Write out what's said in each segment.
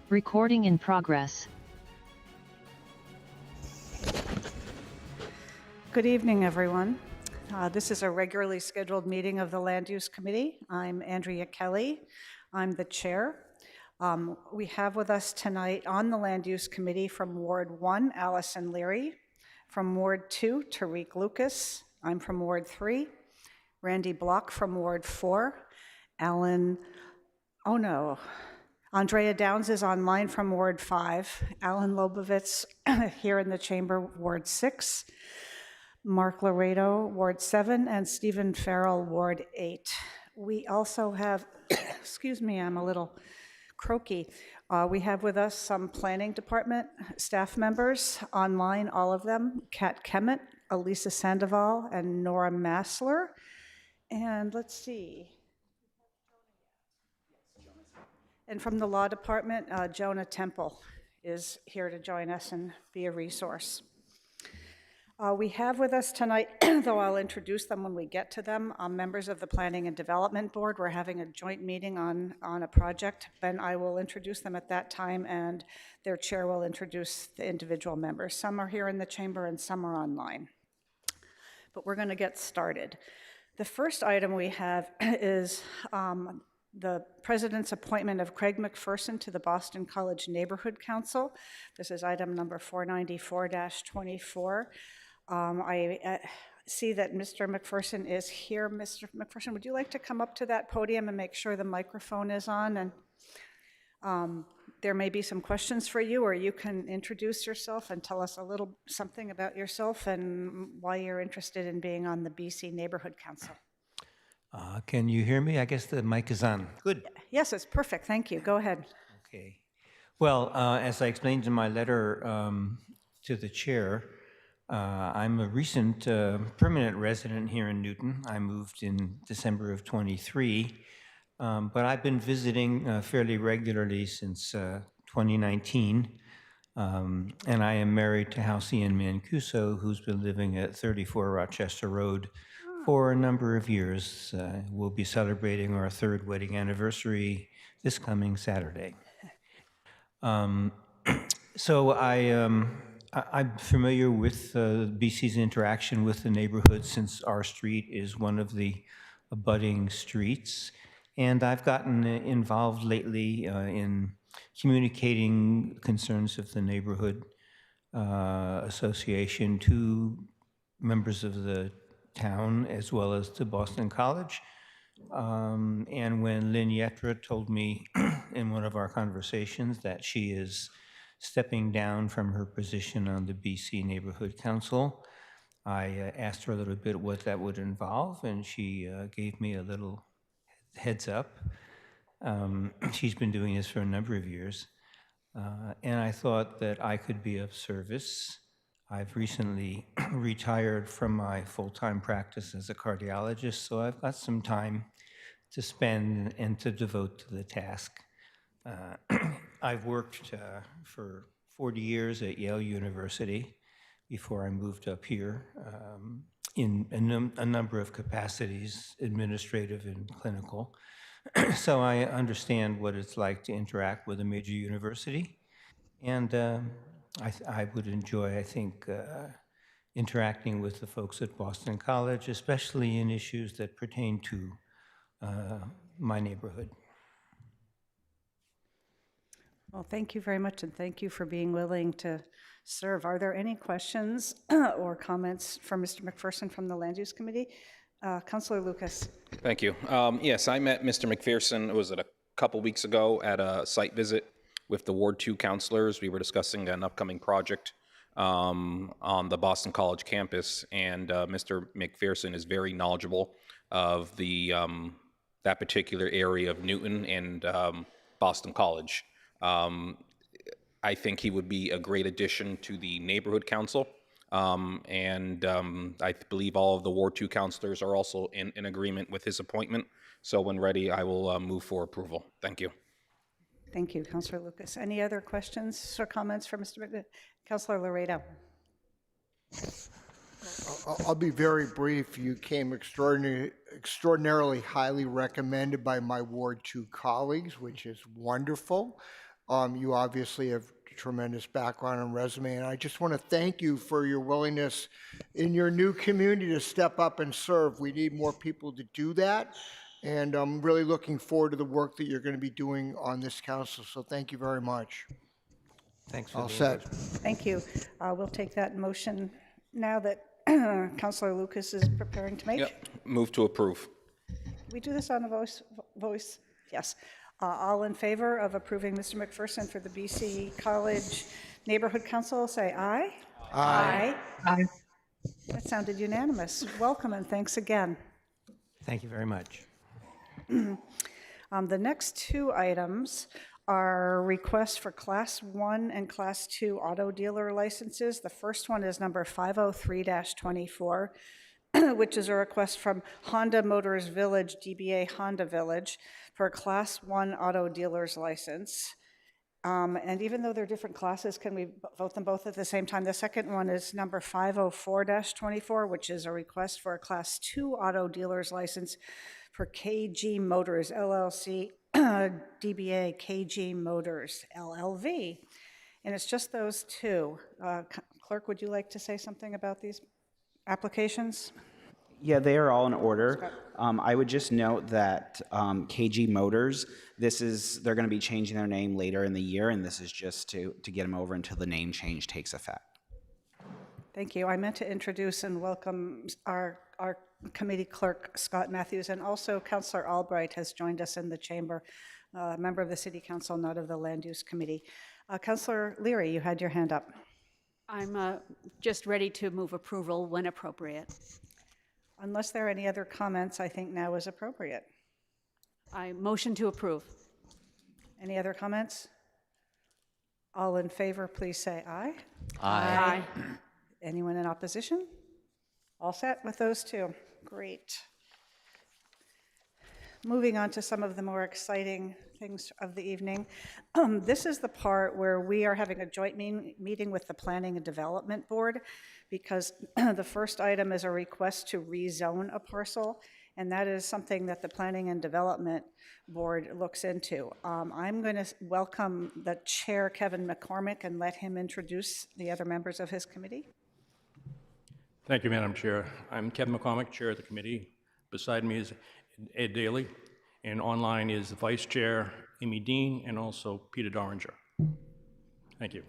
Recording in progress. Good evening, everyone. This is a regularly scheduled meeting of the Land Use Committee. I'm Andrea Kelly. I'm the chair. We have with us tonight on the Land Use Committee from Ward 1, Allison Leary. From Ward 2, Tariq Lucas. I'm from Ward 3. Randy Block from Ward 4. Andrea Downs is online from Ward 5. Alan Lobovitz here in the chamber, Ward 6. Mark Laredo, Ward 7, and Stephen Farrell, Ward 8. We also have, excuse me, I'm a little croaky. We have with us some planning department staff members online, all of them, Kat Kemet, Elisa Sandoval, and Nora Massler. And let's see. And from the law department, Jonah Temple is here to join us and be a resource. We have with us tonight, though I'll introduce them when we get to them, members of the Planning and Development Board. We're having a joint meeting on a project, and I will introduce them at that time, and their chair will introduce the individual members. Some are here in the chamber and some are online. But we're going to get started. The first item we have is the president's appointment of Craig McPherson to the Boston College Neighborhood Council. This is item number 494-24. I see that Mr. McPherson is here. Mr. McPherson, would you like to come up to that podium and make sure the microphone is on? And there may be some questions for you, or you can introduce yourself and tell us a little something about yourself and why you're interested in being on the BC Neighborhood Council. Can you hear me? I guess the mic is on. Good. Yes, it's perfect. Thank you. Go ahead. Okay. Well, as I explained in my letter to the chair, I'm a recent permanent resident here in Newton. I moved in December of 23, but I've been visiting fairly regularly since 2019, and I am married to Halcyon Mancuso, who's been living at 34 Rochester Road for a number of years. We'll be celebrating our third wedding anniversary this coming Saturday. So I'm familiar with BC's interaction with the neighborhood since our street is one of the abutting streets. And I've gotten involved lately in communicating concerns of the neighborhood association to members of the town as well as to Boston College. And when Lynn Yetra told me in one of our conversations that she is stepping down from her position on the BC Neighborhood Council, I asked her a little bit what that would involve, and she gave me a little heads up. She's been doing this for a number of years, and I thought that I could be of service. I've recently retired from my full-time practice as a cardiologist, so I've got some time to spend and to devote to the task. I've worked for 40 years at Yale University before I moved up here in a number of capacities, administrative and clinical. So I understand what it's like to interact with a major university. And I would enjoy, I think, interacting with the folks at Boston College, especially in issues that pertain to my neighborhood. Well, thank you very much, and thank you for being willing to serve. Are there any questions or comments for Mr. McPherson from the Land Use Committee? Councilor Lucas. Thank you. Yes, I met Mr. McPherson, was it a couple weeks ago at a site visit with the Ward 2 councilors. We were discussing an upcoming project on the Boston College campus, and Mr. McPherson is very knowledgeable of the that particular area of Newton and Boston College. I think he would be a great addition to the neighborhood council, and I believe all of the Ward 2 councilors are also in agreement with his appointment. So when ready, I will move for approval. Thank you. Thank you, Councilor Lucas. Any other questions or comments for Mr. Councilor Laredo? I'll be very brief. You came extraordinarily highly recommended by my Ward 2 colleagues, which is wonderful. You obviously have tremendous background and resume, and I just want to thank you for your willingness in your new community to step up and serve. We need more people to do that, and I'm really looking forward to the work that you're going to be doing on this council, so thank you very much. Thanks for All the set. endorsement. Thank you. We'll take that motion now that Counselor Lucas is preparing to make. Yep. Move to approve. Can we do this on a voice? Yes. All in favor of approving Mr. McPherson for the BC College Neighborhood Council, say aye. Aye. Aye. That sounded unanimous. Welcome and thanks again. Thank you very much. The next two items are requests for Class 1 and Class 2 auto dealer licenses. The first one is number 503-24, which is a request from Honda Motors Village, DBA Honda Village, for a Class 1 auto dealer's license. And even though they're different classes, can we vote them both at the same time? The second one is number 504-24, which is a request for a Class 2 auto dealer's license for KG Motors LLC, DBA KG Motors LLV. And it's just those two. Clerk, would you like to say something about these applications? Yeah, they are all in order. I would just note that KG Motors, they're going to be changing their name later in the year, and this is just to get them over until the name change takes effect. Thank you. I meant to introduce and welcome our committee clerk, Scott Matthews, and also Councillor Albright has joined us in the chamber, a member of the City Council, not of the Land Use Committee. Councillor Leary, you had your hand up. I'm just ready to move approval when appropriate. Unless there are any other comments, I think now is appropriate. I motion to approve. Any other comments? All in favor, please say aye. Aye. Anyone in opposition? All set with those two. Great. Moving on to some of the more exciting things of the evening. This is the part where we are having a joint meeting with the Planning and Development Board, because the first item is a request to rezone a parcel, and that is something that the Planning and Development Board looks into. I'm going to welcome the chair, Kevin McCormick, and let him introduce the other members of his committee. Thank you, Madam Chair. I'm Kevin McCormick, Chair of the committee. Beside me is Ed Daly, and online is the Vice Chair, Amy Dean, and also Peter Doringer. Thank you.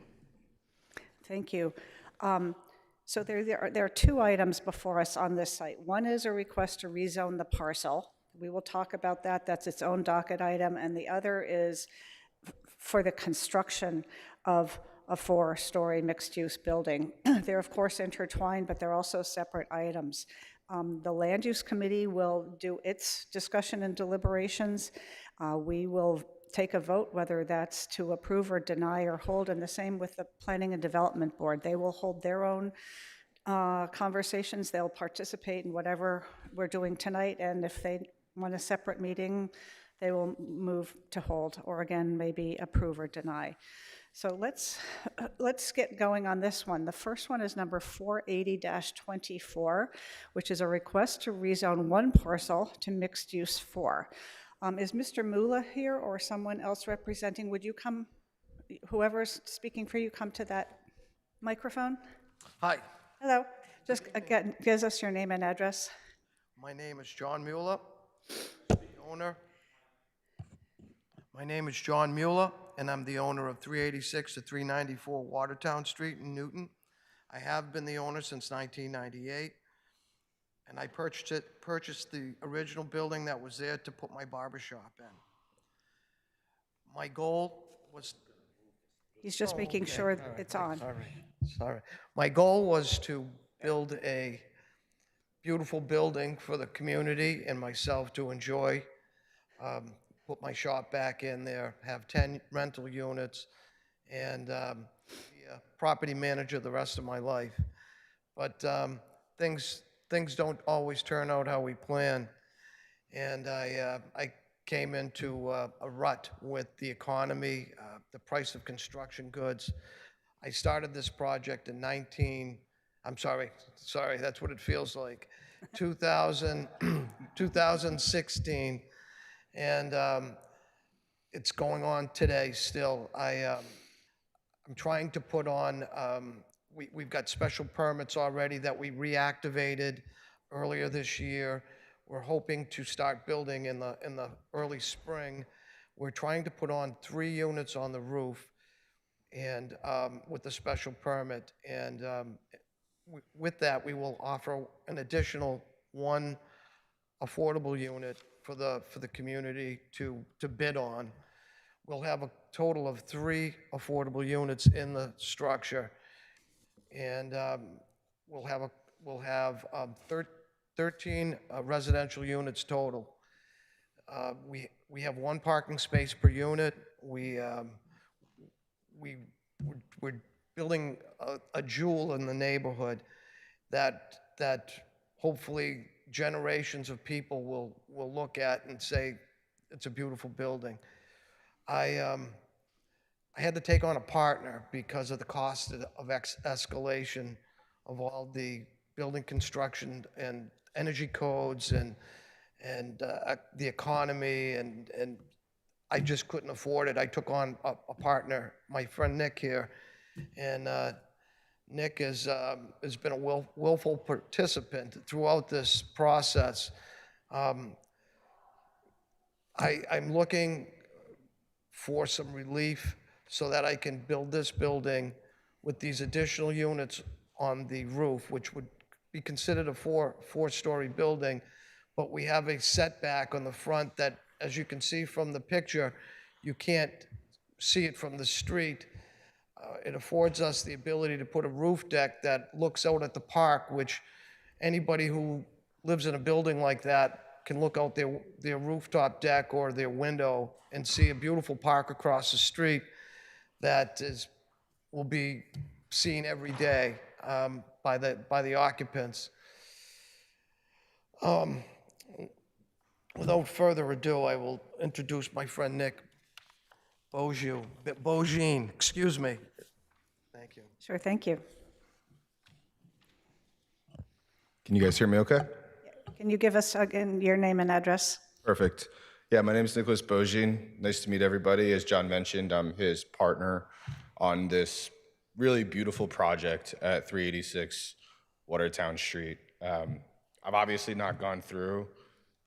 Thank you. So there are two items before us on this site. One is a request to rezone the parcel. We will talk about that. That's its own docket item. And the other is for the construction of a 4-story mixed-use building. They're, of course, intertwined, but they're also separate items. The Land Use Committee will do its discussion and deliberations. We will take a vote whether that's to approve or deny or hold, and the same with the Planning and Development Board. They will hold their own conversations. They'll participate in whatever we're doing tonight, and if they want a separate meeting, they will move to hold, or again, maybe approve or deny. So let's get going on this one. The first one is number 480-24, which is a request to rezone one parcel to mixed use 4. Is Mr. Mula here or someone else representing? Would you come, whoever's speaking for you, come to that microphone? Hi, Hello. Just again, give us your name and address. my name is John Mueller, the owner. My name is John Mueller, and I'm the owner of 386 to 394 Watertown Street in Newton. I have been the owner since 1998, and I purchased the original building that was there to put my barber shop in. My goal was... He's just making sure it's on. Sorry. My goal was to build a beautiful building for the community and myself to enjoy, put my shop back in there, have 10 rental units, and be a property manager the rest of my life. But things don't always turn out how we plan, and I came into a rut with the economy, the price of construction goods. I started this project in sorry, that's what it feels like, 2016, and it's going on today still. I'm trying to put on, we've got special permits already that we reactivated earlier this year. We're hoping to start building in the early spring. We're trying to put on 3 units on the roof and with the special permit. And with that, we will offer an additional 1 affordable unit for the community to bid on. We'll have a total of 3 affordable units in the structure, and we'll have 13 residential units total. We have 1 parking space per unit. We're building a jewel in the neighborhood that hopefully generations of people will look at and say it's a beautiful building. I had to take on a partner because of the cost of escalation of all the building construction and energy codes and the economy, and I just couldn't afford it. I took on a partner, my friend Nick here, and Nick has been a willful participant throughout this process. I'm looking for some relief so that I can build this building with these additional units on the roof, which would be considered a four-story building. But we have a setback on the front that, as you can see from the picture, you can't see it from the street. It affords us the ability to put a roof deck that looks out at the park, which anybody who lives in a building like that can look out their rooftop deck or their window and see a beautiful park across the street that will be seen every day by the occupants. Without further ado, I will introduce my friend Nick Bogine, excuse me. Thank you. Sure, thank you. Can you guys hear me okay? Can you give us again your name and address? Perfect. Yeah, my name is Nicholas Bogine. Nice to meet everybody. As John mentioned, I'm his partner on this really beautiful project at 386 Watertown Street. I've obviously not gone through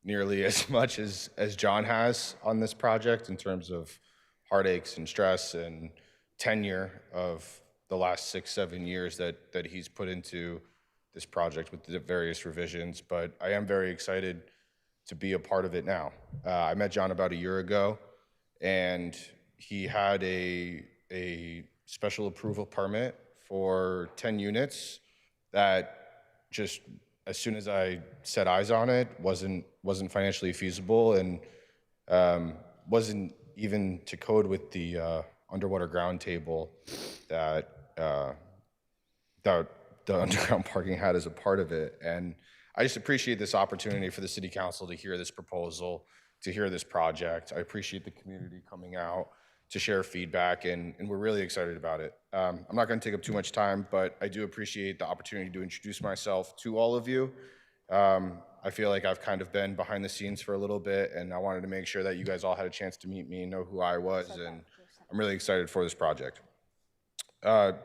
nearly as much as John has on this project in terms of heartaches and stress and tenure of the last 6-7 years that he's put into this project with the various revisions, but I am very excited to be a part of it now. I met John about a year ago, and he had a special approval permit for 10 units that just, as soon as I set eyes on it, wasn't financially feasible and wasn't even to code with the underwater ground table that the underground parking had as a part of it. And I just appreciate this opportunity for the city council to hear this proposal, to hear this project. I appreciate the community coming out to share feedback, and we're really excited about it. I'm not going to take up too much time, but I do appreciate the opportunity to introduce myself to all of you. I feel like I've kind of been behind the scenes for a little bit, and I wanted to make sure that you guys all had a chance to meet me and know who I was, and I'm really excited for this project.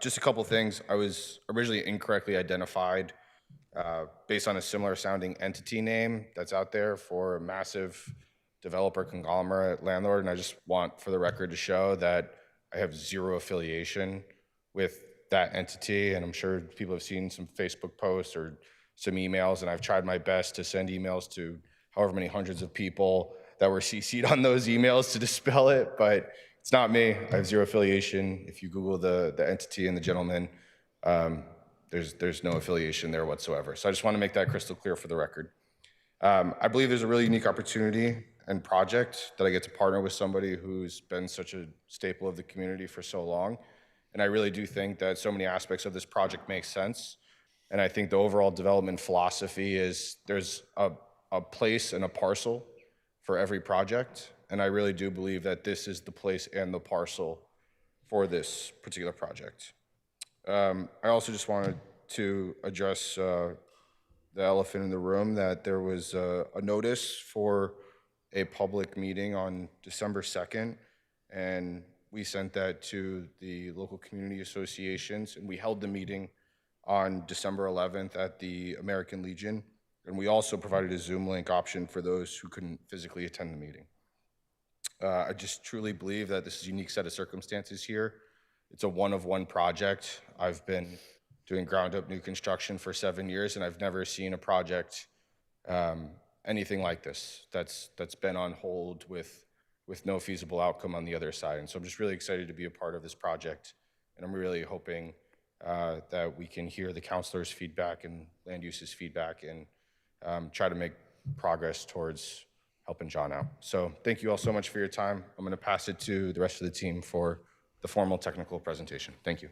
Just a couple things. I was originally incorrectly identified based on a similar sounding entity name that's out there for a massive developer conglomerate landlord, and I just want for the record to show that I have zero affiliation with that entity, and I'm sure people have seen some Facebook posts or some emails, and I've tried my best to send emails to however many hundreds of people that were CC'd on those emails to dispel it, but it's not me. I have zero affiliation. If you Google the entity and the gentleman, there's no affiliation there whatsoever. So I just want to make that crystal clear for the record. I believe there's a really unique opportunity and project that I get to partner with somebody who's been such a staple of the community for so long. And I really do think that so many aspects of this project make sense. And I think the overall development philosophy is there's a place and a parcel for every project. And I really do believe that this is the place and the parcel for this particular project. I also just wanted to address the elephant in the room, that there was a notice for a public meeting on December 2nd and we sent that to the local community associations, and we held the meeting on December 11th at the American Legion, and we also provided a Zoom link option for those who couldn't physically attend the meeting. I just truly believe that this is a unique set of circumstances here. It's a one-of-one project. I've been doing ground-up new construction for 7 years, and I've never seen a project anything like this that's been on hold with no feasible outcome on the other side. And so I'm just really excited to be a part of this project, and I'm really hoping that we can hear the councilors' feedback and land uses feedback and try to make progress towards helping John out. So thank you all so much for your time. I'm going to pass it to the rest of the team for the formal technical presentation. Thank you.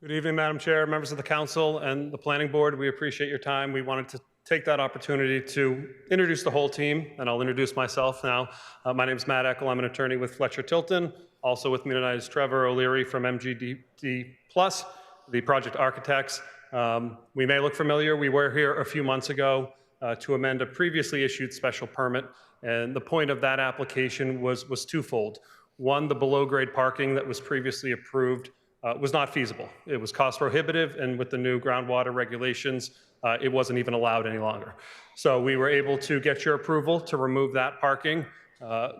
Good evening, Madam Chair, members of the council, and the planning board. We appreciate your time. We wanted to take that opportunity to introduce the whole team, and I'll introduce myself now. My name is Matt Eckel. I'm an attorney with Fletcher Tilton. Also with me tonight is Trevor O'Leary from MGD Plus, the project architects. We may look familiar. We were here a few months ago to amend a previously issued special permit, and the point of that application was twofold. One, the below-grade parking that was previously approved was not feasible. It was cost prohibitive, and with the new groundwater regulations, it wasn't even allowed any longer. So we were able to get your approval to remove that parking,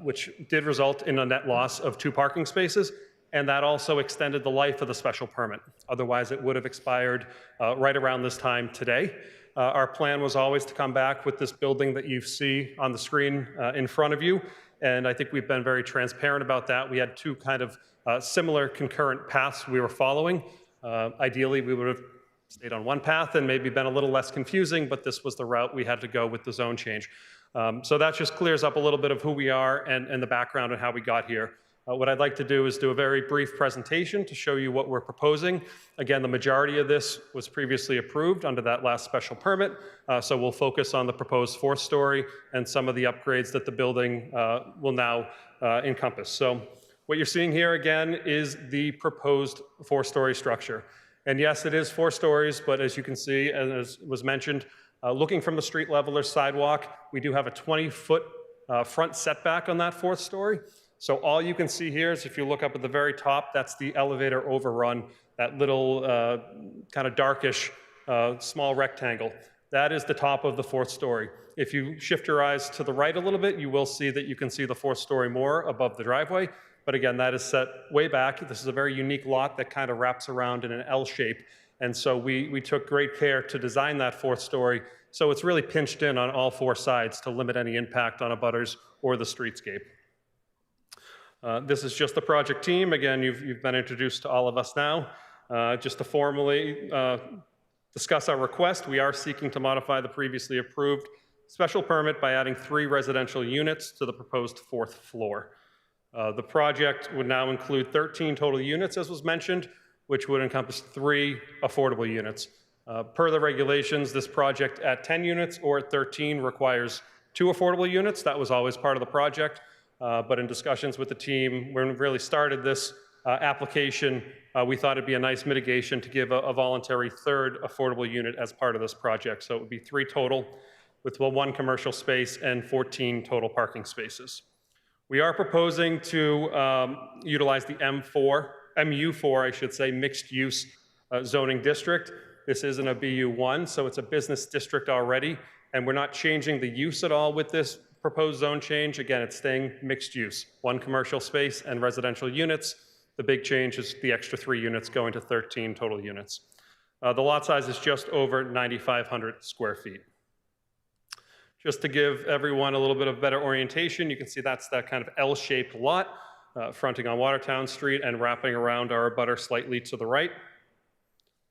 which did result in a net loss of 2 parking spaces, and that also extended the life of the special permit. Otherwise, it would have expired right around this time today. Our plan was always to come back with this building that you see on the screen in front of you, and I think we've been very transparent about that. We had 2 kind of similar concurrent paths we were following. Ideally, we would have stayed on one path and maybe been a little less confusing, but this was the route we had to go with the zone change. So that just clears up a little bit of who we are and the background and how we got here. What I'd like to do is do a very brief presentation to show you what we're proposing. Again, the majority of this was previously approved under that last special permit, so we'll focus on the proposed 4th story and some of the upgrades that the building will now encompass. So what you're seeing here again is the proposed 4-story structure. And yes, it is 4 stories, but as you can see, and as was mentioned, looking from the street level or sidewalk, we do have a 20-foot front setback on that 4th story. So all you can see here is if you look up at the very top, that's the elevator overrun, that little kind of darkish small rectangle. That is the top of the 4th story. If you shift your eyes to the right a little bit, you will see that you can see the 4th story more above the driveway. But again, that is set way back. This is a very unique lot that kind of wraps around in an L shape. And so we took great care to design that 4th story. So it's really pinched in on all 4 sides to limit any impact on abutters or the streetscape. This is just the project team. Again, you've been introduced to all of us now. Just to formally discuss our request, we are seeking to modify the previously approved special permit by adding 3 residential units to the proposed 4th floor. The project would now include 13 total units, as was mentioned, which would encompass 3 affordable units. Per the regulations, this project at 10 units or at 13 requires 2 affordable units. That was always part of the project. But in discussions with the team, when we really started this application, we thought it'd be a nice mitigation to give a voluntary 3rd affordable unit as part of this project. So it would be 3 total, with 1 commercial space and 14 total parking spaces. We are proposing to utilize the MU4, I should say, mixed use zoning district. This isn't a BU1, so it's a business district already, and we're not changing the use at all with this proposed zone change. Again, it's staying mixed use, 1 commercial space and residential units. The big change is the extra 3 units going to 13 total units. The lot size is just over 9,500 square feet. Just to give everyone a little bit of better orientation, you can see that's that kind of L-shaped lot fronting on Watertown Street and wrapping around our abutter slightly to the right.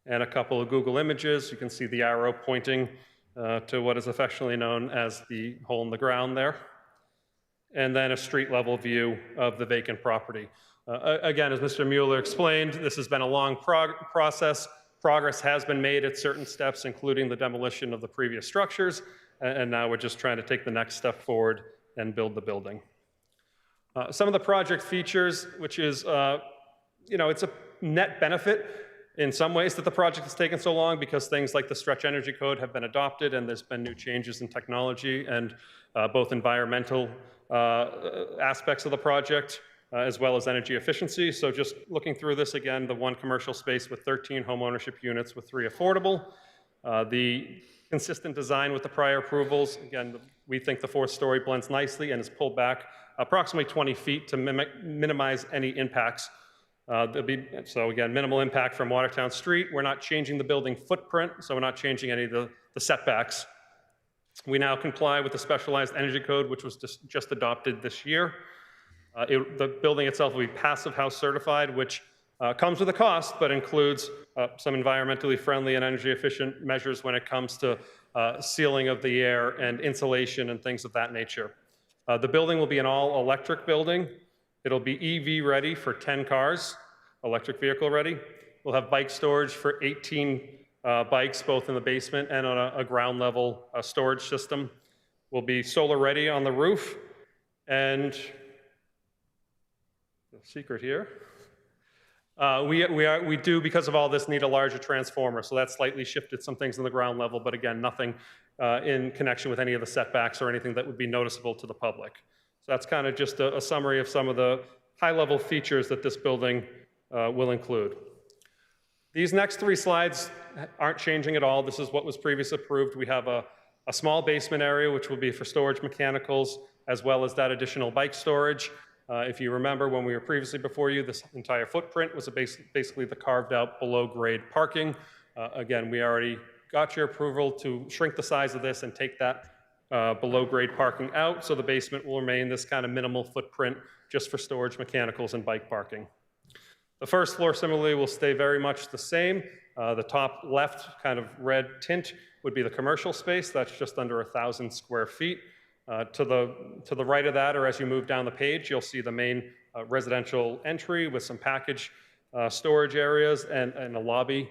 And a couple of Google images. You can see the arrow pointing to what is affectionately known as the hole in the ground there. And then a street level view of the vacant property. Again, as Mr. Mueller explained, this has been a long process. Progress has been made at certain steps, including the demolition of the previous structures. And now we're just trying to take the next step forward and build the building. Some of the project features, which is, it's a net benefit in some ways that the project has taken so long because things like the Stretch Energy Code have been adopted and there's been new changes in technology and both environmental aspects of the project as well as energy efficiency. So just looking through this again, the one commercial space with 13 home ownership units with 3 affordable. The consistent design with the prior approvals. Again, we think the 4th story blends nicely and is pulled back approximately 20 feet to minimize any impacts. So again, minimal impact from Watertown Street. We're not changing the building footprint, so we're not changing any of the setbacks. We now comply with the Specialized Energy Code, which was just adopted this year. The building itself will be Passive House certified, which comes with a cost, but includes some environmentally friendly and energy efficient measures when it comes to sealing of the air and insulation and things of that nature. The building will be an all-electric building. It'll be EV ready for 10 cars, electric vehicle ready. We'll have bike storage for 18 bikes, both in the basement and on a ground level storage system. We'll be solar ready on the roof. And the secret here, we do, because of all this, need a larger transformer. So that slightly shifted some things on the ground level, but again, nothing in connection with any of the setbacks or anything that would be noticeable to the public. So that's kind of just a summary of some of the high-level features that this building will include. These next 3 slides aren't changing at all. This is what was previously approved. We have a small basement area, which will be for storage mechanicals, as well as that additional bike storage. If you remember, when we were previously before you, this entire footprint was basically the carved-out below-grade parking. Again, we already got your approval to shrink the size of this and take that below-grade parking out, so the basement will remain this kind of minimal footprint just for storage mechanicals and bike parking. The first floor similarly will stay very much the same. The top left kind of red tint would be the commercial space. That's just under 1,000 square feet. To the right of that, or as you move down the page, you'll see the main residential entry with some package storage areas and a lobby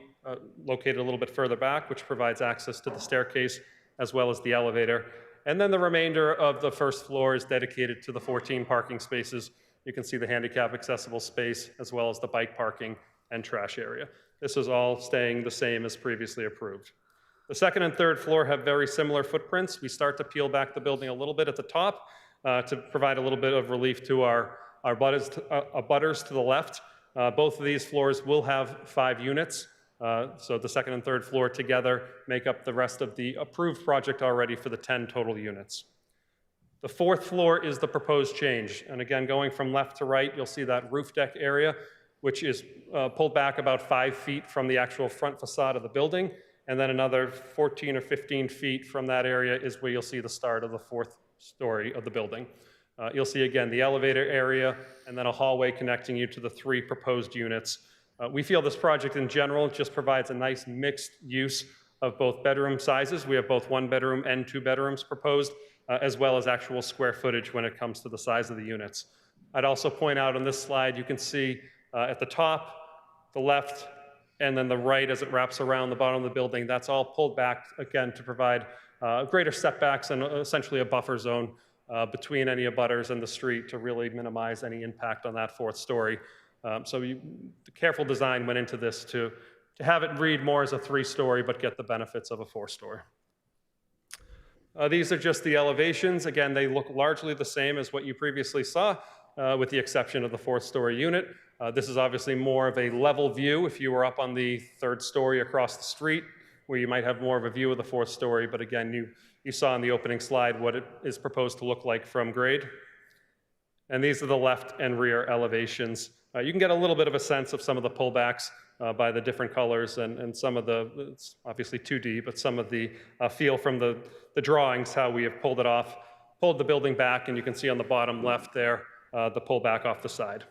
located a little bit further back, which provides access to the staircase as well as the elevator. And then the remainder of the first floor is dedicated to the 14 parking spaces. You can see the handicap accessible space as well as the bike parking and trash area. This is all staying the same as previously approved. The second and third floor have very similar footprints. We start to peel back the building a little bit at the top to provide a little bit of relief to our abutters to the left. Both of these floors will have 5 units. So the second and third floor together make up the rest of the approved project already for the 10 total units. The 4th floor is the proposed change. And again, going from left to right, you'll see that roof deck area, which is pulled back about 5 feet from the actual front facade of the building. And then another 14 or 15 feet from that area is where you'll see the start of the 4th story of the building. You'll see again the elevator area and then a hallway connecting you to the 3 proposed units. We feel this project in general just provides a nice mixed use of both bedroom sizes. We have both 1 bedroom and 2 bedrooms proposed, as well as actual square footage when it comes to the size of the units. I'd also point out on this slide, you can see at the top, the left, and then the right as it wraps around the bottom of the building, that's all pulled back, again, to provide greater setbacks and essentially a buffer zone between any abutters and the street to really minimize any impact on that 4th story. So the careful design went into this to have it read more as a 3-story, but get the benefits of a 4-story. These are just the elevations. Again, they look largely the same as what you previously saw, with the exception of the 4th-story unit. This is obviously more of a level view if you were up on the 3rd story across the street, where you might have more of a view of the 4th story. But again, you saw in the opening slide what it is proposed to look like from grade. And these are the left and rear elevations. You can get a little bit of a sense of some of the pullbacks by the different colors and some of the, it's obviously 2D, but some of the feel from the drawings, how we have pulled it off, pulled the building back, and you can see on the bottom left there, the pullback off the side.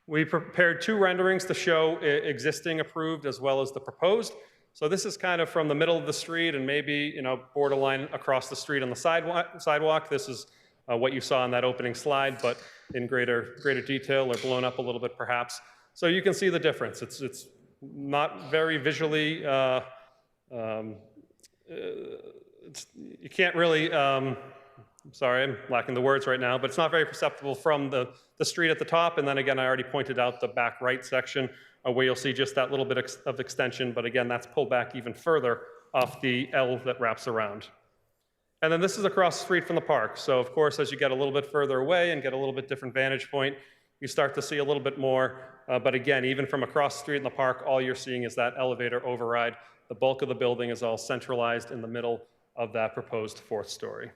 We prepared 2 renderings to show existing approved as well as the proposed. So this is kind of from the middle of the street and maybe, borderline across the street on the sidewalk. This is what you saw in that opening slide, but in greater detail or blown up a little bit perhaps. So you can see the difference. It's not very visually, you can't really sorry, I'm lacking the words right now, but it's not very perceptible from the street at the top. And then again, I already pointed out the back right section where you'll see just that little bit of extension. But again, that's pulled back even further off the L that wraps around. And then this is across the street from the park. So of course, as you get a little bit further away and get a little bit different vantage point, you start to see a little bit more. But again, even from across the street in the park, all you're seeing is that elevator override. The bulk of the building is all centralized in the middle of that proposed fourth story.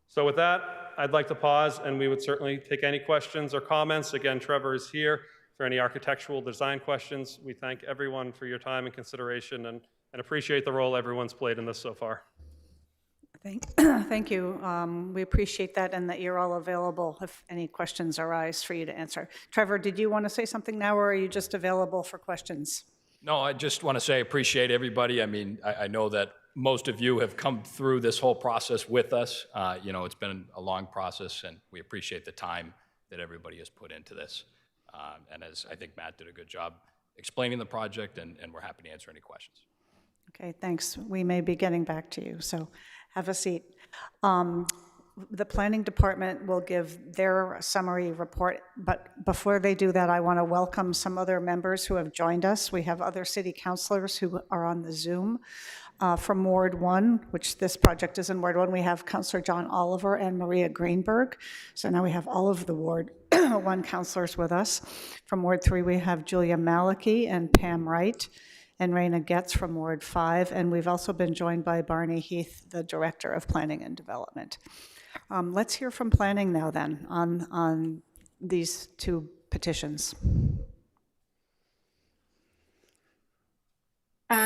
So with that, I'd like to pause, and we would certainly take any questions or comments. Again, Trevor is here for any architectural design questions. We thank everyone for your time and consideration and appreciate the role everyone's played in this so far. Thank you. We appreciate that and that you're all available if any questions arise for you to answer. Trevor, did you want to say something now, or are you just available for questions? No, I just want to say I appreciate everybody. I mean, I know that most of you have come through this whole process with us. You know, it's been a long process, and we appreciate the time that everybody has put into this. And as I think Matt did a good job explaining the project, and we're happy to answer any questions. Okay, thanks. We may be getting back to you, so have a seat. The planning department will give their summary report, but before they do that, I want to welcome some other members who have joined us. We have other city councilors who are on the Zoom. From Ward 1, which this project is in Ward 1, we have Councilor John Oliver and Maria Greenberg. So now we have all of the Ward 1 councilors with us. From Ward 3, we have Julia Malachy and Pam Wright, and Raina Getz from Ward 5, and we've also been joined by Barney Heath, the Director of Planning and Development. Let's hear from planning now then on these two petitions.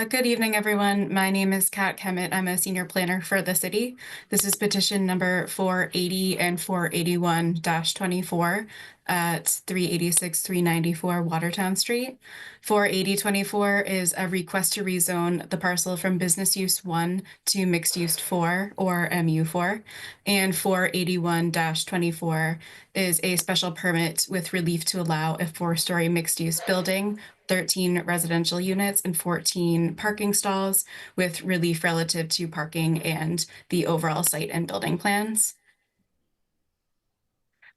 Good evening, everyone. My name is Kat Kemet. I'm a senior planner for the city. This is petition number 480 and 481-24 at 386-394 Watertown Street. 480-24 is a request to rezone the parcel from business use 1 to mixed use 4, or MU4. And 481-24 is a special permit with relief to allow a 4-story mixed use building, 13 residential units, and 14 parking stalls, with relief relative to parking and the overall site and building plans.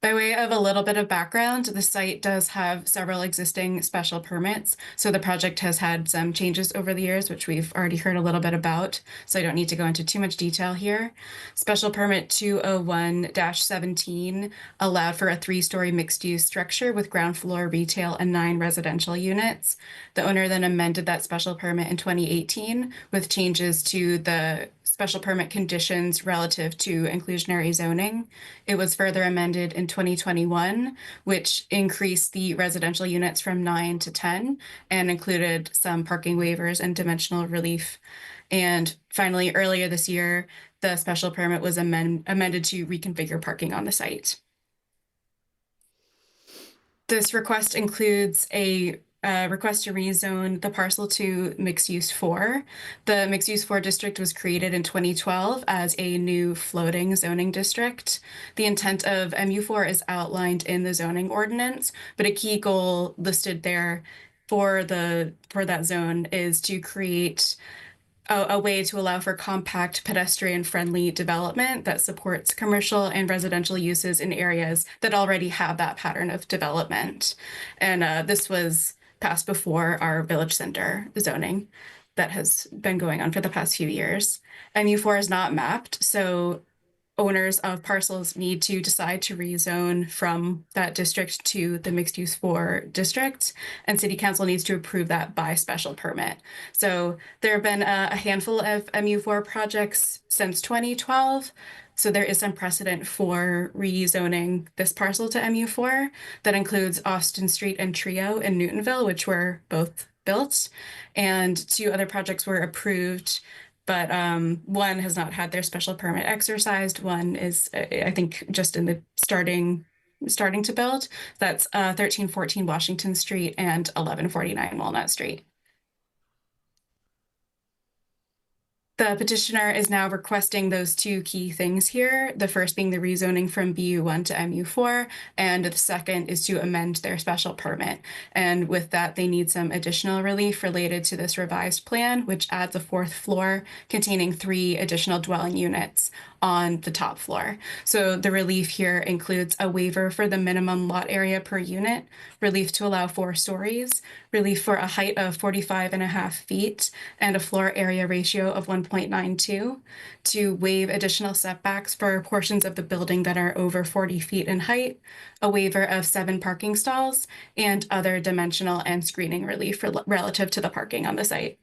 By way of a little bit of background, the site does have several existing special permits. So the project has had some changes over the years, which we've already heard a little bit about. So I don't need to go into too much detail here. Special permit 201-17 allowed for a 3-story mixed-use structure with ground floor retail and 9 residential units. The owner then amended that special permit in 2018 with changes to the special permit conditions relative to inclusionary zoning. It was further amended in 2021, which increased the residential units from 9 to 10 and included some parking waivers and dimensional relief. And finally, earlier this year, the special permit was amended to reconfigure parking on the site. This request includes a request to rezone the parcel to mixed use 4. The mixed use 4 district was created in 2012 as a new floating zoning district. The intent of MU4 is outlined in the zoning ordinance, but a key goal listed there for that zone is to create a way to allow for compact pedestrian-friendly development that supports commercial and residential uses in areas that already have that pattern of development. And this was passed before our village center zoning that has been going on for the past few years. MU4 is not mapped, so owners of parcels need to decide to rezone from that district to the mixed use 4 district, and city council needs to approve that by special permit. So there have been a handful of MU4 projects since 2012. So there is some precedent for rezoning this parcel to MU4. That includes Austin Street and Trio in Newtonville, which were both built, and 2 other projects were approved, but one has not had their special permit exercised. One is, I think, just in the starting to build. That's 1314 Washington Street and 1149 Walnut Street. The petitioner is now requesting those two key things here. The first being the rezoning from BU1 to MU4, and the second is to amend their special permit. And with that, they need some additional relief related to this revised plan, which adds a 4th floor containing 3 additional dwelling units on the top floor. So the relief here includes a waiver for the minimum lot area per unit, relief to allow 4 stories, relief for a height of 45.5 feet, and a floor area ratio of 1.92, to waive additional setbacks for portions of the building that are over 40 feet in height, a waiver of 7 parking stalls, and other dimensional and screening relief relative to the parking on the site.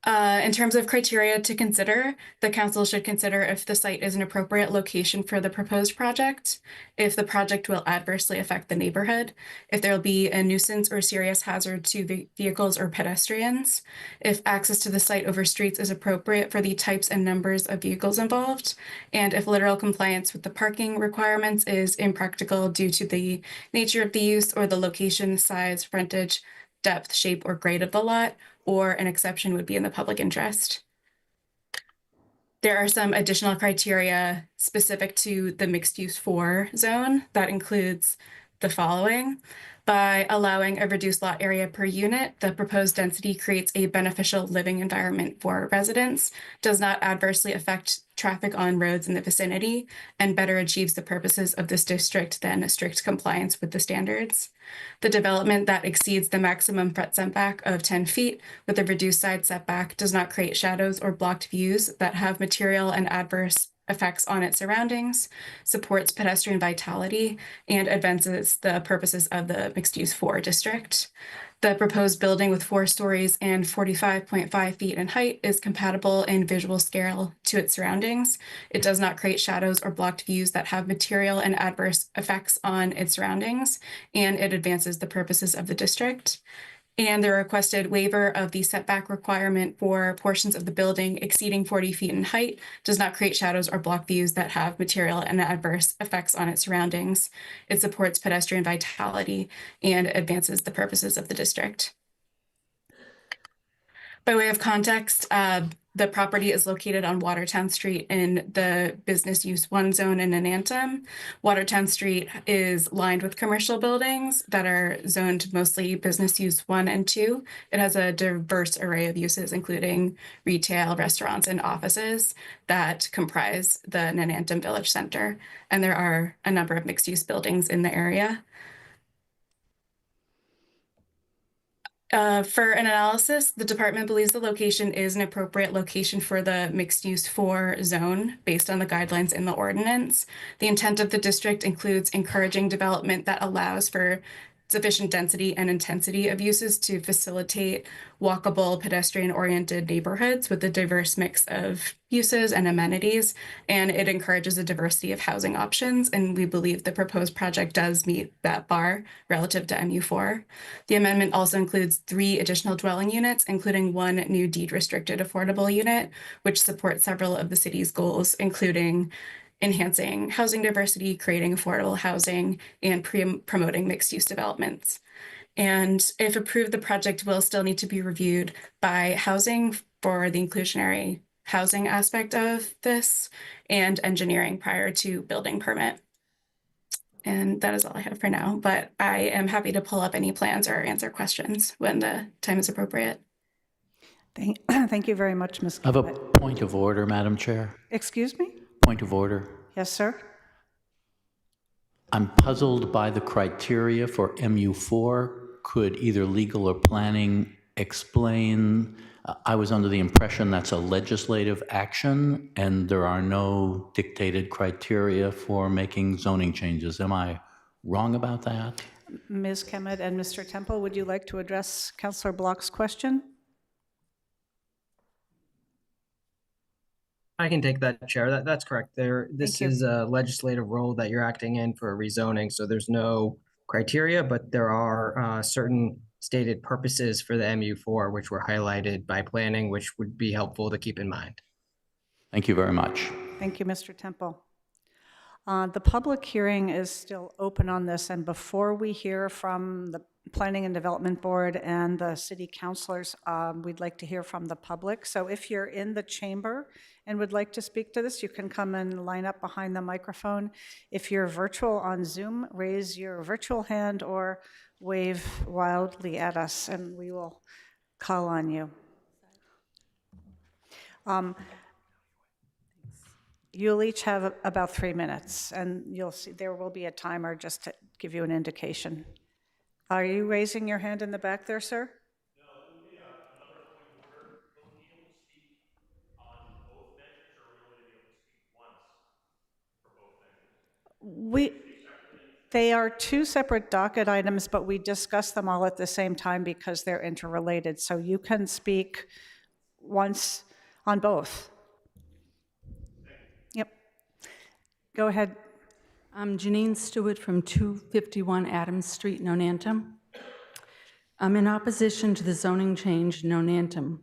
In terms of criteria to consider, the council should consider if the site is an appropriate location for the proposed project, if the project will adversely affect the neighborhood, if there will be a nuisance or serious hazard to vehicles or pedestrians, if access to the site over streets is appropriate for the types and numbers of vehicles involved, and if literal compliance with the parking requirements is impractical due to the nature of the use or the location, size, frontage, depth, shape, or grade of the lot, or an exception would be in the public interest. There are some additional criteria specific to the mixed-use 4 zone that includes the following. By allowing a reduced lot area per unit, the proposed density creates a beneficial living environment for residents, does not adversely affect traffic on roads in the vicinity, and better achieves the purposes of this district than strict compliance with the standards. The development that exceeds the maximum front setback of 10 feet with a reduced side setback does not create shadows or blocked views that have material and adverse effects on its surroundings, supports pedestrian vitality, and advances the purposes of the mixed-use 4 district. The proposed building with 4 stories and 45.5 feet in height is compatible in visual scale to its surroundings. It does not create shadows or blocked views that have material and adverse effects on its surroundings, and it advances the purposes of the district. And the requested waiver of the setback requirement for portions of the building exceeding 40 feet in height does not create shadows or block views that have material and adverse effects on its surroundings. It supports pedestrian vitality and advances the purposes of the district. By way of context, the property is located on Watertown Street in the business use 1 zone in Anantum. Watertown Street is lined with commercial buildings that are zoned mostly business use 1 and 2. It has a diverse array of uses, including retail, restaurants, and offices that comprise the Anantum Village Center. And there are a number of mixed-use buildings in the area. For an analysis, the department believes the location is an appropriate location for the mixed-use 4 zone based on the guidelines in the ordinance. The intent of the district includes encouraging development that allows for sufficient density and intensity of uses to facilitate walkable, pedestrian-oriented neighborhoods with a diverse mix of uses and amenities, and it encourages a diversity of housing options, and we believe the proposed project does meet that bar relative to MU4. The amendment also includes 3 additional dwelling units, including 1 new deed-restricted affordable unit, which supports several of the city's goals, including enhancing housing diversity, creating affordable housing, and promoting mixed-use developments. And if approved, the project will still need to be reviewed by housing for the inclusionary housing aspect of this and engineering prior to building permit. And that is all I have for now, but I am happy to pull up any plans or answer questions when the time is appropriate. Thank you very much, Ms. I have a Kimball. point of order, Madam Chair. Excuse me? Point of order. Yes, sir? I'm puzzled by the criteria for MU4. Could either legal or planning explain? I was under the impression that's a legislative action and there are no dictated criteria for making zoning changes. Am I wrong about that? Ms. Kemet and Mr. Temple, would you like to address Councilor Block's question? I can take that, Chair. That's correct. This Thank you. is a legislative role that you're acting in for rezoning, so there's no criteria, but there are certain stated purposes for the MU4, which were highlighted by planning, which would be helpful to keep in mind. Thank you very much. Thank you, Mr. Temple. The public hearing is still open on this, and before we hear from the Planning and Development Board and the city councilors, we'd like to hear from the public. So if you're in the chamber and would like to speak to this, you can come and line up behind the microphone. If you're virtual on Zoom, raise your virtual hand or wave wildly at us, and we will call on you. You'll each have about 3 minutes, and you'll see there will be a timer just to give you an indication. Are you raising your hand in the back there, sir? No, it will be another point of order. Will you be able to speak on both measures, or will you be able to speak once for both measures? They are two separate docket items, but we discuss them all at the same time because they're interrelated. So you can speak once on both. Yep. Go ahead. I'm Janine Stewart from 251 Adams Street, Nonantum. I'm in opposition to the zoning change in Nonantum.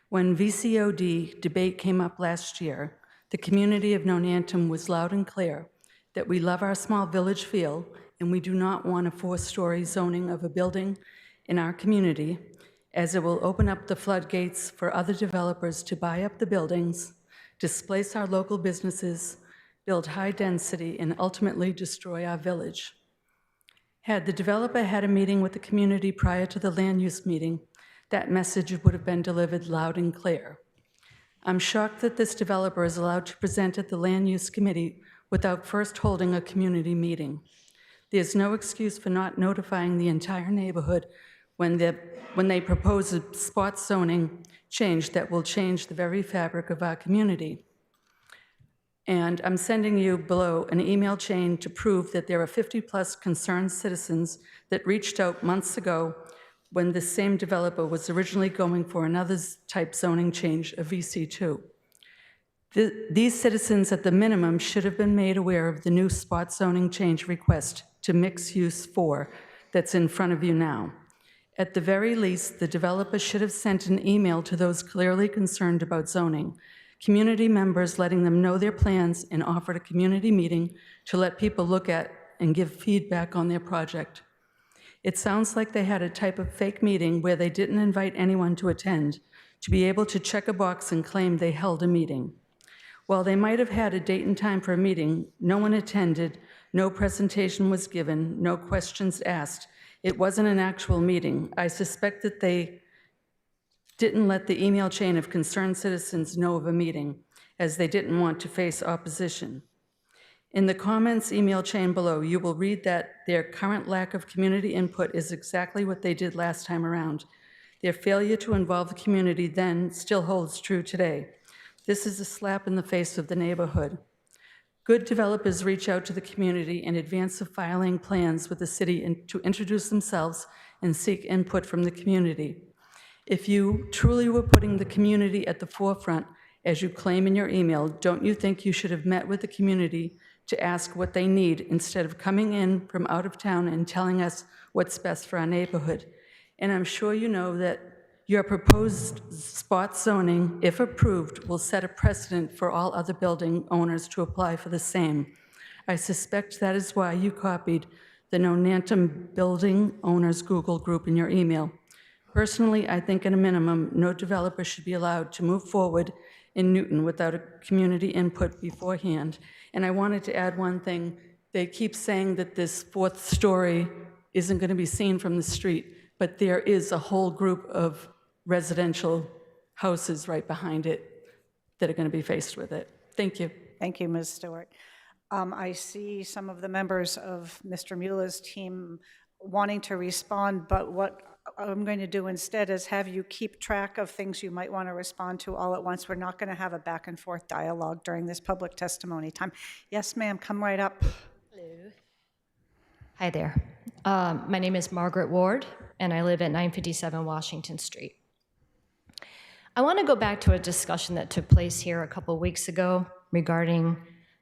When VCOD debate came up last year, the community of Nonantum was loud and clear that we love our small village feel and we do not want a 4-story zoning of a building in our community, as it will open up the floodgates for other developers to buy up the buildings, displace our local businesses, build high density, and ultimately destroy our village. Had the developer had a meeting with the community prior to the land use meeting, that message would have been delivered loud and clear. I'm shocked that this developer is allowed to present at the land use committee without first holding a community meeting. There's no excuse for not notifying the entire neighborhood when they propose a spot zoning change that will change the very fabric of our community. And I'm sending you below an email chain to prove that there are 50-plus concerned citizens that reached out months ago when the same developer was originally going for another type zoning change, a VC2. These citizens, at the minimum, should have been made aware of the new spot zoning change request to mixed use 4 that's in front of you now. At the very least, the developer should have sent an email to those clearly concerned about zoning, community members letting them know their plans, and offered a community meeting to let people look at and give feedback on their project. It sounds like they had a type of fake meeting where they didn't invite anyone to attend, to be able to check a box and claim they held a meeting. While they might have had a date and time for a meeting, no one attended, no presentation was given, no questions asked. It wasn't an actual meeting. I suspect that they didn't let the email chain of concerned citizens know of a meeting, as they didn't want to face opposition. In the comments email chain below, you will read that their current lack of community input is exactly what they did last time around. Their failure to involve the community then still holds true today. This is a slap in the face of the neighborhood. Good developers reach out to the community in advance of filing plans with the city to introduce themselves and seek input from the community. If you truly were putting the community at the forefront, as you claim in your email, don't you think you should have met with the community to ask what they need instead of coming in from out of town and telling us what's best for our neighborhood? And I'm sure you know that your proposed spot zoning, if approved, will set a precedent for all other building owners to apply for the same. I suspect that is why you copied the Nonantum Building Owners Google group in your email. Personally, I think at a minimum, no developer should be allowed to move forward in Newton without a community input beforehand. And I wanted to add one thing. They keep saying that this 4th story isn't going to be seen from the street, but there is a whole group of residential houses right behind it that are going to be faced with it. Thank you. Thank you, Ms. Stewart. I see some of the members of Mr. Mueller's team wanting to respond, but what I'm going to do instead is have you keep track of things you might want to respond to all at once. We're not going to have a back and forth dialogue during this public testimony time. Yes, ma'am, come right up. Hello. Hi there. My name is Margaret Ward, and I live at 957 Washington Street. I want to go back to a discussion that took place here a couple weeks ago regarding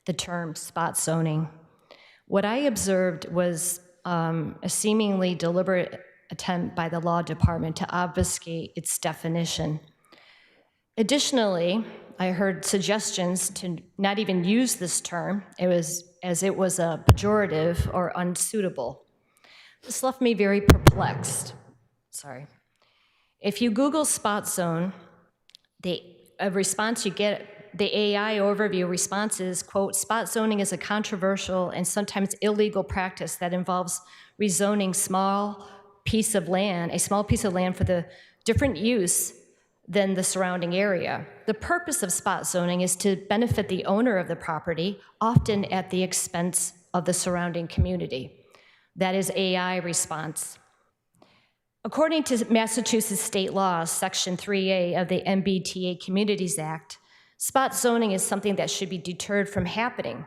the term spot zoning. What I observed was a seemingly deliberate attempt by the law department to obfuscate its definition. Additionally, I heard suggestions to not even use this term. It was a pejorative or unsuitable. This left me very perplexed. Sorry. If you Google spot zone, a response you get, the AI overview response is, quote, spot zoning is a controversial and sometimes illegal practice that involves rezoning a small piece of land for the different use than the surrounding area. The purpose of spot zoning is to benefit the owner of the property, often at the expense of the surrounding community. That is AI response. According to Massachusetts state law, Section 3A of the MBTA Communities Act, spot zoning is something that should be deterred from happening,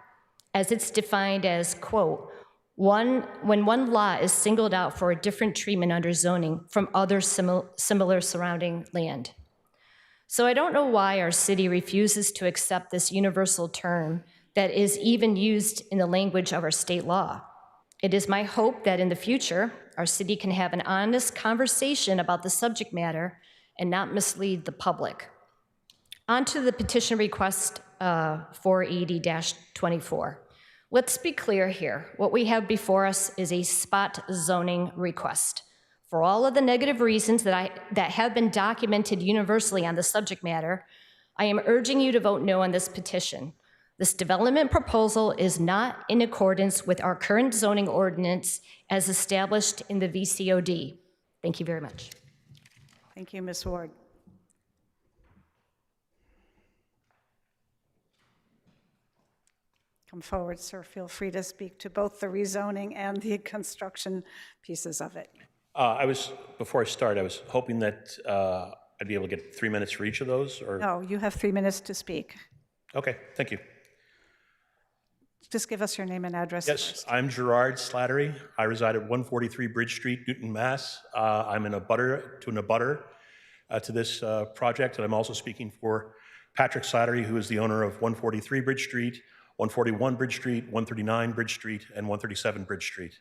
as it's defined as, quote, when one lot is singled out for a different treatment under zoning from other similar surrounding land. So I don't know why our city refuses to accept this universal term that is even used in the language of our state law. It is my hope that in the future, our city can have an honest conversation about the subject matter and not mislead the public. On to the petition request 480-24. Let's be clear here. What we have before us is a spot zoning request. For all of the negative reasons that have been documented universally on the subject matter, I am urging you to vote no on this petition. This development proposal is not in accordance with our current zoning ordinance as established in the VCOD. Thank you very much. Thank you, Ms. Ward. Come forward, sir. Feel free to speak to both the rezoning and the construction pieces of it. Before I start, I was hoping that I'd be able to get 3 minutes for each of those, or? No, you have 3 minutes to speak. Okay, thank you. Just give us your name and address Yes, first. I'm Gerard Slattery. I reside at 143 Bridge Street, Newton, Mass. I'm an abutter to this project, and I'm also speaking for Patrick Slattery, who is the owner of 143 Bridge Street, 141 Bridge Street, 139 Bridge Street, and 137 Bridge Street.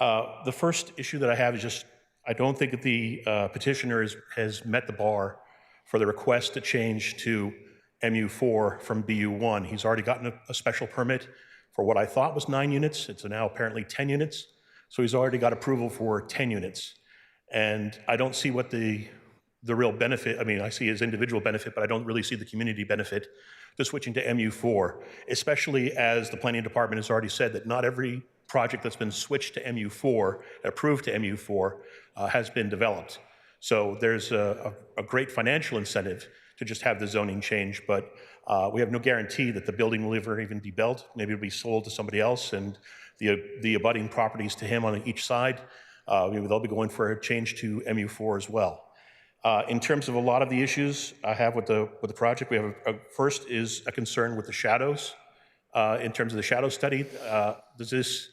The first issue that I have is just, I don't think that the petitioner has met the bar for the request to change to MU4 from BU1. He's already gotten a special permit for what I thought was 9 units. It's now apparently 10 units. So he's already got approval for 10 units. And I don't see what the real benefit, I mean, I see his individual benefit, but I don't really see the community benefit to switching to MU4, especially as the planning department has already said that not every project that's been switched to MU4, approved to MU4, has been developed. So there's a great financial incentive to just have the zoning change, but we have no guarantee that the building will ever even be built. Maybe it'll be sold to somebody else, and the abutting properties to him on each side, maybe they'll be going for a change to MU4 as well. In terms of a lot of the issues I have with the project, we have first is a concern with the shadows. In terms of the shadow study, does this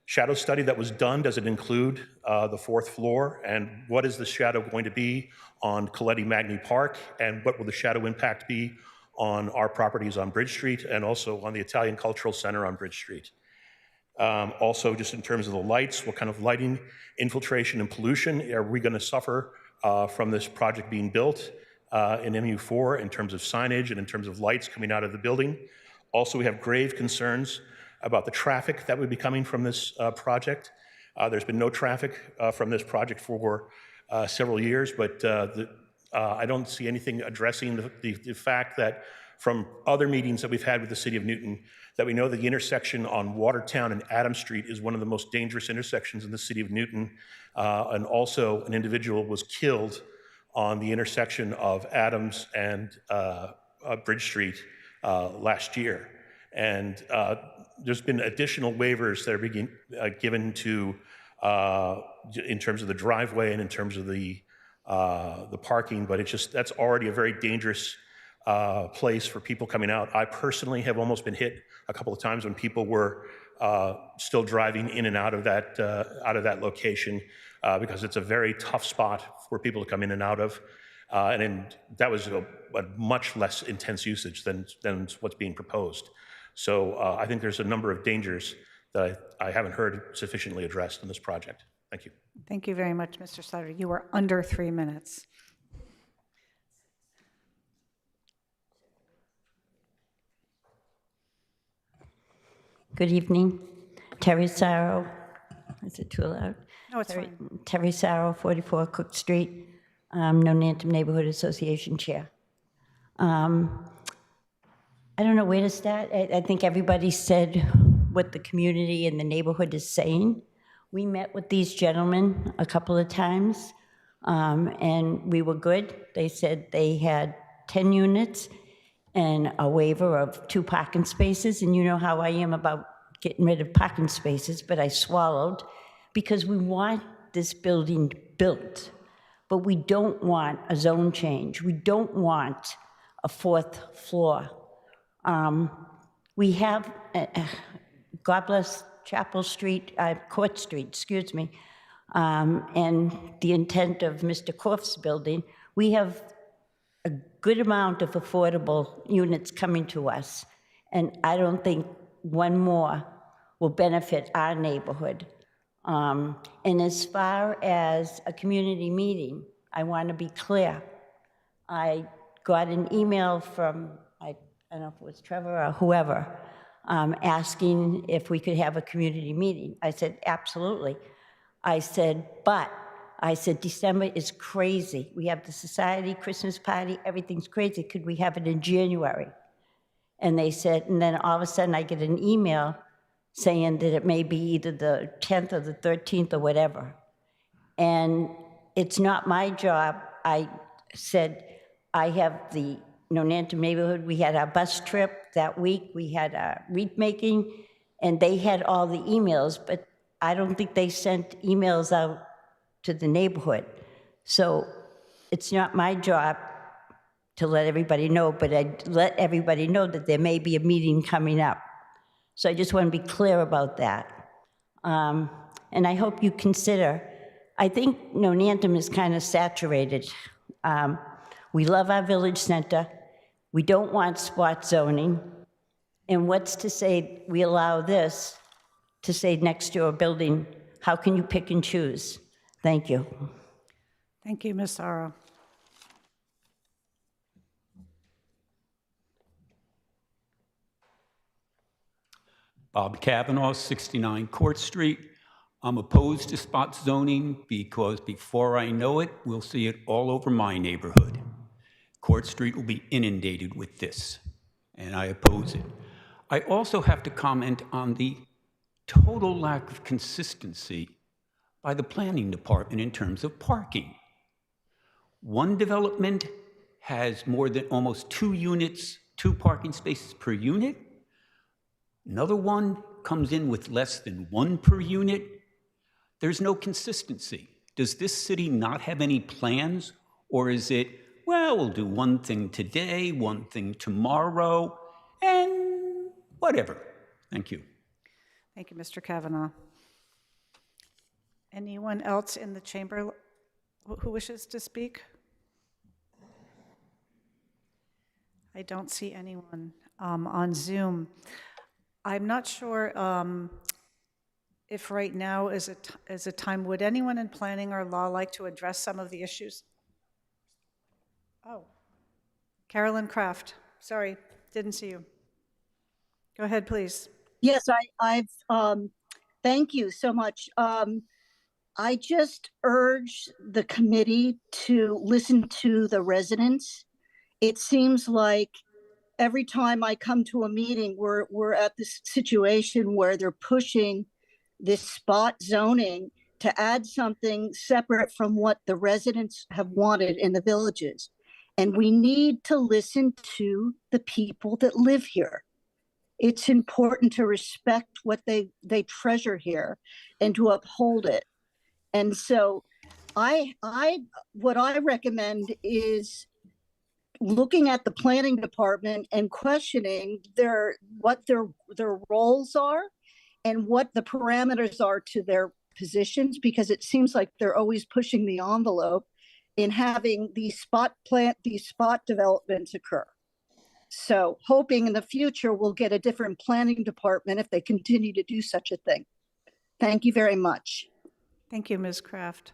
shadow study that was done, does it include the 4th floor? And what is the shadow going to be on Coletti Magni Park? And what will the shadow impact be on our properties on Bridge Street and also on the Italian Cultural Center on Bridge Street? Also, just in terms of the lights, what kind of lighting, infiltration, and pollution are we going to suffer from this project being built in MU4 in terms of signage and in terms of lights coming out of the building? Also, we have grave concerns about the traffic that would be coming from this project. There's been no traffic from this project for several years, but I don't see anything addressing the fact that from other meetings that we've had with the City of Newton, that we know the intersection on Watertown and Adams Street is one of the most dangerous intersections in the City of Newton. And also an individual was killed on the intersection of Adams and Bridge Street last year. And there's been additional waivers that are being given to, in terms of the driveway and in terms of the parking, but it's just, that's already a very dangerous place for people coming out. I personally have almost been hit a couple of times when people were still driving in and out of that location because it's a very tough spot for people to come in and out of. And that was a much less intense usage than what's being proposed. So I think there's a number of dangers that I haven't heard sufficiently addressed in this project. Thank you. Thank you very much, Mr. Slattery. You are under 3 minutes. Good evening. Terry Sarro. Is it too loud? No, it's fine. Terry Sarro, 44 Cook Street, Nonantum Neighborhood Association Chair. I don't know where to start. I think everybody said what the community and the neighborhood is saying. We met with these gentlemen a couple of times, and we were good. They said they had 10 units and a waiver of 2 parking spaces, and you know how I am about getting rid of parking spaces, but I swallowed because we want this building built, but we don't want a zone change. We don't want a 4th floor. We have, God bless Chapel Street, Court Street, excuse me, and the intent of Mr. Korf's building. We have a good amount of affordable units coming to us, and I don't think one more will benefit our neighborhood. And as far as a community meeting, I want to be clear. I got an email from, I don't know if it was Trevor or whoever, asking if we could have a community meeting. I said, absolutely. I said, December is crazy. We have the society, Christmas party, everything's crazy. Could we have it in January? And they said, and then all of a sudden I get an email saying that it may be either the 10th or the 13th or whatever. And it's not my job. I said, I have the Nonantum neighborhood. We had our bus trip that week. We had our wreath making, and they had all the emails, but I don't think they sent emails out to the neighborhood. So it's not my job to let everybody know, but I let everybody know that there may be a meeting coming up. So I just want to be clear about that. And I hope you consider, I think Nonantum is kind of saturated. We love our village center. We don't want spot zoning. And what's to say we allow this to say next to a building? How can you pick and choose? Thank you. Thank you, Ms. Sarro. Bob Kavanaugh, 69 Court Street. I'm opposed to spot zoning because before I know it, we'll see it all over my neighborhood. Court Street will be inundated with this, and I oppose it. I also have to comment on the total lack of consistency by the planning department in terms of parking. One development has more than almost 2 units, 2 parking spaces per unit. Another one comes in with less than 1 per unit. There's no consistency. Does this city not have any plans? Or is it, well, we'll do one thing today, one thing tomorrow, and whatever. Thank you. Thank you, Mr. Kavanaugh. Anyone else in the chamber who wishes to speak? I don't see anyone on Zoom. I'm not sure if right now is a time, would anyone in planning or law like to address some of the issues? Oh, Carolyn Kraft, sorry, didn't see you. Go ahead, please. Yes, thank you so much. I just urge the committee to listen to the residents. It seems like every time I come to a meeting, we're at this situation where they're pushing this spot zoning to add something separate from what the residents have wanted in the villages. And we need to listen to the people that live here. It's important to respect what they treasure here and to uphold it. And so what I recommend is looking at the planning department and questioning what their roles are and what the parameters are to their positions, because it seems like they're always pushing the envelope in having these spot developments occur. So hoping in the future we'll get a different planning department if they continue to do such a thing. Thank you very much. Thank you, Ms. Kraft.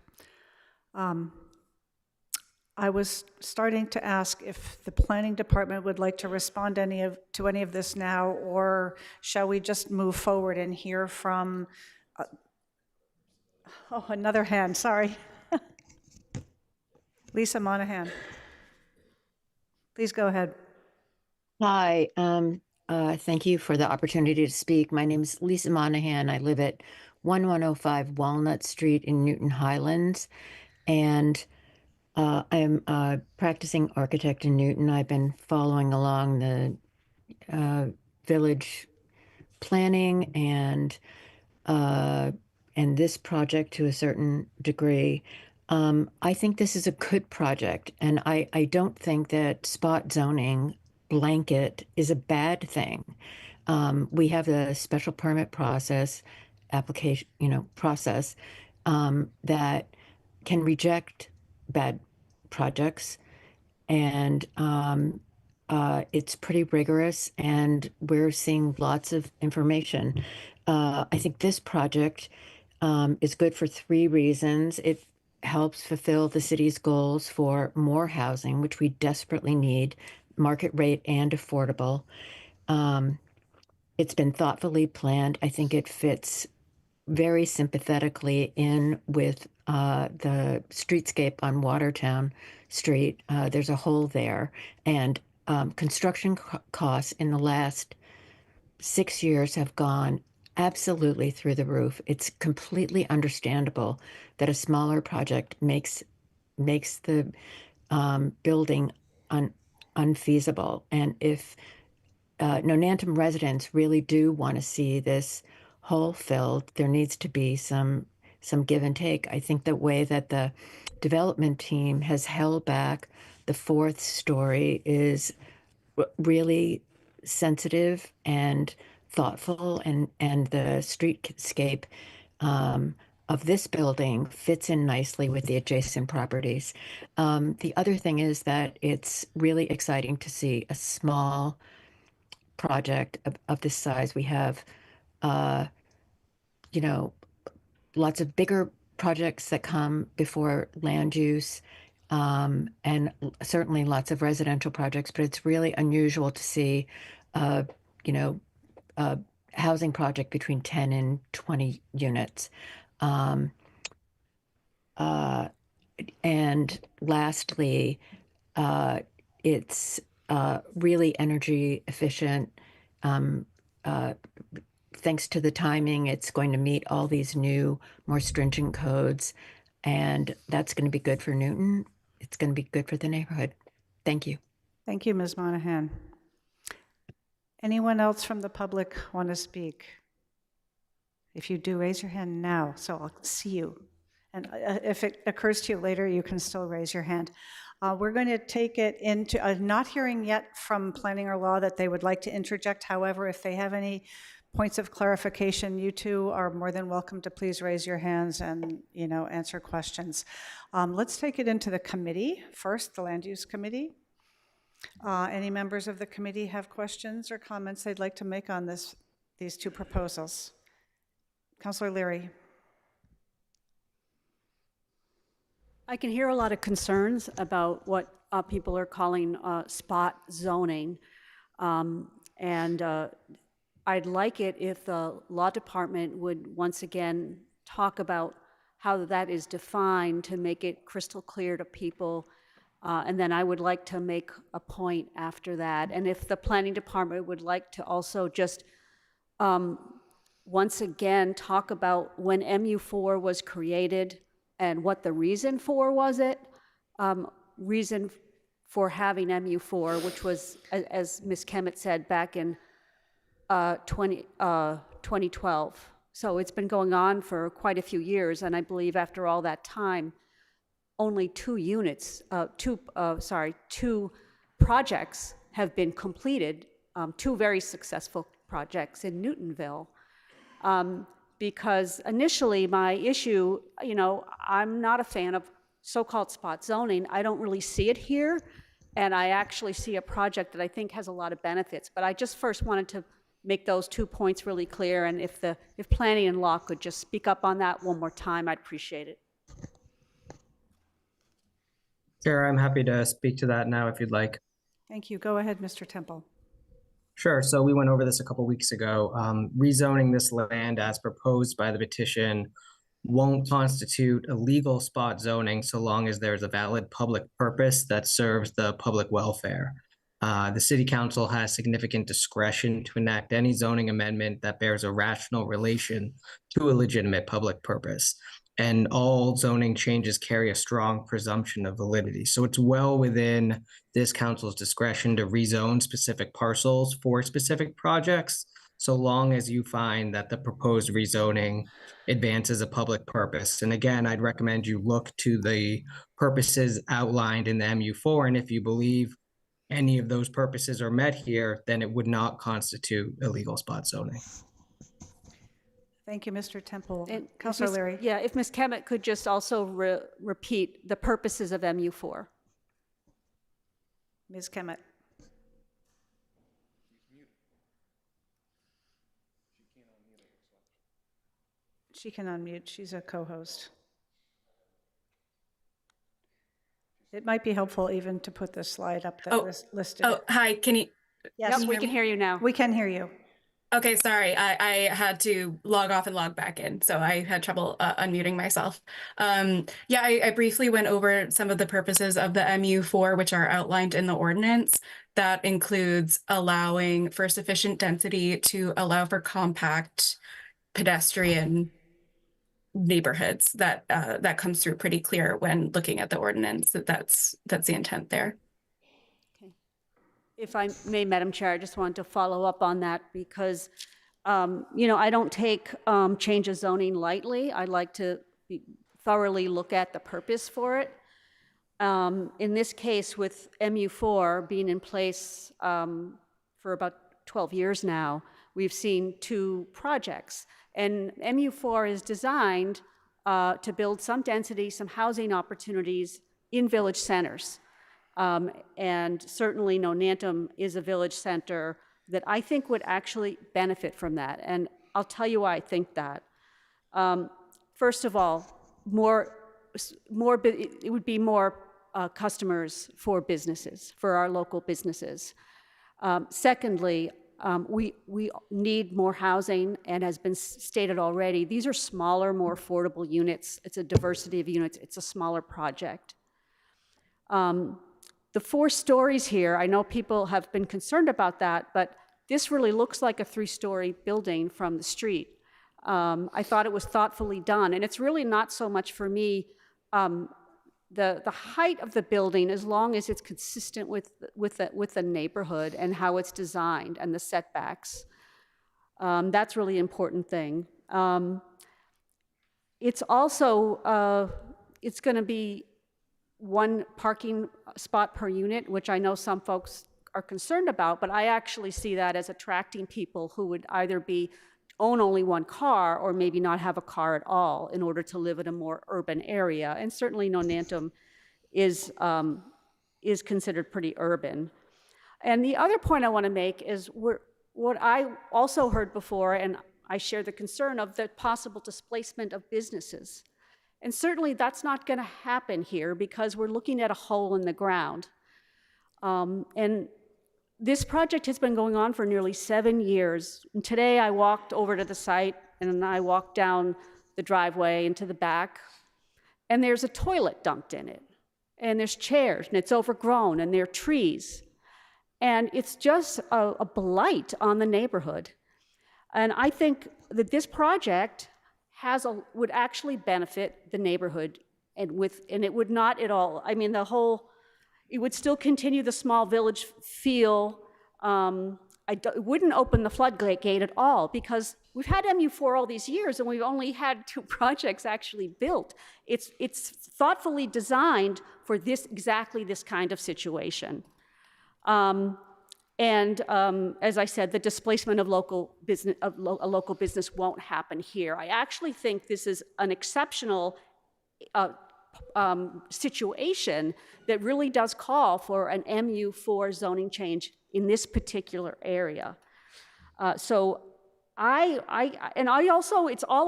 I was starting to ask if the planning department would like to respond to any of this now, or shall we just move forward and hear from Oh, another hand, sorry. Lisa Monahan. Please go ahead. Hi, thank you for the opportunity to speak. My name is Lisa Monahan. I live at 1105 Walnut Street in Newton Highlands, and I am a practicing architect in Newton. I've been following along the village planning and this project to a certain degree. I think this is a good project, and I don't think that spot zoning blanket is a bad thing. We have a special permit process, application, process that can reject bad projects, and it's pretty rigorous, and we're seeing lots of information. I think this project is good for 3 reasons. It helps fulfill the city's goals for more housing, which we desperately need, market rate and affordable. It's been thoughtfully planned. I think it fits very sympathetically in with the streetscape on Watertown Street. There's a hole there, and construction costs in the last 6 years have gone absolutely through the roof. It's completely understandable that a smaller project makes the building unfeasible. And if Nonantum residents really do want to see this hole filled, there needs to be some give and take. I think the way that the development team has held back the 4th story is really sensitive and thoughtful, and the streetscape of this building fits in nicely with the adjacent properties. The other thing is that it's really exciting to see a small project of this size. We have, lots of bigger projects that come before land use, and certainly lots of residential projects, but it's really unusual to see, a housing project between 10 and 20 units. And lastly, it's really energy efficient. Thanks to the timing, it's going to meet all these new, more stringent codes, and that's going to be good for Newton. It's going to be good for the neighborhood. Thank you. Thank you, Ms. Monahan. Anyone else from the public want to speak? If you do, raise your hand now so I'll see you. And if it occurs to you later, you can still raise your hand. We're going to take it into, not hearing yet from planning or law that they would like to interject. However, if they have any points of clarification, you two are more than welcome to please raise your hands and answer questions. Let's take it into the committee first, the Land Use Committee. Any members of the committee have questions or comments they'd like to make on these 2 proposals? Councilor Leary. I can hear a lot of concerns about what people are calling spot zoning. And I'd like it if the law department would once again talk about how that is defined to make it crystal clear to people. And then I would like to make a point after that. And if the planning department would like to also just once again talk about when MU4 was created and what the reason for was reason for having MU4, which was, as Ms. Kemet said, back in 2012. So it's been going on for quite a few years, and I believe after all that time, only 2 projects have been completed, 2 very successful projects in Newtonville. Because initially my issue, I'm not a fan of so-called spot zoning. I don't really see it here, and I actually see a project that I think has a lot of benefits. But I just first wanted to make those 2 points really clear, and if planning and law could just speak up on that one more time, I'd appreciate it. Chair, I'm happy to speak to that now if you'd like. Thank you. Go ahead, Mr. Temple. Sure. So we went over this a couple weeks ago. Rezoning this land as proposed by the petition won't constitute a legal spot zoning so long as there's a valid public purpose that serves the public welfare. The city council has significant discretion to enact any zoning amendment that bears a rational relation to a legitimate public purpose. And all zoning changes carry a strong presumption of validity. So it's well within this council's discretion to rezone specific parcels for specific projects, so long as you find that the proposed rezoning advances a public purpose. And again, I'd recommend you look to the purposes outlined in the MU4, and if you believe any of those purposes are met here, then it would not constitute illegal spot zoning. Thank you, Mr. Temple. And Councilor Leary. Yeah, if Ms. Kemet could just also repeat the purposes of MU4. Ms. Kemet. She can unmute. She's a co-host. It might be helpful even to put the slide up that was listed. Oh, hi. Can you? Yes, Yep, we can hear you now. We can hear you. Okay, sorry. I had to log off and log back in, so I had trouble unmuting myself. Yeah, I briefly went over some of the purposes of the MU4, which are outlined in the ordinance. That includes allowing for sufficient density to allow for compact pedestrian neighborhoods. That comes through pretty clear when looking at the ordinance. That's the intent there. If I may, Madam Chair, I just wanted to follow up on that because, I don't take change of zoning lightly. I like to thoroughly look at the purpose for it. In this case, with MU4 being in place for about 12 years now, we've seen 2 projects. And MU4 is designed to build some density, some housing opportunities in village centers. And certainly Nonantum is a village center that I think would actually benefit from that. And I'll tell you why I think that. First of all, it would be more customers for businesses, for our local businesses. Secondly, we need more housing, and has been stated already, these are smaller, more affordable units. It's a diversity of units. It's a smaller project. The 4 stories here, I know people have been concerned about that, but this really looks like a 3-story building from the street. I thought it was thoughtfully done, and it's really not so much for me the height of the building, as long as it's consistent with the neighborhood and how it's designed and the setbacks. That's really important thing. It's also it's going to be 1 parking spot per unit, which I know some folks are concerned about, but I actually see that as attracting people who would either own only 1 car or maybe not have a car at all in order to live in a more urban area. And certainly Nonantum is considered pretty urban. And the other point I want to make is what I also heard before, and I share the concern of the possible displacement of businesses. And certainly that's not going to happen here because we're looking at a hole in the ground. And this project has been going on for nearly 7 years. And today I walked over to the site and I walked down the driveway into the back, and there's a toilet dumped in it. And there's chairs, and it's overgrown, and there are trees. And it's just a blight on the neighborhood. And I think that this project would actually benefit the neighborhood, and it would not at all. I mean, it would still continue the small village feel. It wouldn't open the floodgate at all, because we've had MU4 all these years, and we've only had 2 projects actually built. It's thoughtfully designed for exactly this kind of situation. As I said, the displacement of a local business won't happen here. I actually think this is an exceptional situation that really does call for an MU4 zoning change in this particular area. It's all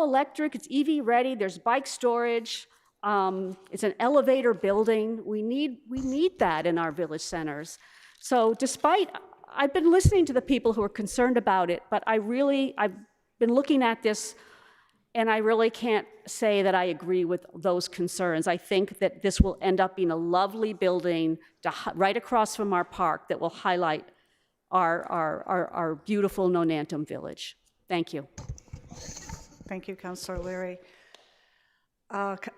electric, it's EV ready, there's bike storage, it's an elevator building. We need that in our village centers. So I've been listening to the people who are concerned about it, but I've been looking at this, And I really can't say that I agree with those concerns. I think that this will end up being a lovely building right across from our park that will highlight our beautiful Nonantum village. Thank you. Thank you, Councillor Leary.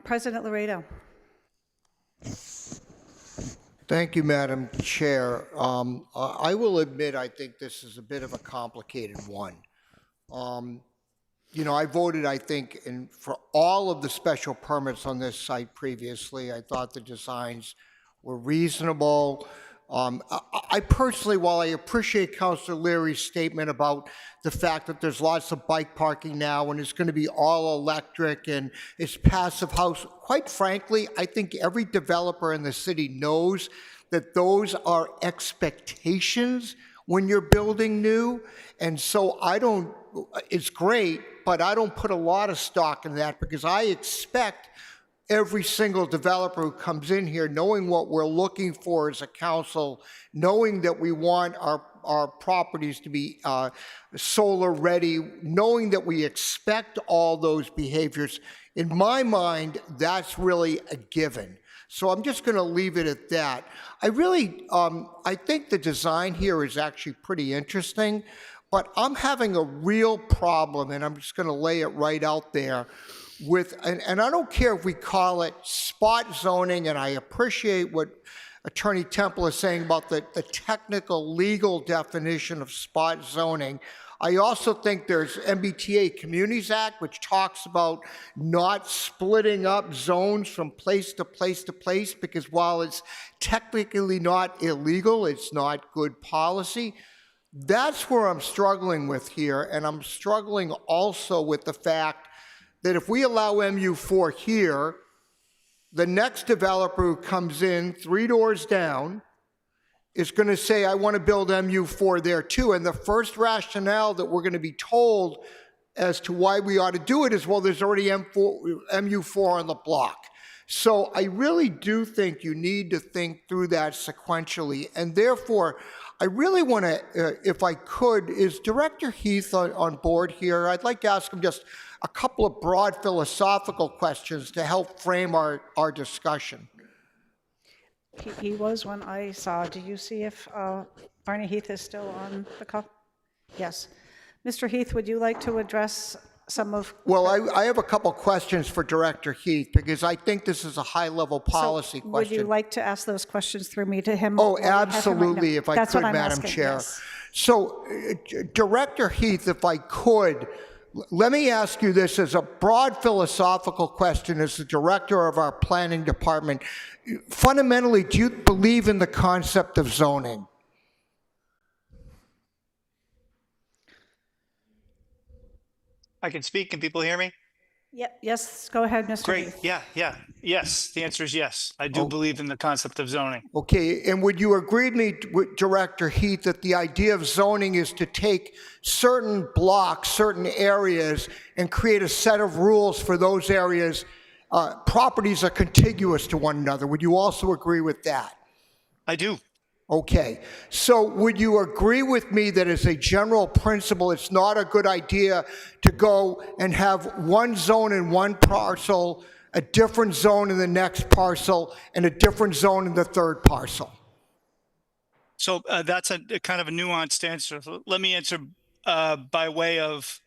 President Laredo. Thank you, Madam Chair. I will admit I think this is a bit of a complicated one. You know, I voted, I think, for all of the special permits on this site previously. I thought the designs were reasonable. I personally, while I appreciate Councilor Leary's statement about the fact that there's lots of bike parking now and it's going to be all electric and it's passive house, quite frankly, I think every developer in the city knows that those are expectations when you're building new. And so it's great, but I don't put a lot of stock in that because I expect every single developer who comes in here, knowing what we're looking for as a council, knowing that we want our properties to be solar ready, knowing that we expect all those behaviors, in my mind, that's really a given. So I'm just going to leave it at that. I think the design here is actually pretty interesting, but I'm having a real problem, and I'm just going to lay it right out there, and I don't care if we call it spot zoning, and I appreciate what Attorney Temple is saying about the technical legal definition of spot zoning. I also think there's MBTA Communities Act, which talks about not splitting up zones from place to place to place, because while it's technically not illegal, it's not good policy. That's where I'm struggling with here, and I'm struggling also with the fact that if we allow MU4 here, the next developer who comes in 3 doors down is going to say, I want to build MU4 there too. And the first rationale that we're going to be told as to why we ought to do it is, well, there's already MU4 on the block. So I really do think you need to think through that sequentially. And therefore, I really want to, if I could, is Director Heath on board here? I'd like to ask him just a couple of broad philosophical questions to help frame our discussion. He was when I saw. Do you see if Barney Heath is still on the call? Yes. Mr. Heath, would you like to address some of... Well, I have a couple questions for Director Heath because I think this is a high-level policy question. Would you like to ask those questions through me to him? Oh, absolutely, if I could, Madam Chair. Yes. So, Director Heath, if I could, let me ask you this as a broad philosophical question as the director of our planning department. Fundamentally, do you believe in the concept of zoning? I can speak. Can people hear me? Yes, go ahead, Mr. Great. Heath. Yeah. Yes, the answer is yes. I do believe in the concept of zoning. Okay, and would you agree with Director Heath that the idea of zoning is to take certain blocks, certain areas, and create a set of rules for those areas? Properties are contiguous to one another. Would you also agree with that? I do. Okay, so would you agree with me that as a general principle, it's not a good idea to go and have one zone in one parcel, a different zone in the next parcel, and a different zone in the third parcel? So that's a kind of a nuanced answer. Let me answer by way of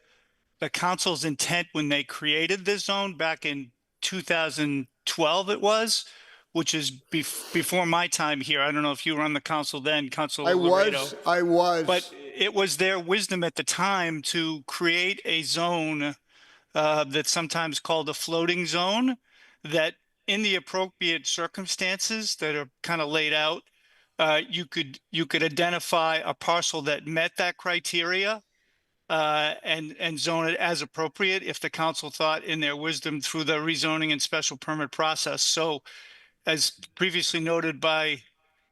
the council's intent when they created this zone back in 2012 it was, which is before my time here. I don't know if you were on the council then, Councilor Laredo. I was. But it was their wisdom at the time to create a zone that's sometimes called a floating zone, that in the appropriate circumstances that are kind of laid out, you could identify a parcel that met that criteria and zone it as appropriate if the council thought in their wisdom through the rezoning and special permit process. So, as previously noted by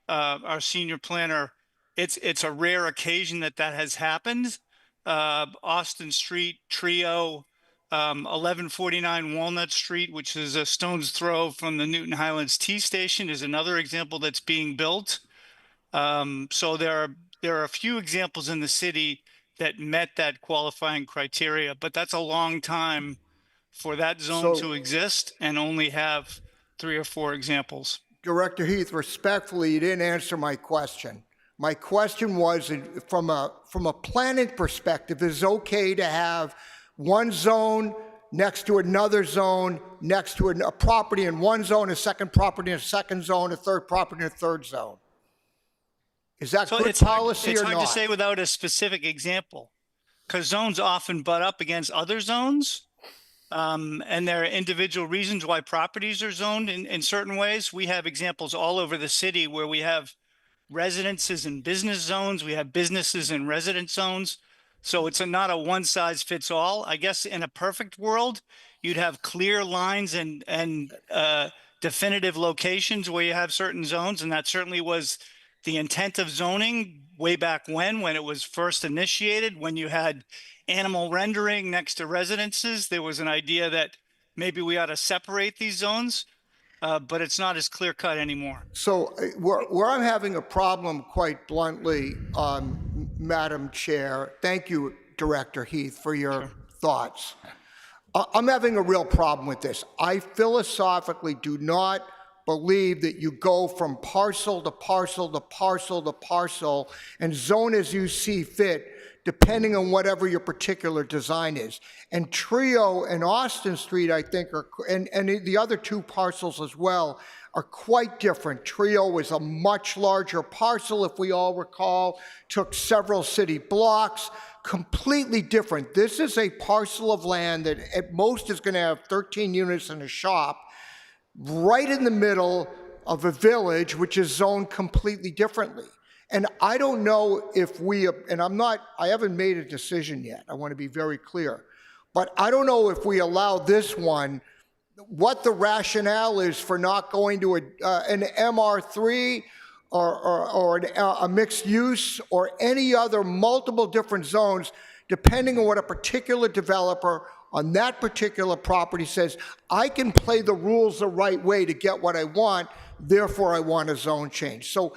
our senior planner, it's a rare occasion that has happened. Austin Street, Trio, 1149 Walnut Street, which is a stone's throw from the Newton Highlands T Station, is another example that's being built. So there are a few examples in the city that met that qualifying criteria, but that's a long time for that zone So- to exist and only have 3 or 4 examples. Director Heath, respectfully, you didn't answer my question. My question was, from a planning perspective, is it okay to have one zone next to another zone, next to a property in one zone, a second property in a second zone, a third property in a third zone? Is that So good it's policy or hard to not? say without a specific example, because zones often butt up against other zones. And there are individual reasons why properties are zoned in certain ways. We have examples all over the city where we have residences and business zones. We have businesses and residence zones. So it's not a one size fits all. I guess in a perfect world, you'd have clear lines and definitive locations where you have certain zones. And that certainly was the intent of zoning way back when it was first initiated, when you had animal rendering next to residences. There was an idea that maybe we ought to separate these zones, but it's not as clear cut anymore. So where I'm having a problem, quite bluntly, Madam Chair, thank you, Director Heath, for your thoughts. I'm having a real problem with this. I philosophically do not believe that you go from parcel to parcel to parcel to parcel and zone as you see fit, depending on whatever your particular design is. And Trio and Austin Street, I think, and the other 2 parcels as well, are quite different. Trio was a much larger parcel, if we all recall, took several city blocks, completely different. This is a parcel of land that at most is going to have 13 units and a shop, right in the middle of a village, which is zoned completely differently. And I don't know if I haven't made a decision yet. I want to be very clear. But I don't know if we allow this one, what the rationale is for not going to an MR3 or a mixed use or any other multiple different zones, depending on what a particular developer on that particular property says. I can play the rules the right way to get what I want, therefore I want a zone change. So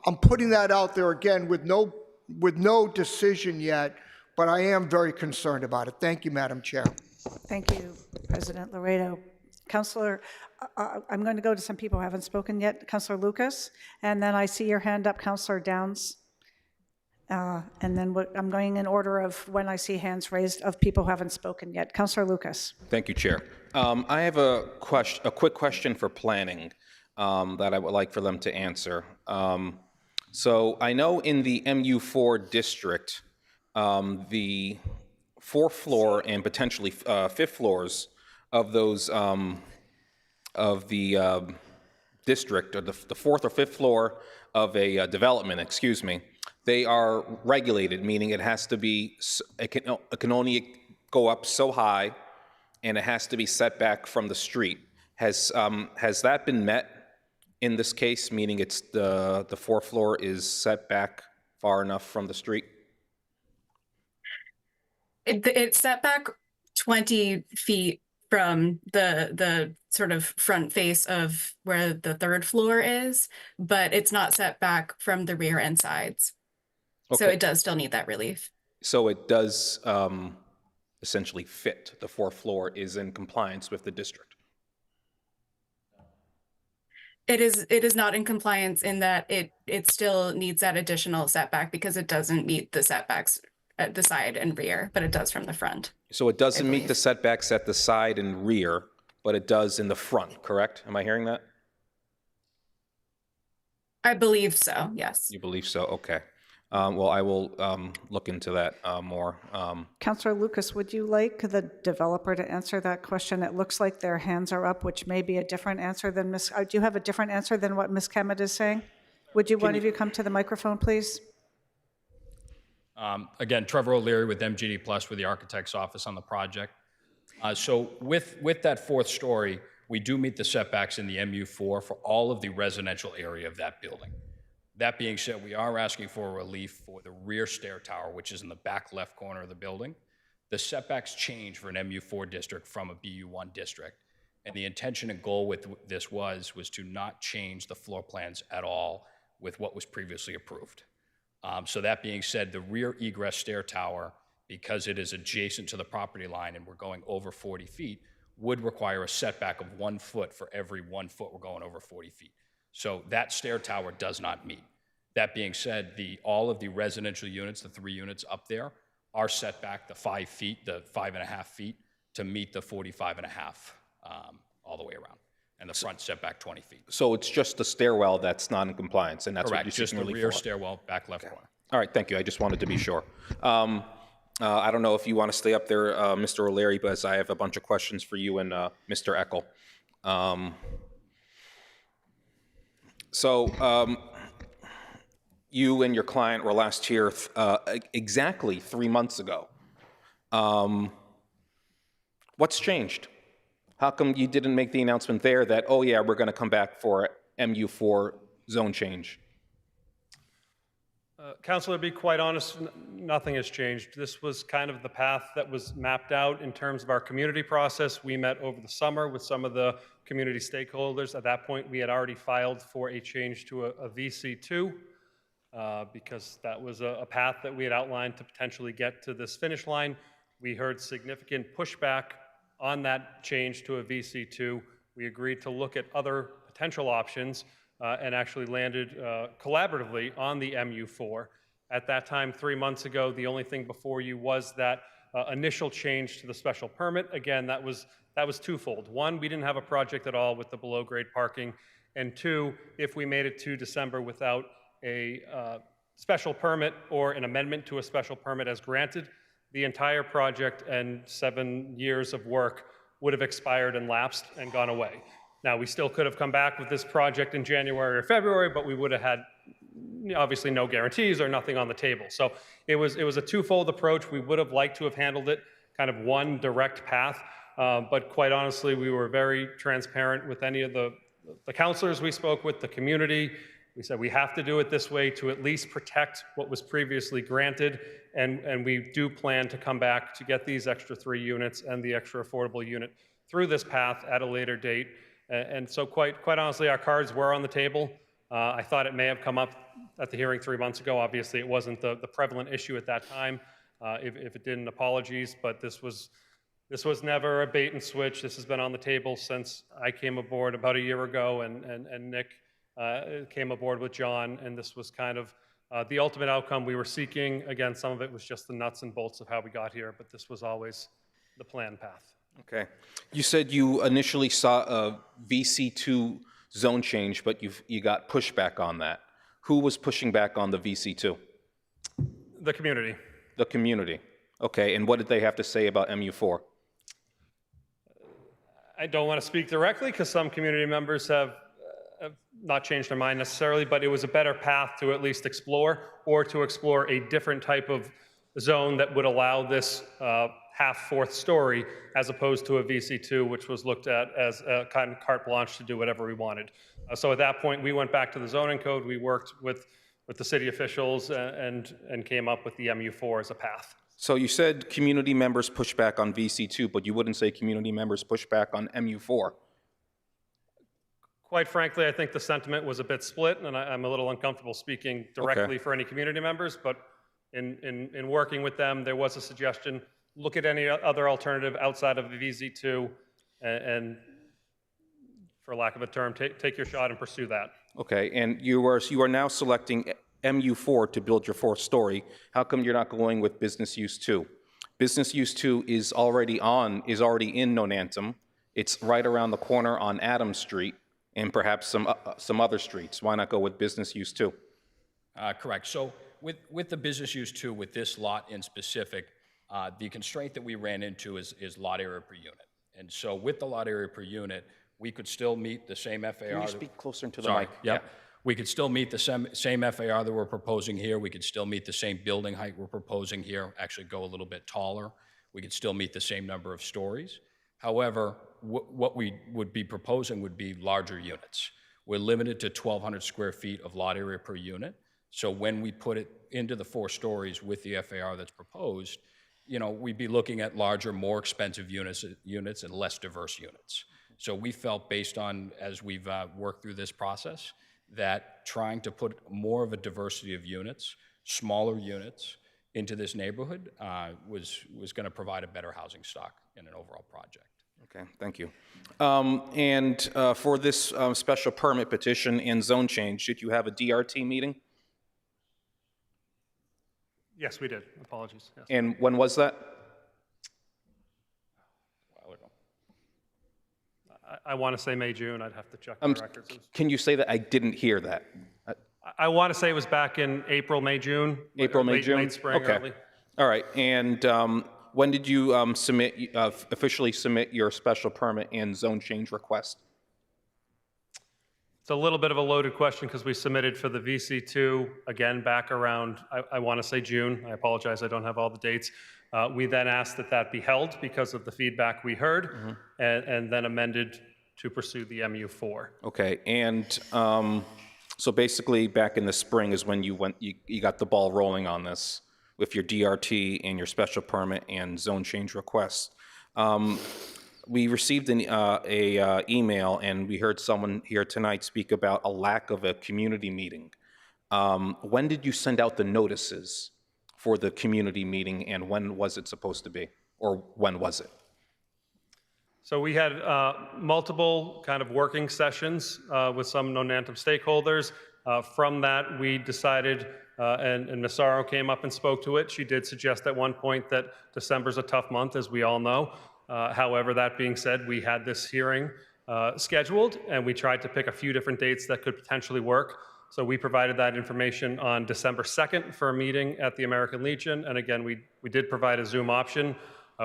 I'm putting that out there again with no decision yet, but I am very concerned about it. Thank you, Madam Chair. Thank you, President Laredo. Councilor, I'm going to go to some people who haven't spoken yet. Councilor Lucas, and then I see your hand up, Councilor Downs. And then I'm going in order of when I see hands raised of people who haven't spoken yet. Councilor Lucas. Thank you, Chair. I have a quick question for planning that I would like for them to answer. So I know in the MU4 district, the 4th floor and potentially 5th floors of those of the district, or the 4th or 5th floor of a development, excuse me, they are regulated, meaning it has to be, it can only go up so high, and it has to be set back from the street. Has that been met in this case, meaning it's the 4th floor is set back far enough from the street? It's set back 20 feet from the sort of front face of where the 3rd floor is, but it's not set back from the rear and sides. So Okay. it does still need that relief. So it does essentially fit. The 4th floor is in compliance with the district. It is not in compliance in that it still needs that additional setback because it doesn't meet the setbacks at the side and rear, but it does from the front. So it doesn't meet the setbacks at the side and rear, but it does in the front, correct? Am I hearing that? I believe so, yes. You believe so? Okay. Well, I will look into that more. Councilor Lucas, would you like the developer to answer that question? It looks like their hands are up, which may be a different answer than Ms. Do you have a different answer than what Ms. Kemet is saying? Would you, one of you come to the microphone, please? Again, Trevor O'Leary with MGD Plus with the architect's office on the project. So with that 4th story, we do meet the setbacks in the MU4 for all of the residential area of that building. That being said, we are asking for relief for the rear stair tower, which is in the back left corner of the building. The setbacks change for an MU4 district from a BU1 district. And the intention and goal with this was to not change the floor plans at all with what was previously approved. So that being said, the rear egress stair tower, because it is adjacent to the property line and we're going over 40 feet, would require a setback of 1 foot for every 1 foot we're going over 40 feet. So that stair tower does not meet. That being said, all of the residential units, the 3 units up there, are set back the 5 feet, the 5.5 feet, to meet the 45.5 all the way around. And the front setback 20 feet. So it's just the stairwell that's not in compliance, and that's what Correct, you're just seeking the relief rear for? stairwell, back left corner. All right, thank you. I just wanted to be sure. I don't know if you want to stay up there, Mr. O'Leary, but I have a bunch of questions for you and Mr. Eckel. You and your client were last here exactly 3 months ago. What's changed? How come you didn't make the announcement there that, oh yeah, we're going to come back for MU4 zone change? Councilor, to be quite honest, nothing has changed. This was kind of the path that was mapped out in terms of our community process. We met over the summer with some of the community stakeholders. At that point, we had already filed for a change to a VC2 because that was a path that we had outlined to potentially get to this finish line. We heard significant pushback on that change to a VC2. We agreed to look at other potential options and actually landed collaboratively on the MU4. At that time, 3 months ago, the only thing before you was that initial change to the special permit. Again, that was twofold. One, we didn't have a project at all with the below-grade parking. And two, if we made it to December without a special permit or an amendment to a special permit as granted, the entire project and 7 years of work would have expired and lapsed and gone away. Now, we still could have come back with this project in January or February, but we would have had obviously no guarantees or nothing on the table. So it was a twofold approach. We would have liked to have handled it kind of one direct path, but quite honestly, we were very transparent with any of the counselors we spoke with, the community. We said we have to do it this way to at least protect what was previously granted, and we do plan to come back to get these extra 3 units and the extra affordable unit through this path at a later date. And so quite honestly, our cards were on the table. I thought it may have come up at the hearing 3 months ago. Obviously, it wasn't the prevalent issue at that time. If it didn't, apologies, but this was never a bait and switch. This has been on the table since I came aboard about a year ago, and Nick came aboard with John, and this was kind of the ultimate outcome we were seeking. Again, some of it was just the nuts and bolts of how we got here, but this was always the planned path. Okay. You said you initially saw a VC2 zone change, but you got pushback on that. Who was pushing back on the VC2? The community. The community. Okay, and what did they have to say about MU4? I don't want to speak directly because some community members have not changed their mind necessarily, but it was a better path to at least explore, or to explore a different type of zone that would allow this half-fourth story, as opposed to a VC2, which was looked at as a kind of carte blanche to do whatever we wanted. So at that point, we went back to the zoning code. We worked with the city officials and came up with the MU4 as a path. So you said community members push back on VC2, but you wouldn't say community members push back on MU4. Quite frankly, I think the sentiment was a bit split, and I'm a little uncomfortable speaking directly for any community members, but in working with them, there was a suggestion, look at any other alternative outside of the VZ2, and for lack of a term, take your shot and pursue that. Okay, and you are now selecting MU4 to build your 4th story. How come you're not going with business use 2? Business use 2 is already in Nonantum. It's right around the corner on Adams Street and perhaps some other streets. Why not go with business use 2? Correct. So with the business use 2, with this lot in specific, the constraint that we ran into is lot area per unit. And so with the lot area per unit, we could still meet the same FAR. Can you speak closer into the Sorry, mic? Yep. Yeah. We could still meet the same FAR that we're proposing here. We could still meet the same building height we're proposing here, actually go a little bit taller. We could still meet the same number of stories. However, what we would be proposing would be larger units. We're limited to 1,200 square feet of lot area per unit. So when we put it into the 4 stories with the FAR that's proposed, we'd be looking at larger, more expensive units and less diverse units. So we felt, based on, as we've worked through this process, that trying to put more of a diversity of units, smaller units, into this neighborhood was going to provide a better housing stock in an overall project. Okay, thank you. For this special permit petition and zone change, did you have a DRT meeting? Yes, we did. Apologies. Yes. And when was that? I want to say May, June. I'd have to check the records. Can you say that? I didn't hear that. I want to say it was back in April, May, June. April, May, June? Late spring, Okay. early. All right, and when did you officially submit your special permit and zone change request? It's a little bit of a loaded question because we submitted for the VC2, again, back around, I want to say June. I apologize, I don't have all the dates. We then asked that that be held because of the feedback we heard, and then amended to pursue the MU4. Okay, and so basically back in the spring is when you got the ball rolling on this with your DRT and your special permit and zone change requests. We received an email, and we heard someone here tonight speak about a lack of a community meeting. When did you send out the notices for the community meeting, and when was it supposed to be, or when was it? So we had multiple kind of working sessions with some Nonantum stakeholders. From that, we decided, and Ms. Sorrow came up and spoke to it. She did suggest at one point that December's a tough month, as we all know. However, that being said, we had this hearing scheduled, and we tried to pick a few different dates that could potentially work. So we provided that information on December 2nd for a meeting at the American Legion. And again, we did provide a Zoom option.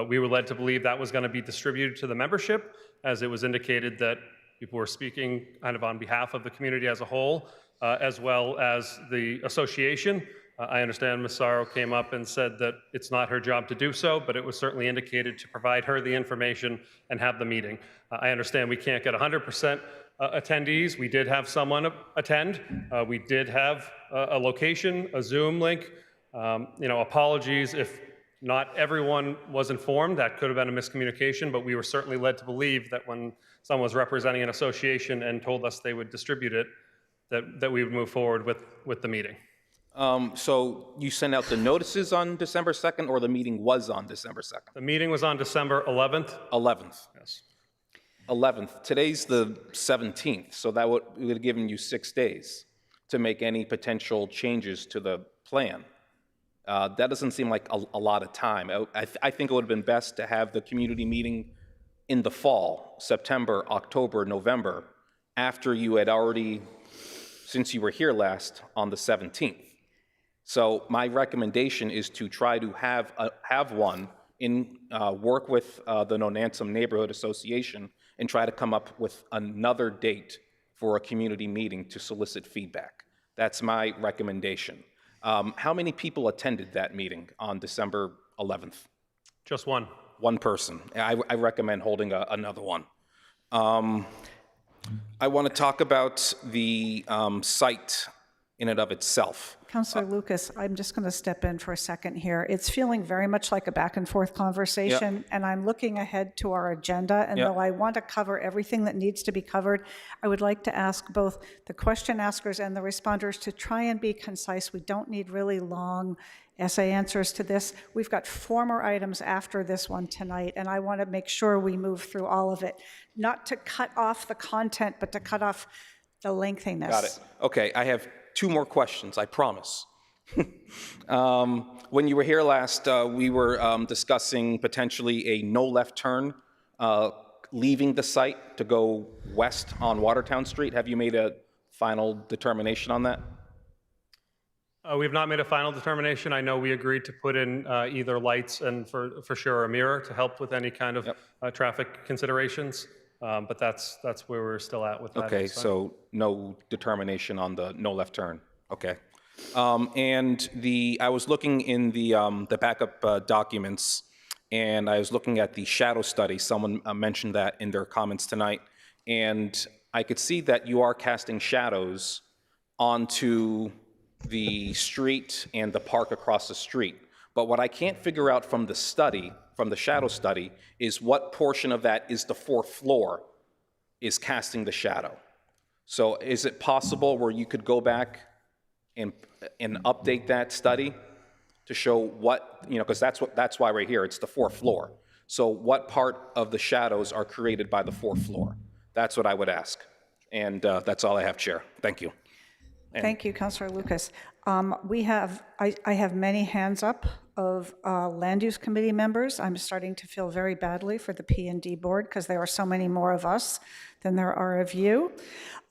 We were led to believe that was going to be distributed to the membership, as it was indicated that people were speaking kind of on behalf of the community as a whole, as well as the association. I understand Ms. Sorrow came up and said that it's not her job to do so, but it was certainly indicated to provide her the information and have the meeting. I understand we can't get 100% attendees. We did have someone attend. We did have a location, a Zoom link. Apologies if not everyone was informed. That could have been a miscommunication, but we were certainly led to believe that when someone was representing an association and told us they would distribute it, that we would move forward with the meeting. So you sent out the notices on December 2nd, or the meeting was on December 2nd? The meeting was on December 11th. 11th. Yes. 11th. Today's the 17th, so that would have given you 6 days to make any potential changes to the plan. That doesn't seem like a lot of time. I think it would have been best to have the community meeting in the fall, September, October, November, after you had already, since you were here last on the 17th. So my recommendation is to try to have one in work with the Nonantum Neighborhood Association and try to come up with another date for a community meeting to solicit feedback. That's my recommendation. How many people attended that meeting on December 11th? Just one. One person. I recommend holding another one. I want to talk about the site in and of itself. Councilor Lucas, I'm just going to step in for a second here. It's feeling very much like a back and forth conversation, and I'm looking ahead to our agenda, and though I want to cover everything that needs to be covered, I would like to ask both the question askers and the responders to try and be concise. We don't need really long essay answers to this. We've got 4 more items after this one tonight, and I want to make sure we move through all of it. Not to cut off the content, but to cut off the lengthiness. Got it. Okay, I have 2 more questions, I promise. When you were here last, we were discussing potentially a no left turn leaving the site to go west on Watertown Street. Have you made a final determination on that? We have not made a final determination. I know we agreed to put in either lights and for sure a mirror to help with any kind of traffic considerations. But that's where we're still at with that. Okay, so no determination on the no left turn. Okay. And I was looking in the backup documents, and I was looking at the shadow study. Someone mentioned that in their comments tonight, and I could see that you are casting shadows onto the street and the park across the street. But what I can't figure out from the study, from the shadow study, is what portion of that is the 4th floor is casting the shadow. So is it possible where you could go back and update that study to show what, because that's why we're here, it's the 4th floor. So what part of the shadows are created by the fourth floor? That's what I would ask. And that's all I have, Chair. Thank you. Thank you, Councilor Lucas. I have many hands up of Land Use Committee members. I'm starting to feel very badly for the P&D Board because there are so many more of us than there are of you.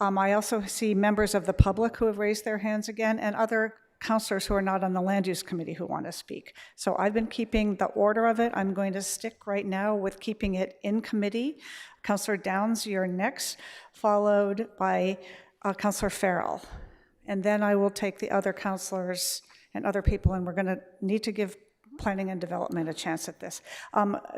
I also see members of the public who have raised their hands again, and other councilors who are not on the Land Use Committee who want to speak. So I've been keeping the order of it. I'm going to stick right now with keeping it in committee. Councilor Downs, you're next, followed by Councilor Farrell. And then I will take the other councilors and other people, and we're going to need to give planning and development a chance at this.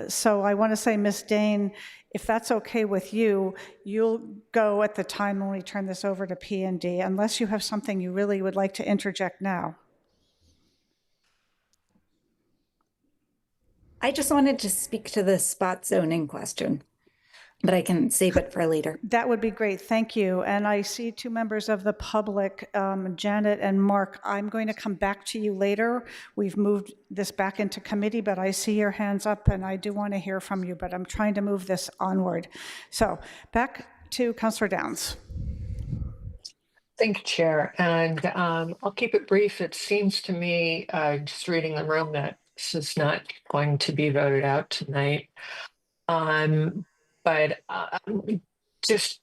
So I want to say, Ms. Dane, if that's okay with you, you'll go at the time when we turn this over to P&D, unless you have something you really would like to interject now. I just wanted to speak to the spot zoning question, but I can save it for later. That would be great, thank you. And I see two members of the public, Janet and Mark. I'm going to come back to you later. We've moved this back into committee, but I see your hands up and I do want to hear from you, but I'm trying to move this onward. So back to Councilor Downs. Thank you, Chair. And I'll keep it brief. It seems to me, just reading the room, that this is not going to be voted out tonight. But just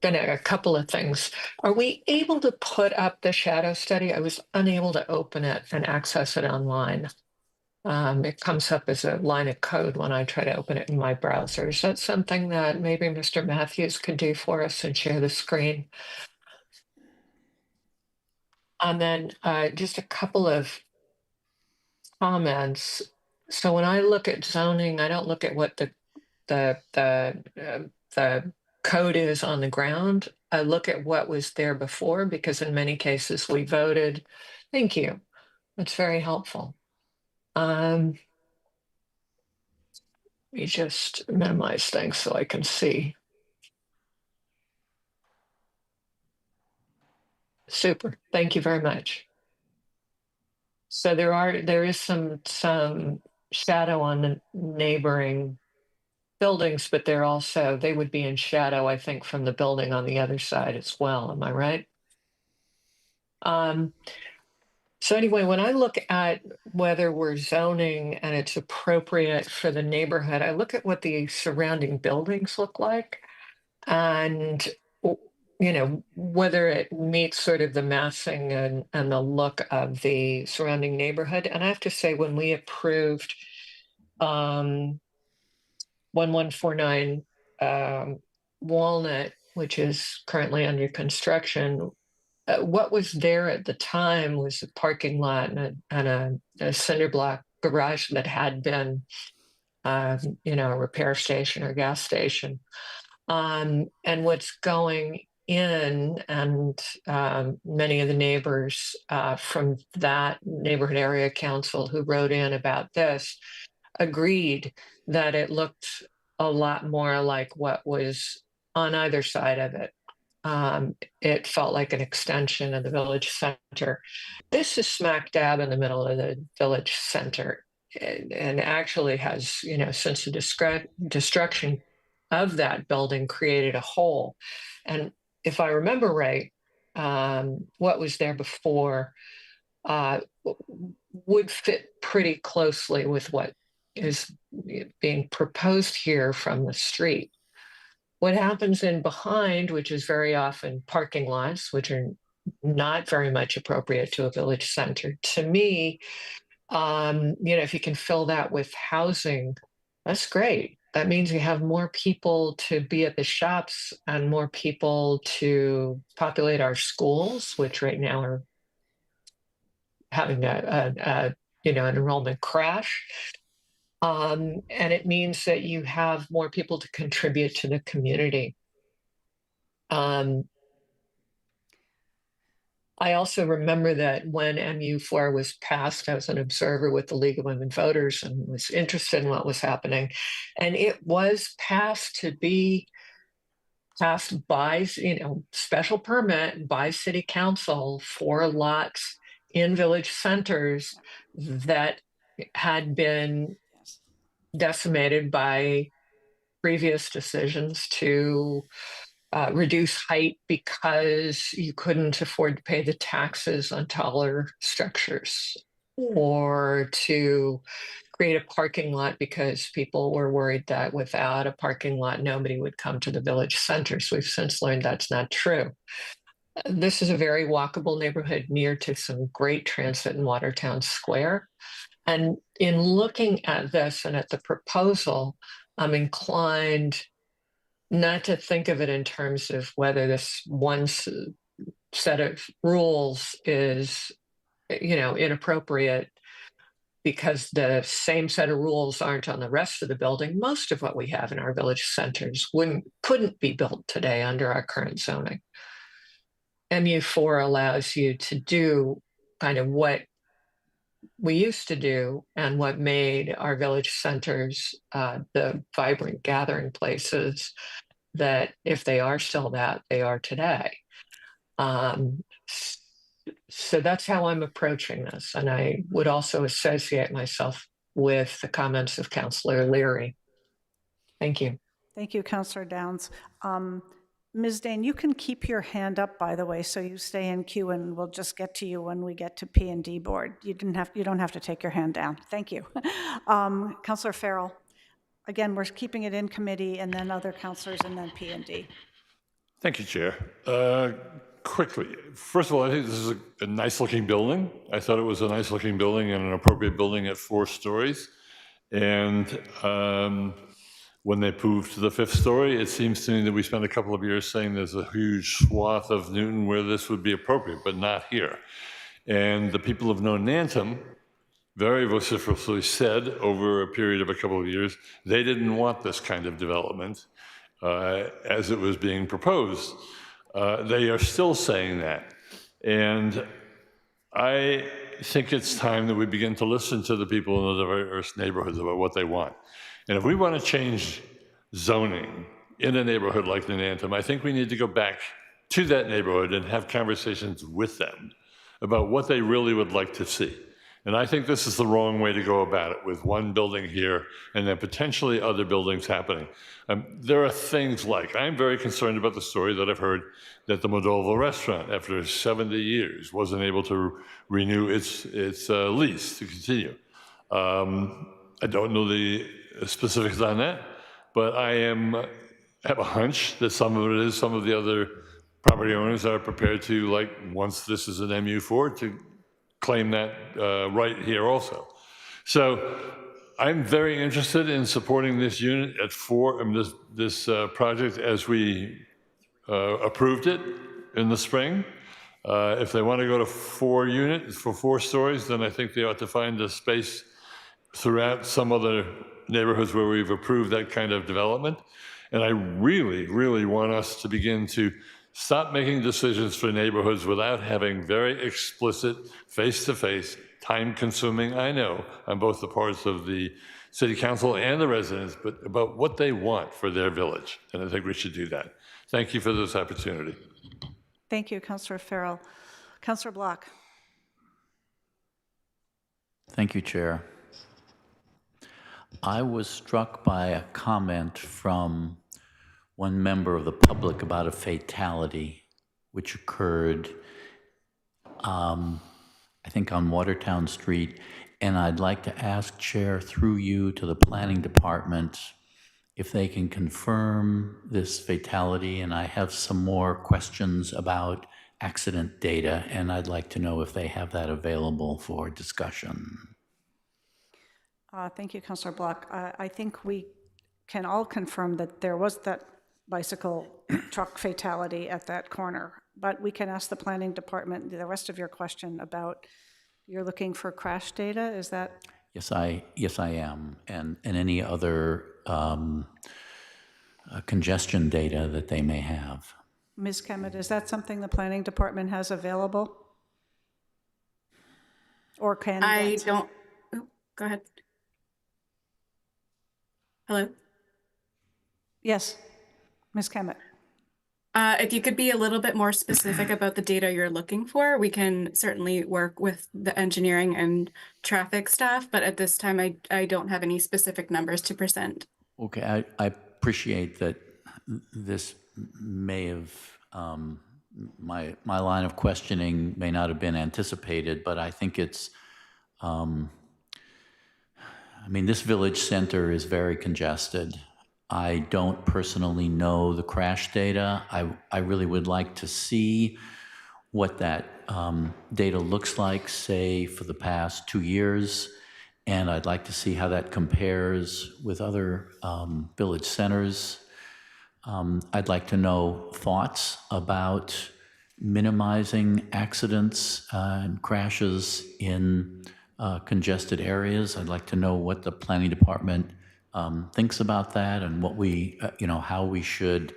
a couple of things. Are we able to put up the shadow study? I was unable to open it and access it online. It comes up as a line of code when I try to open it in my browser. Is that something that maybe Mr. Matthews could do for us and share the screen? And then just a couple of comments. So when I look at zoning, I don't look at what the code is on the ground. I look at what was there before, because in many cases we voted. Thank you. That's very helpful. Let me just minimize things so I can see. Super. Thank you very much. So there is some shadow on the neighboring buildings, but they would be in shadow, I think, from the building on the other side as well. Am I right? So anyway, when I look at whether we're zoning and it's appropriate for the neighborhood, I look at what the surrounding buildings look like and, whether it meets sort of the massing and the look of the surrounding neighborhood. And I have to say, when we approved 1149 Walnut, which is currently under construction, what was there at the time was a parking lot and a cinder block garage that had been, a repair station or gas station. And what's going in, and many of the neighbors from that neighborhood area council who wrote in about this agreed that it looked a lot more like what was on either side of it. It felt like an extension of the village center. This is smack dab in the middle of the village center, and actually has, since the destruction of that building, created a hole. And if I remember right, what was there before would fit pretty closely with what is being proposed here from the street. What happens in behind, which is very often parking lots, which are not very much appropriate to a village center, to me, if you can fill that with housing, that's great. That means you have more people to be at the shops and more people to populate our schools, which right now are having an enrollment crash. And it means that you have more people to contribute to the community. I also remember that when MU4 was passed, I was an observer with the League of Women Voters and was interested in what was happening. And it was passed by, special permit by city council for lots in village centers that had been decimated by previous decisions to reduce height because you couldn't afford to pay the taxes on taller structures, or to create a parking lot because people were worried that without a parking lot, nobody would come to the village centers. We've since learned that's not true. This is a very walkable neighborhood near to some great transit in Watertown Square. And in looking at this and at the proposal, I'm inclined not to think of it in terms of whether this one set of rules is, inappropriate because the same set of rules aren't on the rest of the building. Most of what we have in our village centers couldn't be built today under our current zoning. MU4 allows you to do kind of what we used to do and what made our village centers the vibrant gathering places that, if they are still that, they are today. So that's how I'm approaching this. And I would also associate myself with the comments of Councillor Leary. Thank you. Thank you, Councillor Downs. Ms. Dane, you can keep your hand up, by the way, so you stay in queue, and we'll just get to you when we get to P&D board. You don't have to take your hand down. Thank you. Councillor Farrell, again, we're keeping it in committee, and then other councillors, and then P&D. Thank you, Chair. Quickly, first of all, I think this is a nice-looking building. I thought it was a nice-looking building and an appropriate building at 4 stories. And when they moved to the 5th story, it seems to me that we spent a couple of years saying there's a huge swath of Newton where this would be appropriate, but not here. And the people of Nonantum very vociferously said over a period of a couple of years, they didn't want this kind of development as it was being proposed. They are still saying that. And I think it's time that we begin to listen to the people in the diverse neighborhoods about what they want. And if we want to change zoning in a neighborhood like Nonantum, I think we need to go back to that neighborhood and have conversations with them about what they really would like to see. And I think this is the wrong way to go about it, with one building here and then potentially other buildings happening. There are things like, I'm very concerned about the story that I've heard that the Moldova restaurant, after 70 years, wasn't able to renew its lease to continue. I don't know the specifics on that, but I have a hunch that some of it is some of the other property owners are prepared to, like, once this is an MU4, to claim that right here also. So I'm very interested in supporting this unit at 4, this project as we approved it in the spring. If they want to go to 4 units for 4 stories, then I think they ought to find a space throughout some other neighborhoods where we've approved that kind of development. And I really, really want us to begin to stop making decisions for neighborhoods without having very explicit, face-to-face, time-consuming, I know, on both the parts of the city council and the residents, but about what they want for their village. And I think we should do that. Thank you for this opportunity. Thank you, Councillor Farrell. Councillor Block. Thank you, Chair. I was struck by a comment from one member of the public about a fatality which occurred, I think, on Watertown Street. And I'd like to ask, Chair, through you to the Planning Department, if they can confirm this fatality. And I have some more questions about accident data, and I'd like to know if they have that available for discussion. Thank you, Councillor Block. I think we can all confirm that there was that bicycle truck fatality at that corner, but we can ask the Planning Department the rest of your question about, you're looking for crash data, is that? Yes, I am, and any other congestion data that they may have. Ms. Kemet, is that something the Planning Department has available? Or can I don't, oh, go ahead. Hello? Yes, Ms. Kemet. If you could be a little bit more specific about the data you're looking for, we can certainly work with the engineering and traffic staff, but at this time, I don't have any specific numbers to present. Okay, I appreciate that this may have, my line of questioning may not have been anticipated, but I think it's, I mean, this village center is very congested. I don't personally know the crash data. I really would like to see what that data looks like, say, for the past 2 years. And I'd like to see how that compares with other village centers. I'd like to know thoughts about minimizing accidents and crashes in congested areas. I'd like to know what the planning department thinks about that and what we, how we should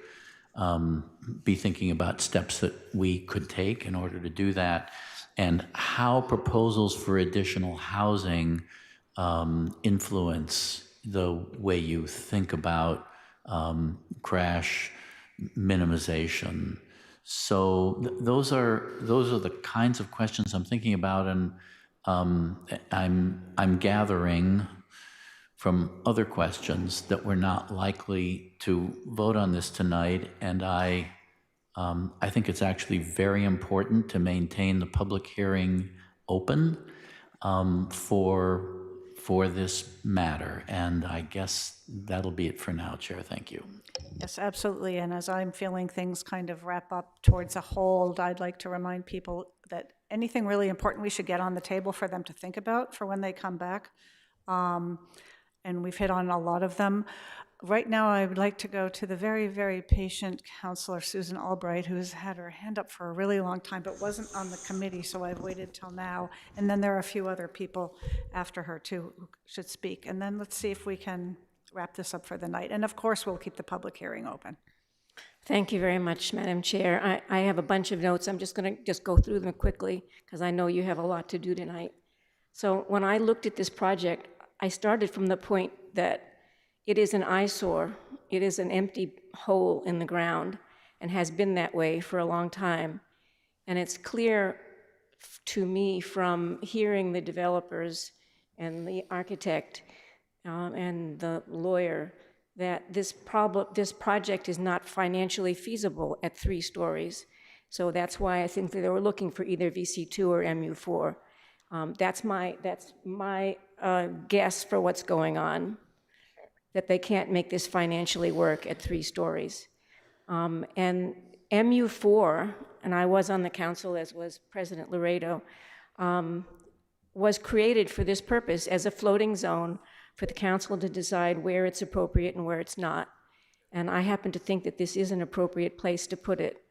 be thinking about steps that we could take in order to do that, and how proposals for additional housing influence the way you think about crash minimization. So those are the kinds of questions I'm thinking about, and I'm gathering from other questions that we're not likely to vote on this tonight, and I think it's actually very important to maintain the public hearing open for this matter. And I guess that'll be it for now, Chair. Thank you. Yes, absolutely. And as I'm feeling things kind of wrap up towards a hold, I'd like to remind people that anything really important we should get on the table for them to think about for when they come back. And we've hit on a lot of them. Right now, I would like to go to the very, very patient Councillor Susan Albright, who has had her hand up for a really long time, but wasn't on the committee, so I've waited till now. And then there are a few other people after her, too, who should speak. And then let's see if we can wrap this up for the night. And of course, we'll keep the public hearing open. Thank you very much, Madam Chair. I have a bunch of notes. I'm just going to go through them quickly because I know you have a lot to do tonight. So when I looked at this project, I started from the point that it is an eyesore. It is an empty hole in the ground and has been that way for a long time. And it's clear to me from hearing the developers and the architect and the lawyer that this project is not financially feasible at 3 stories. So that's why I think that they were looking for either VC2 or MU4. That's my guess for what's going on, that they can't make this financially work at 3 stories. And MU4, and I was on the council, as was President Laredo, was created for this purpose as a floating zone for the council to decide where it's appropriate and where it's not. And I happen to think that this is an appropriate place to put it.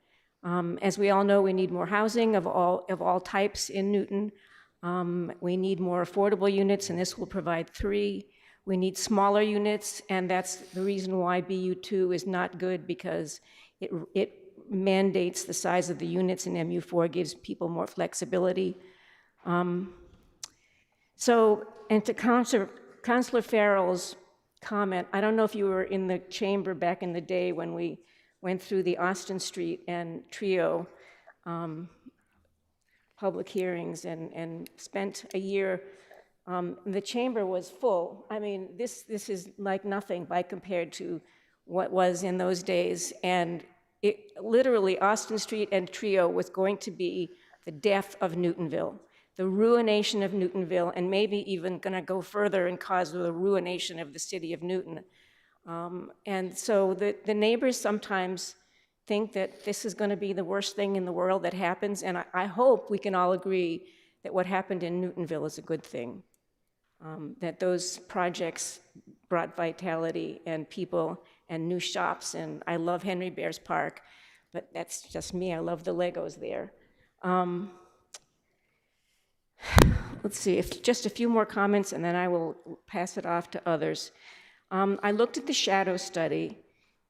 As we all know, we need more housing of all types in Newton. We need more affordable units, and this will provide 3. We need smaller units, and that's the reason why BU2 is not good, because it mandates the size of the units, and MU4 gives people more flexibility. And to Councillor Farrell's comment, I don't know if you were in the chamber back in the day when we went through the Austin Street and Trio public hearings and spent a year. The chamber was full. I mean, this is like nothing by compared to what was in those days. And it literally, Austin Street and Trio was going to be the death of Newtonville, the ruination of Newtonville, and maybe even going to go further and cause the ruination of the city of Newton. And so the neighbors sometimes think that this is going to be the worst thing in the world that happens, and I hope we can all agree that what happened in Newtonville is a good thing, that those projects brought vitality and people and new shops, and I love Henry Bears Park, but that's just me. I love the Legos there. Let's see, just a few more comments, and then I will pass it off to others. I looked at the shadow study,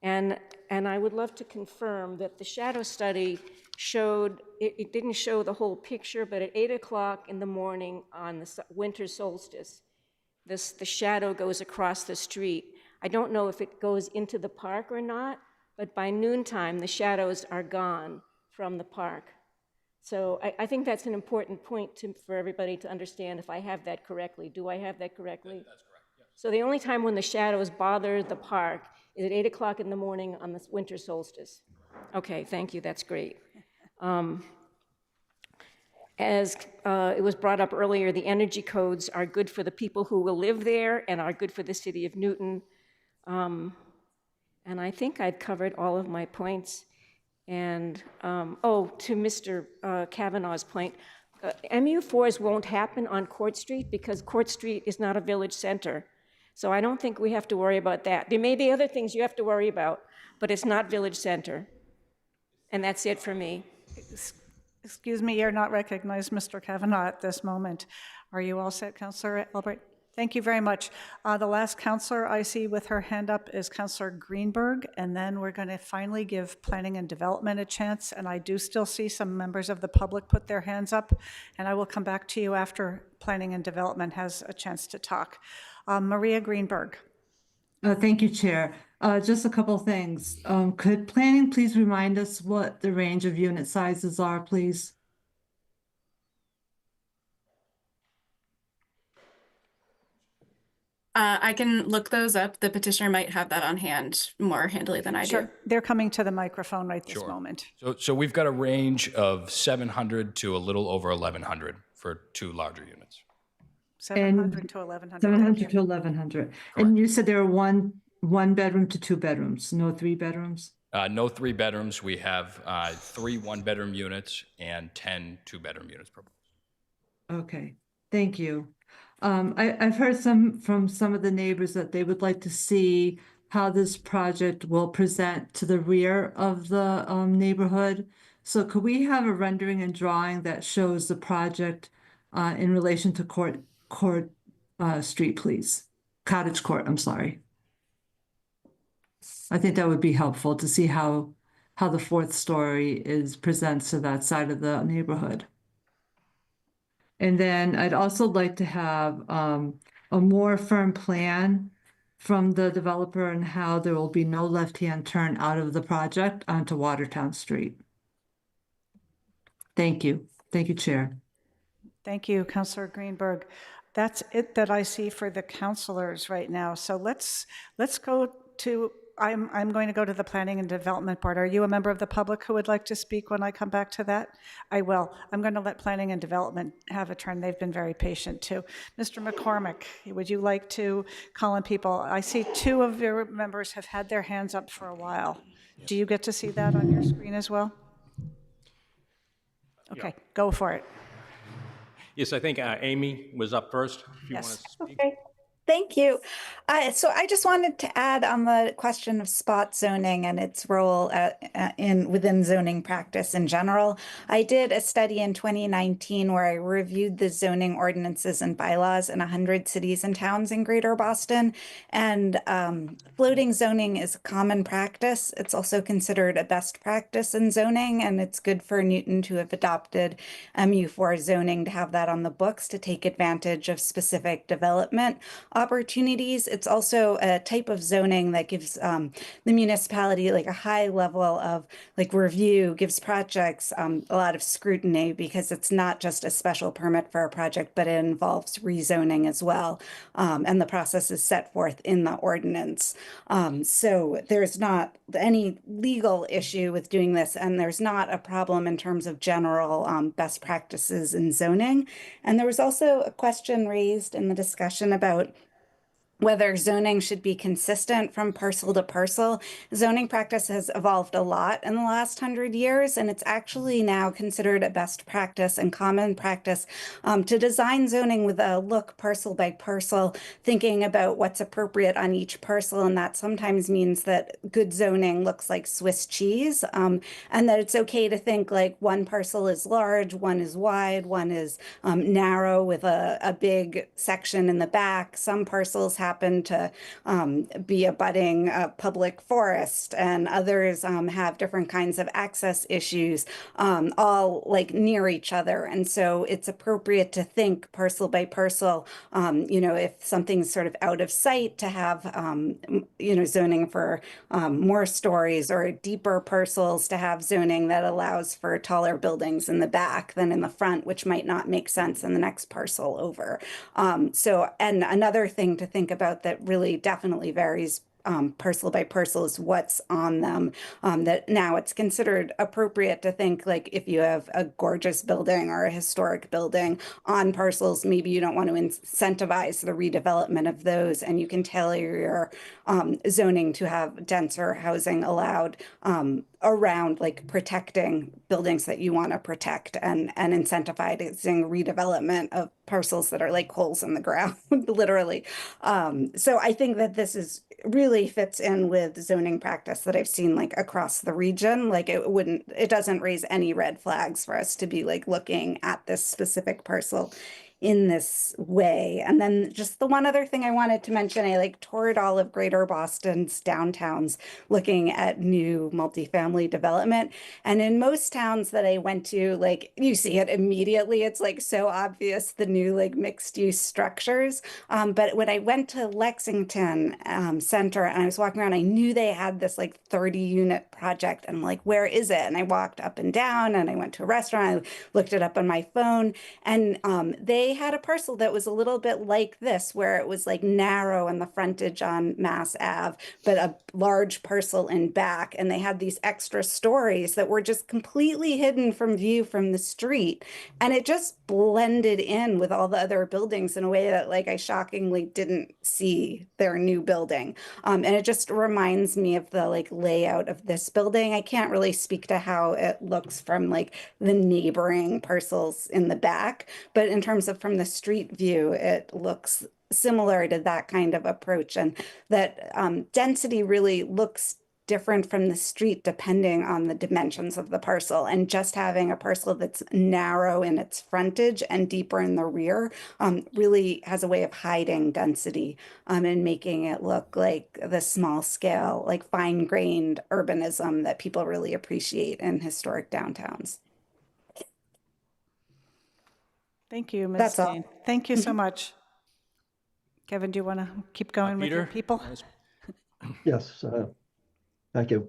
and I would love to confirm that the shadow study showed, it didn't show the whole picture, but at 8 o'clock in the morning on the winter solstice, the shadow goes across the street. I don't know if it goes into the park or not, but by noontime, the shadows are gone from the park. So I think that's an important point for everybody to understand if I have that correctly. Do I have that correctly? That's correct, yes. So the only time when the shadows bother the park is at 8 o'clock in the morning on the winter solstice. Okay, thank you, that's great. As it was brought up earlier, the energy codes are good for the people who will live there and are good for the city of Newton. And I think I've covered all of my points. And, to Mr. Kavanaugh's point, MU4s won't happen on Court Street because Court Street is not a village center. So I don't think we have to worry about that. There may be other things you have to worry about, but it's not village center. And that's it for me. Excuse me, you're not recognized, Mr. Kavanaugh, at this moment. Are you all set, Councillor Albright? Thank you very much. The last councillor I see with her hand up is Councillor Greenberg, and then we're going to finally give Planning and Development a chance. And I do still see some members of the public put their hands up, and I will come back to you after Planning and Development has a chance to talk. Maria Greenberg. Thank you, Chair. Just a couple things. Could planning please remind us what the range of unit sizes are, please? I can look those up. The petitioner might have that on hand more handily than I do. Sure, they're coming to the microphone right this moment. So we've got a range of 700 to a little over 1,100 for 2 larger units. 700 to 1,100. 700 to 1,100. And you said there are one bedroom to 2 bedrooms, no 3 bedrooms? No 3 bedrooms. We have 3 1-bedroom units and 10 2-bedroom units proposed. Okay, thank you. I've heard from some of the neighbors that they would like to see how this project will present to the rear of the neighborhood. So could we have a rendering and drawing that shows the project in relation to Court Street, please? Cottage Court, I'm sorry. I think that would be helpful to see how the 4th story presents to that side of the neighborhood. And then I'd also like to have a more firm plan from the developer and how there will be no left-hand turn out of the project onto Watertown Street. Thank you. Thank you, Chair. Thank you, Councillor Greenberg. That's it that I see for the councillors right now. So let's go to, I'm going to go to the Planning and Development Board. Are you a member of the public who would like to speak when I come back to that? I will. I'm going to let Planning and Development have a turn. They've been very patient too. Mr. McCormick, would you like to call on people? I see 2 of your members have had their hands up for a while. Do you get to see that on your screen as well? Okay, go for it. Yes, I think Amy was up first. If you want to speak. Okay. Thank you. So I just wanted to add on the question of spot zoning and its role within zoning practice in general. I did a study in 2019 where I reviewed the zoning ordinances and bylaws in 100 cities and towns in Greater Boston. And floating zoning is a common practice. It's also considered a best practice in zoning, and it's good for Newton to have adopted MU4 zoning to have that on the books to take advantage of specific development opportunities. It's also a type of zoning that gives the municipality like a high level of like review, gives projects a lot of scrutiny because it's not just a special permit for a project, but it involves rezoning as well. And the process is set forth in the ordinance. So there's not any legal issue with doing this, and there's not a problem in terms of general best practices in zoning. And there was also a question raised in the discussion about whether zoning should be consistent from parcel to parcel. Zoning practice has evolved a lot in the last 100 years, and it's actually now considered a best practice and common practice to design zoning with a look parcel by parcel, thinking about what's appropriate on each parcel, and that sometimes means that good zoning looks like Swiss cheese, and that it's okay to think like one parcel is large, one is wide, one is narrow with a big section in the back. Some parcels have happen to be abutting a public forest, and others have different kinds of access issues, all like near each other. And so it's appropriate to think parcel by parcel, if something's sort of out of sight, to have, zoning for more stories, or deeper parcels to have zoning that allows for taller buildings in the back than in the front, which might not make sense in the next parcel over. And another thing to think about that really definitely varies parcel by parcel is what's on them. That now it's considered appropriate to think, like, if you have a gorgeous building or a historic building on parcels, maybe you don't want to incentivize the redevelopment of those, and you can tailor your zoning to have denser housing allowed around, like, protecting buildings that you want to protect, and incentivizing redevelopment of parcels that are like holes in the ground, literally. So I think that this is really fits in with zoning practice that I've seen, like, across the region. Like, it doesn't raise any red flags for us to be like looking at this specific parcel in this way. And then just the one other thing I wanted to mention, I like toured all of Greater Boston's downtowns looking at new multifamily development. And in most towns that I went to, like, you see it immediately. It's like so obvious, the new like mixed use structures. But when I went to Lexington Center and I was walking around, I knew they had this like 30-unit project. And I'm like, where is it? And I walked up and down, and I went to a restaurant. I looked it up on my phone, and they had a parcel that was a little bit like this, where it was like narrow in the frontage on Mass Ave, but a large parcel in back. And they had these extra stories that were just completely hidden from view from the street. And it just blended in with all the other buildings in a way that, like, I shockingly didn't see their new building. And it just reminds me of the like layout of this building. I can't really speak to how it looks from like the neighboring parcels in the back, but in terms of from the street view, it looks similar to that kind of approach. And that density really looks different from the street depending on the dimensions of the parcel. And just having a parcel that's narrow in its frontage and deeper in the rear really has a way of hiding density and making it look like the small scale, like fine-grained urbanism that people really appreciate in historic downtowns. Thank you, Ms. That's all. Steen. Thank you so much. Kevin, do you want to keep going with your Peter? people? Yes, thank you.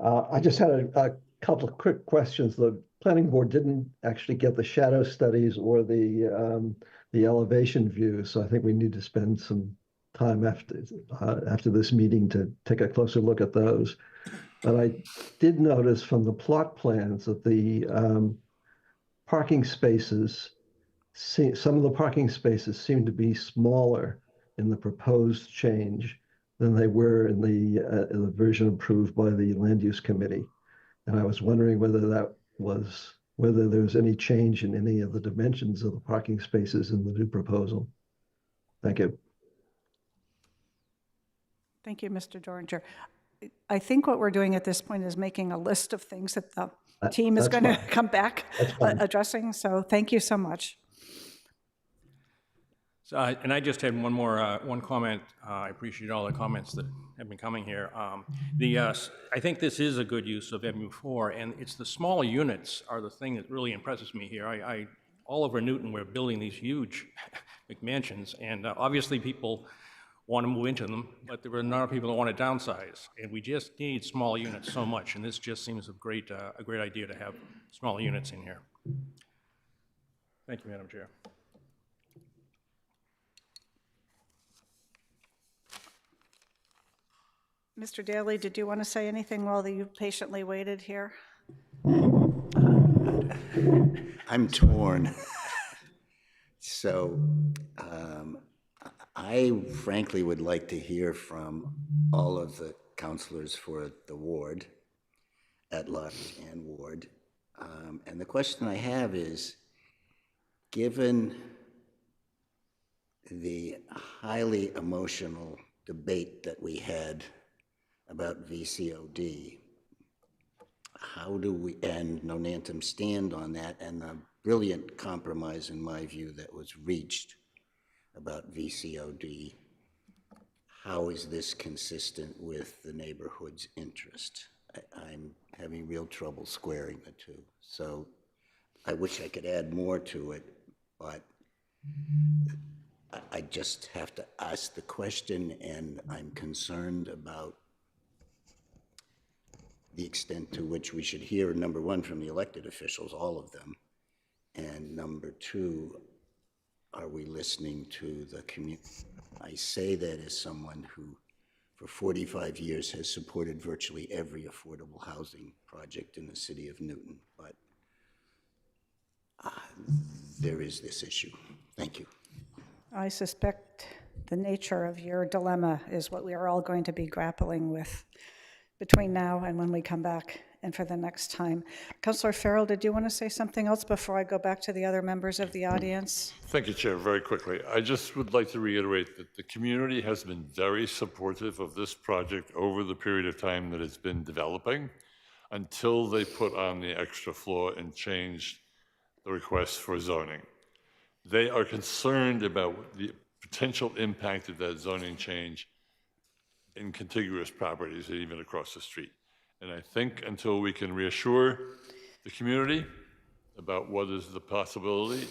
I just had a couple of quick questions. The planning board didn't actually get the shadow studies or the elevation view, so I think we need to spend some time after this meeting to take a closer look at those. But I did notice from the plot plans that the parking spaces, some of the parking spaces seem to be smaller in the proposed change than they were in the version approved by the Land Use Committee. And I was wondering whether there's any change in any of the dimensions of the parking spaces in the new proposal. Thank you. Thank you, Mr. Dorringer. I think what we're doing at this point is making a list of things that the team is going to come back addressing. So thank you so much. So, and I just had one comment. I appreciate all the comments that have been coming here. I think this is a good use of MU4, and it's the small units are the thing that really impresses me here. All over Newton, we're building these huge McMansions, and obviously people want to move into them, but there are a lot of people that want to downsize, and we just need small units so much, and this just seems a great idea to have small units in here. Thank you, Madam Chair. Mr. Daly, did you want to say anything while you patiently waited here? I'm torn. So I frankly would like to hear from all of the counselors for the ward, at large and ward. And the question I have is, given the highly emotional debate that we had about VCOD, how do we, and Nonantum stand on that, and the brilliant compromise, in my view, that was reached about VCOD, how is this consistent with the neighborhood's interest? I'm having real trouble squaring the two. So I wish I could add more to it, but I just have to ask the question, and I'm concerned about the extent to which we should hear, number one, from the elected officials, all of them, and number two, are we listening to the community? I say that as someone who, for 45 years, has supported virtually every affordable housing project in the city of Newton, but there is this issue. Thank you. I suspect the nature of your dilemma is what we are all going to be grappling with between now and when we come back and for the next time. Councillor Farrell, did you want to say something else before I go back to the other members of the audience? Thank you, Chair. Very quickly, I just would like to reiterate that the community has been very supportive of this project over the period of time that it's been developing until they put on the extra floor and changed the request for zoning. They are concerned about the potential impact of that zoning change in contiguous properties and even across the street. And I think until we can reassure the community about what is the possibility,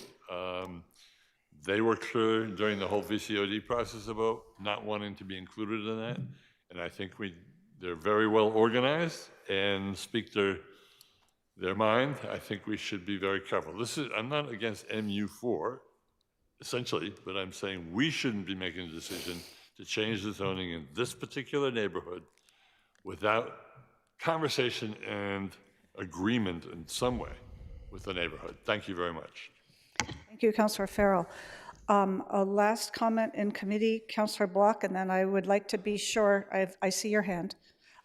they were clear during the whole VCOD process about not wanting to be included in that. And I think they're very well organized and speak their mind. I think we should be very careful. I'm not against MU4, essentially, but I'm saying we shouldn't be making a decision to change the zoning in this particular neighborhood without conversation and agreement in some way with the neighborhood. Thank you very much. Thank you, Councillor Farrell. A last comment in committee, Councillor Block, and then I would like to be sure, I see your hand.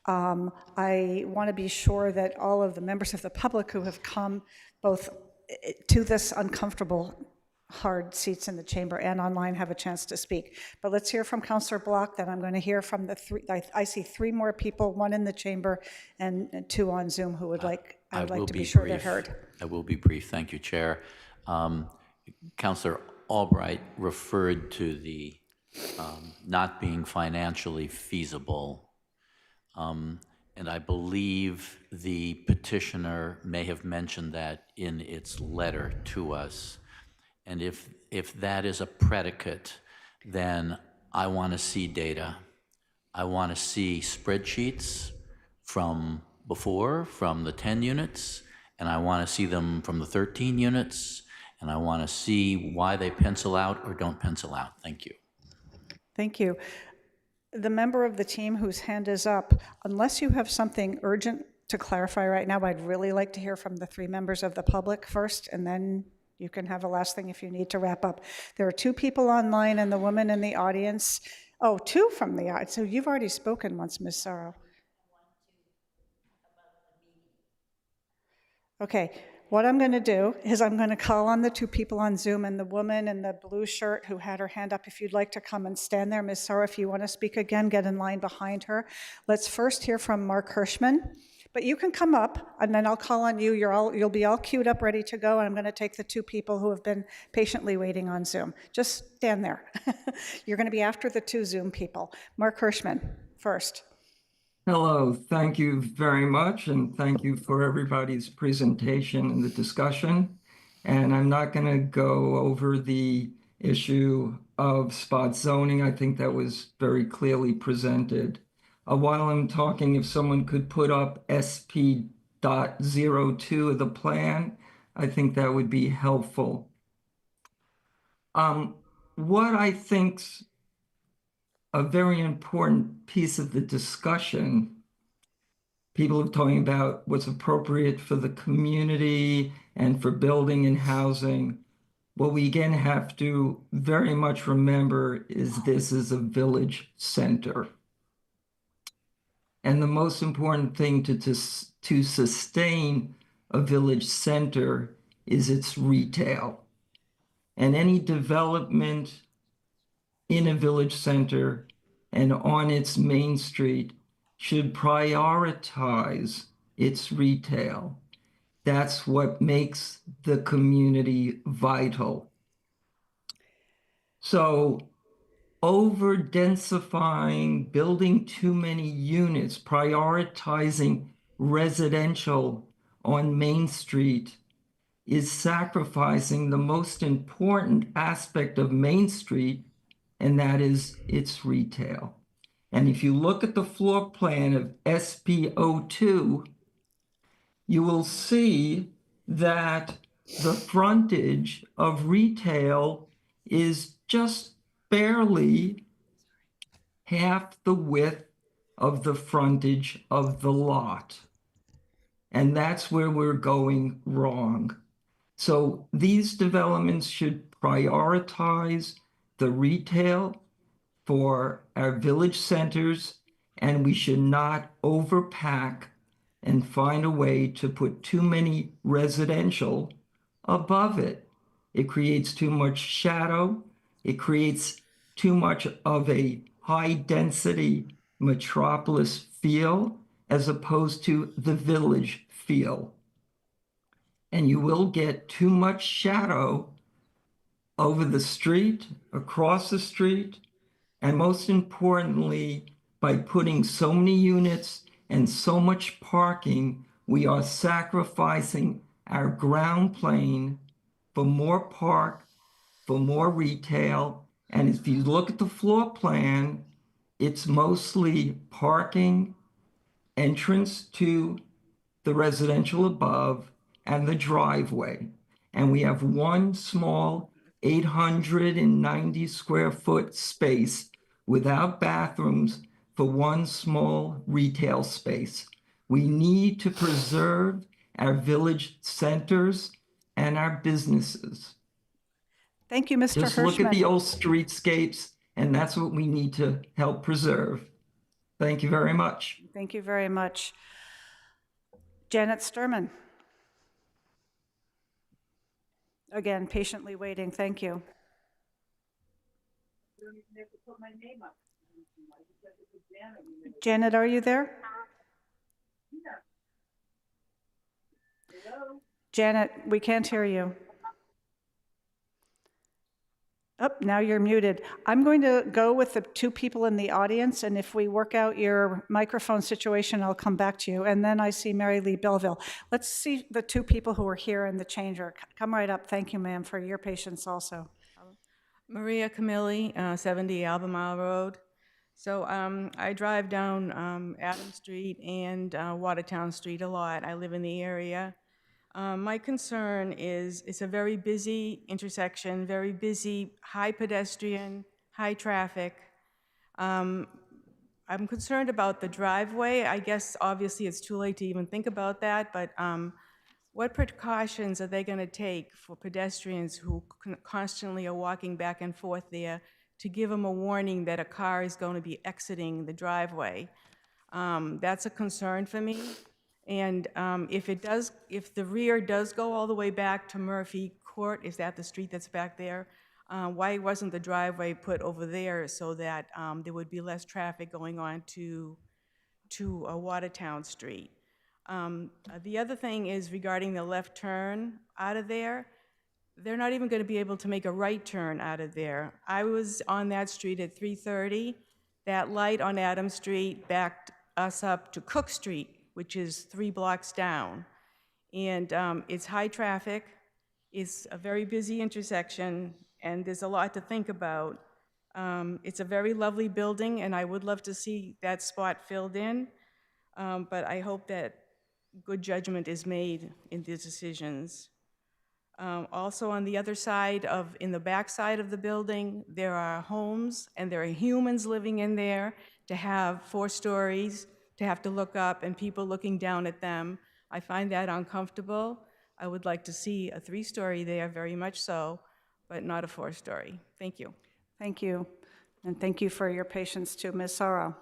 I want to be sure that all of the members of the public who have come both to this uncomfortable hard seats in the chamber and online have a chance to speak. But let's hear from Councillor Block, then I'm going to hear from the three, I see three more people, one in the chamber and two on Zoom who would like, I would like to be sure they're heard. I will be brief. Thank you, Chair. Councillor Albright referred to the not being financially feasible. And I believe the petitioner may have mentioned that in its letter to us. And if that is a predicate, then I want to see data. I want to see spreadsheets from before, from the 10 units, and I want to see them from the 13 units, and I want to see why they pencil out or don't pencil out. Thank you. Thank you. The member of the team whose hand is up, unless you have something urgent to clarify right now, I'd really like to hear from the three members of the public first, and then you can have a last thing if you need to wrap up. There are two people online and the woman in the audience. Oh, two from the audience. So you've already spoken once, Ms. Sorrow. Okay, what I'm going to do is I'm going to call on the two people on Zoom and the woman in the blue shirt who had her hand up. If you'd like to come and stand there, Ms. Sorrow, if you want to speak again, get in line behind her. Let's first hear from Mark Hirschman. But you can come up, and then I'll call on you. You'll be all queued up, ready to go, and I'm going to take the two people who have been patiently waiting on Zoom. Just stand there. You're going to be after the two Zoom people. Mark Hirschman, first. Hello, thank you very much, and thank you for everybody's presentation and the discussion. And I'm not going to go over the issue of spot zoning. I think that was very clearly presented. While I'm talking, if someone could put up SP.02 of the plan, I think that would be helpful. What I think's a very important piece of the discussion, people are talking about what's appropriate for the community and for building and housing. What we again have to very much remember is this is a village center. And the most important thing to sustain a village center is its retail. And any development in a village center and on its main street should prioritize its retail. That's what makes the community vital. So over densifying, building too many units, prioritizing residential on Main Street is sacrificing the most important aspect of Main Street, and that is its retail. And if you look at the floor plan of SPO2, you will see that the frontage of retail is just barely half the width of the frontage of the lot. And that's where we're going wrong. So these developments should prioritize the retail for our village centers, and we should not overpack and find a way to put too many residential above it. It creates too much shadow. It creates too much of a high-density metropolis feel as opposed to the village feel. And you will get too much shadow over the street, across the street, and most importantly, by putting so many units and so much parking, we are sacrificing our ground plane for more park, for more retail. And if you look at the floor plan, it's mostly parking, entrance to the residential above, and the driveway. And we have one small 890 square foot space without bathrooms for one small retail space. We need to preserve our village centers and our businesses. Thank you, Mr. Just Hirschman. look at the old streetscapes, and that's what we need to help preserve. Thank you very much. Thank you very much. Janet Sturman. Again, patiently waiting. Thank you. Janet, are you there? Janet, we can't hear you. Oh, now you're muted. I'm going to go with the two people in the audience, and if we work out your microphone situation, I'll come back to you. And then I see Mary Lee Belleville. Let's see the two people who are here in the changer. Come right up. Thank you, ma'am, for your patience also. Maria Camilli, 70 Albemarle Road. So I drive down Adams Street and Watertown Street a lot. I live in the area. My concern is it's a very busy intersection, very busy, high pedestrian, high traffic. I'm concerned about the driveway. I guess obviously it's too late to even think about that, but what precautions are they going to take for pedestrians who constantly are walking back and forth there to give them a warning that a car is going to be exiting the driveway? That's a concern for me. And if the rear does go all the way back to Murphy Court, is that the street that's back there? Why wasn't the driveway put over there so that there would be less traffic going on to Watertown Street? The other thing is regarding the left turn out of there. They're not even going to be able to make a right turn out of there. I was on that street at 3:30. That light on Adams Street backed us up to Cook Street, which is 3 blocks down. And it's high traffic, it's a very busy intersection, and there's a lot to think about. It's a very lovely building, and I would love to see that spot filled in, but I hope that good judgment is made in these decisions. Also on the other side in the back side of the building, there are homes, and there are humans living in there. To have 4 stories, to have to look up and people looking down at them, I find that uncomfortable. I would like to see a 3-story there, very much so, but not a 4-story. Thank you. Thank you. And thank you for your patience too. Ms. Sorrow.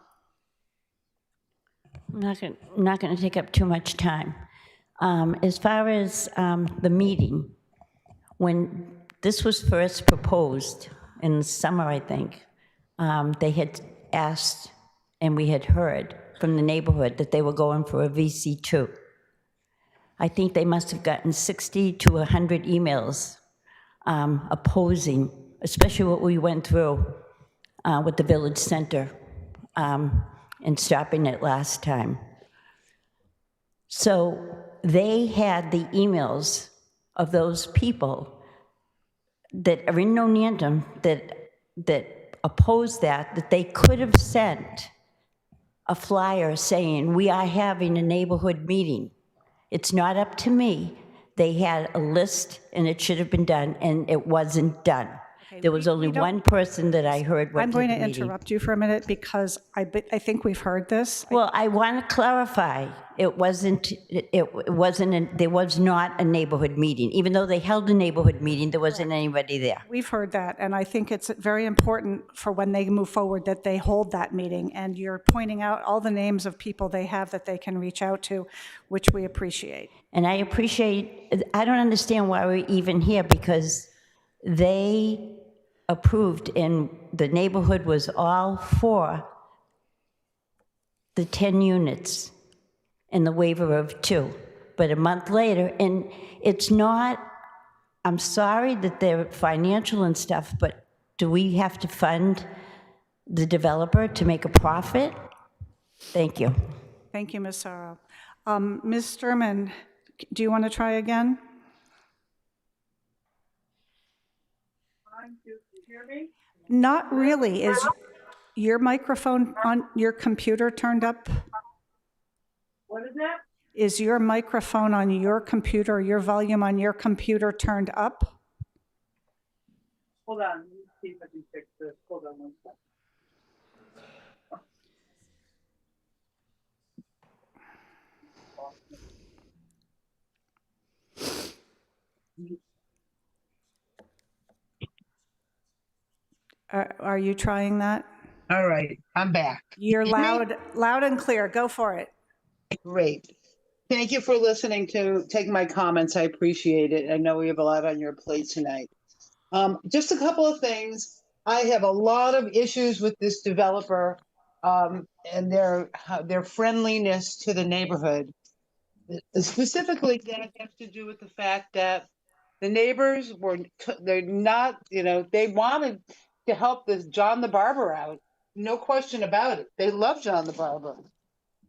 I'm not going to take up too much time. As far as the meeting, when this was first proposed in the summer, I think, they had asked, and we had heard from the neighborhood that they were going for a VC2. I think they must have gotten 60 to 100 emails opposing, especially what we went through with the village center and stopping it last time. So they had the emails of those people that are in Nonantum that oppose that they could have sent a flyer saying, we are having a neighborhood meeting. It's not up to me. They had a list and it should have been done, and it wasn't done. There was only one person that I heard went I'm to going the to meeting. interrupt you for a minute because I think we've heard this. Well, I want to clarify, there was not a neighborhood meeting. Even though they held a neighborhood meeting, there wasn't anybody there. We've heard that, and I think it's very important for when they move forward that they hold that meeting, and you're pointing out all the names of people they have that they can reach out to, which we appreciate. And I don't understand why we're even here, because they approved, and the neighborhood was all for the 10 units and the waiver of 2. But a month later, and it's not, I'm sorry that they're financial and stuff, but do we have to fund the developer to make a profit? Thank you. Thank you, Ms. Sorrow. Ms. Sturman, do you want to try again? Not really. Is your microphone on your computer turned up? What is that? Is your microphone on your computer, your volume on your computer turned up? Hold on, let me see if I can fix this. Hold on one second. Are you trying that? All right, I'm back. You're Hear me? loud and clear. Go for it. Great. Thank you for listening to take my comments. I appreciate it. I know we have a lot on your plate tonight. Just a couple of things. I have a lot of issues with this developer and their friendliness to the neighborhood. Specifically, that has to do with the fact that the neighbors they're not, they wanted to help this John the Barber out. No question about it. They love John the Barber.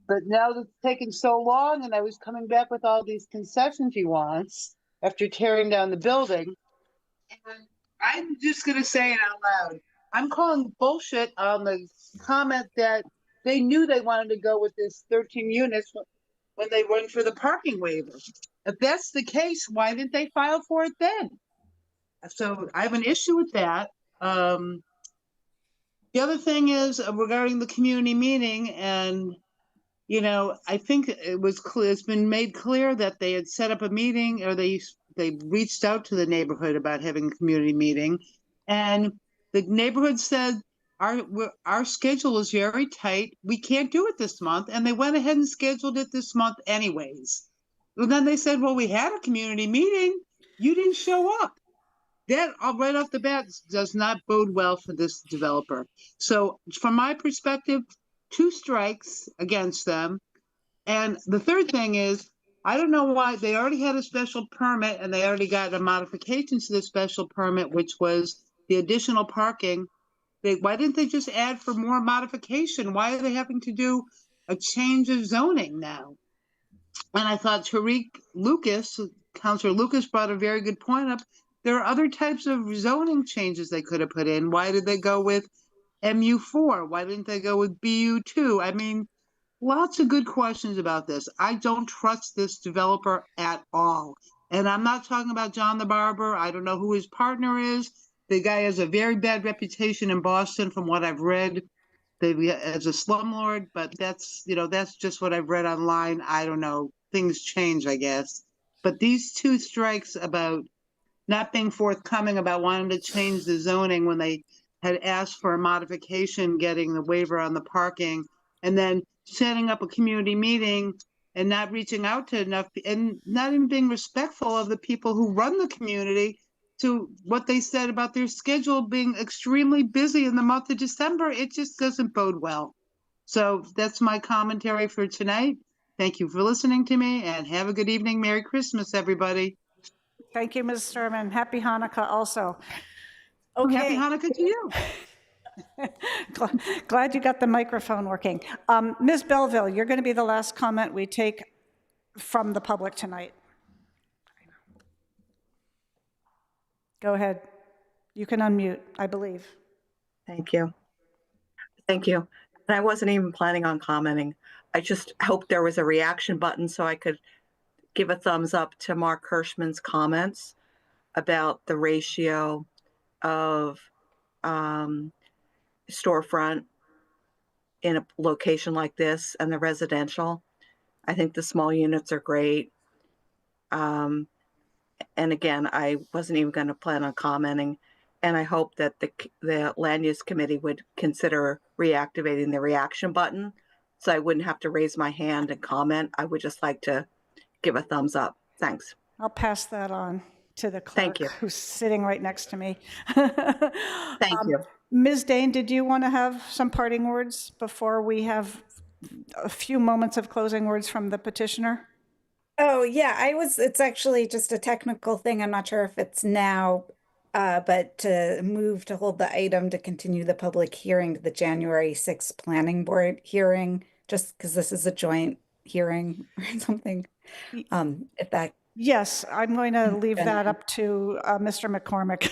But now it's taking so long, and I was coming back with all these concessions he wants after tearing down the building. And I'm just going to say it out loud. I'm calling bullshit on the comment that they knew they wanted to go with this 13 units when they went for the parking waiver. If that's the case, why didn't they file for it then? So I have an issue with that. The other thing is regarding the community meeting, and I think it was clear. It's been made clear that they had set up a meeting, or they reached out to the neighborhood about having a community meeting, and the neighborhood said our schedule is very tight. We can't do it this month, and they went ahead and scheduled it this month anyways. And then they said, "Well, we had a community meeting. You didn't show up." That right off the bat does not bode well for this developer. So from my perspective, 2 strikes against them. And the third thing is, I don't know why they already had a special permit and they already got a modification to the special permit, which was the additional parking. Why didn't they just add for more modification? Why are they having to do a change of zoning now? And I thought Councilor Lucas brought a very good point up. There are other types of zoning changes they could have put in. Why did they go with MU4? Why didn't they go with BU2? I mean, lots of good questions about this. I don't trust this developer at all. And I'm not talking about John the Barber. I don't know who his partner is. The guy has a very bad reputation in Boston from what I've read as a slumlord, but that's just what I've read online. I don't know. Things change, I guess. But these 2 strikes about not being forthcoming about wanting to change the zoning when they had asked for a modification, getting the waiver on the parking, and then setting up a community meeting and not reaching out to enough, and not even being respectful of the people who run the community to what they said about their schedule being extremely busy in the month of December. It just doesn't bode well. So that's my commentary for tonight. Thank you for listening to me, and have a good evening. Merry Christmas, everybody. Thank you, Ms. Sturman. Happy Hanukkah also. Okay. Happy Hanukkah to you. Glad you got the microphone working. Ms. Belleville, you're going to be the last comment we take from the public tonight. Go ahead. You can unmute, I believe. Thank you. Thank you. And I wasn't even planning on commenting. I just hoped there was a reaction button so I could give a thumbs up to Mark Hirschman's comments about the ratio of storefront in a location like this and the residential. I think the small units are great. And again, I wasn't even going to plan on commenting. And I hope that the Land Use Committee would consider reactivating the reaction button so I wouldn't have to raise my hand and comment. I would just like to give a thumbs up. Thanks. I'll pass that on to the Thank clerk you. who's sitting right next to me. Thank you. Ms. Dane, did you want to have some parting words before we have a few moments of closing words from the petitioner? Oh, yeah, it's actually just a technical thing. I'm not sure if it's now, but to move to hold the item to continue the public hearing to the January 6th Planning Board hearing, just because this is a joint hearing or something. If that. Yes, I'm going to leave that up to Mr. McCormick.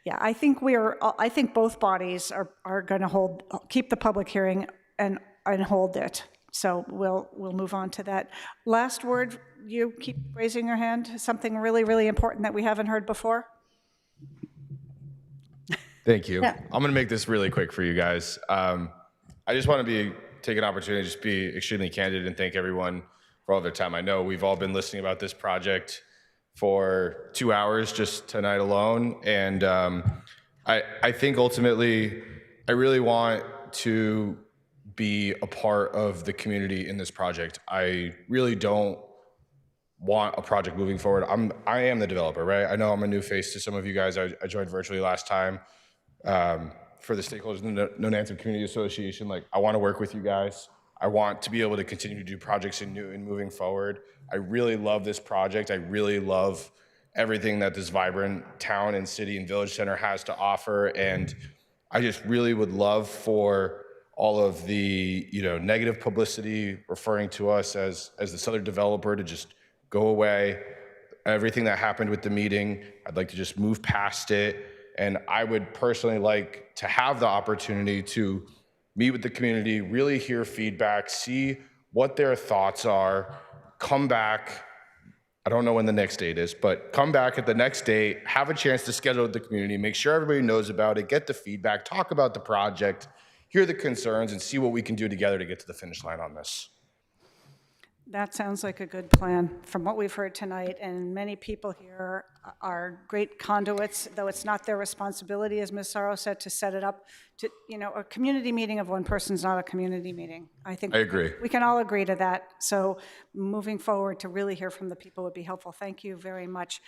Yeah, I think I think both bodies are going to keep the public hearing and hold it. So we'll move on to that. Last word, you keep raising your hand. Something really, really important that we haven't heard before. Thank you. Yeah. I'm going to make this really quick for you guys. I just want to take an opportunity to just be extremely candid and thank everyone for all their time. I know we've all been listening about this project for 2 hours just tonight alone. And I think ultimately, I really want to be a part of the community in this project. I really don't want a project moving forward. I am the developer, right? I know I'm a new face to some of you guys. I joined virtually last time for the stakeholders in the Nonantum Community Association. Like, I want to work with you guys. I want to be able to continue to do projects in moving forward. I really love this project. I really love everything that this vibrant town and city and village center has to offer. And I just really would love for all of the negative publicity referring to us as this other developer to just go away. Everything that happened with the meeting, I'd like to just move past it. And I would personally like to have the opportunity to meet with the community, really hear feedback, see what their thoughts are, come back. I don't know when the next date is, but come back at the next date, have a chance to schedule with the community, make sure everybody knows about it, get the feedback, talk about the project, hear the concerns, and see what we can do together to get to the finish line on this. That sounds like a good plan from what we've heard tonight, and many people here are great conduits, though it's not their responsibility, as Ms. Sorrow said, to set it up. A community meeting of one person is not a community meeting. I think I agree. We can all agree to that. So moving forward to really hear from the people would be helpful. Thank you very much.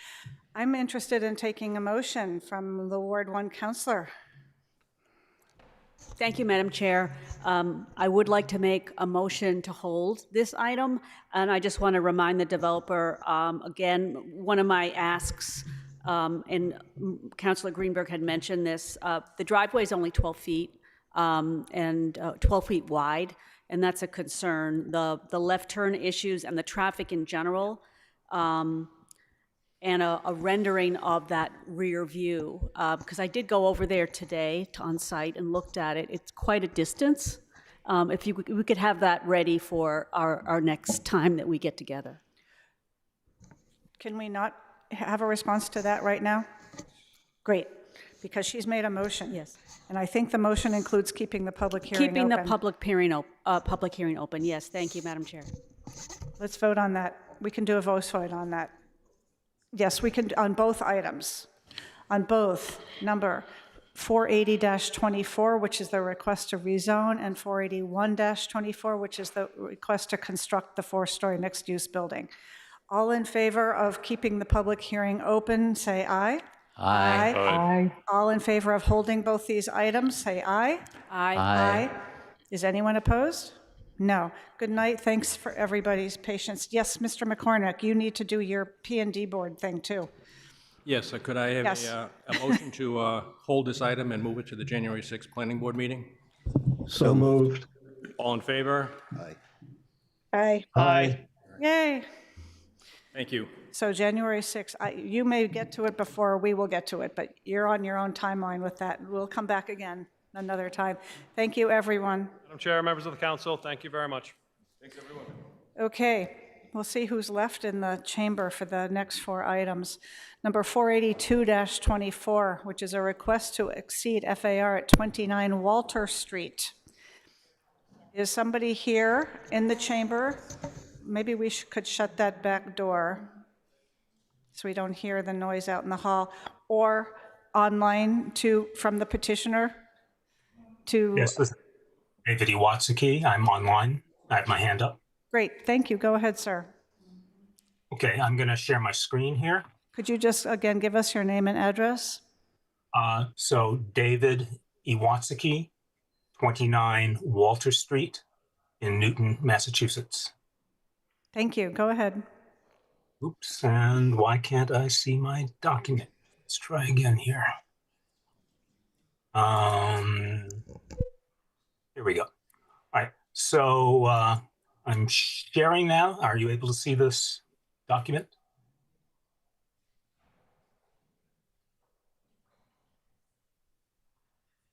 I'm interested in taking a motion from the Ward 1 councillor. Thank you, Madam Chair. I would like to make a motion to hold this item, and I just want to remind the developer, again, one of my asks, and Councilor Greenberg had mentioned this, the driveway is only 12 feet and 12 feet wide, and that's a concern. The left turn issues and the traffic in general, and a rendering of that rear view, because I did go over there today on site and looked at it. It's quite a distance. If we could have that ready for our next time that we get together. Can we not have a response to that right now? Great, because she's made a motion. Yes. And I think the motion includes keeping the public hearing open. Keeping the public hearing open, yes. Thank you, Madam Chair. Let's vote on that. We can do a voice vote on that. Yes, we can, on both items. On both, number 480-24, which is the request to rezone, and 481-24, which is the request to construct the 4-story mixed-use building. All in favor of keeping the public hearing open, say aye. Aye. Aye. All in favor of holding both these items, say aye. Aye. Aye. Is anyone opposed? No. Good night. Thanks for everybody's patience. Yes, Mr. McCormick, you need to do your P&D board thing too. Yes, could I have Yes. a motion to hold this item and move it to the January 6th Planning Board meeting? So moved. All in favor? Aye. Aye. Yay. Thank you. So January 6th, you may get to it before we will get to it, but you're on your own timeline with that. We'll come back again another time. Thank you, everyone. Madam Chair, members of the council, thank you very much. Thanks, everyone. Okay, we'll see who's left in the chamber for the next 4 items. Number 482-24, which is a request to exceed FAR at 29 Walter Street. Is somebody here in the chamber? Maybe we could shut that back door so we don't hear the noise out in the hall, or online from the petitioner to. Yes, this is David Iwatsaki. I'm online. I have my hand up. Great, thank you. Go ahead, sir. Okay, I'm going to share my screen here. Could you just, again, give us your name and address? So David Iwatsaki, 29 Walter Street in Newton, Massachusetts. Thank you. Go ahead. Oops, and why can't I see my document? Let's try again here. Here we go. All right, so I'm sharing now. Are you able to see this document?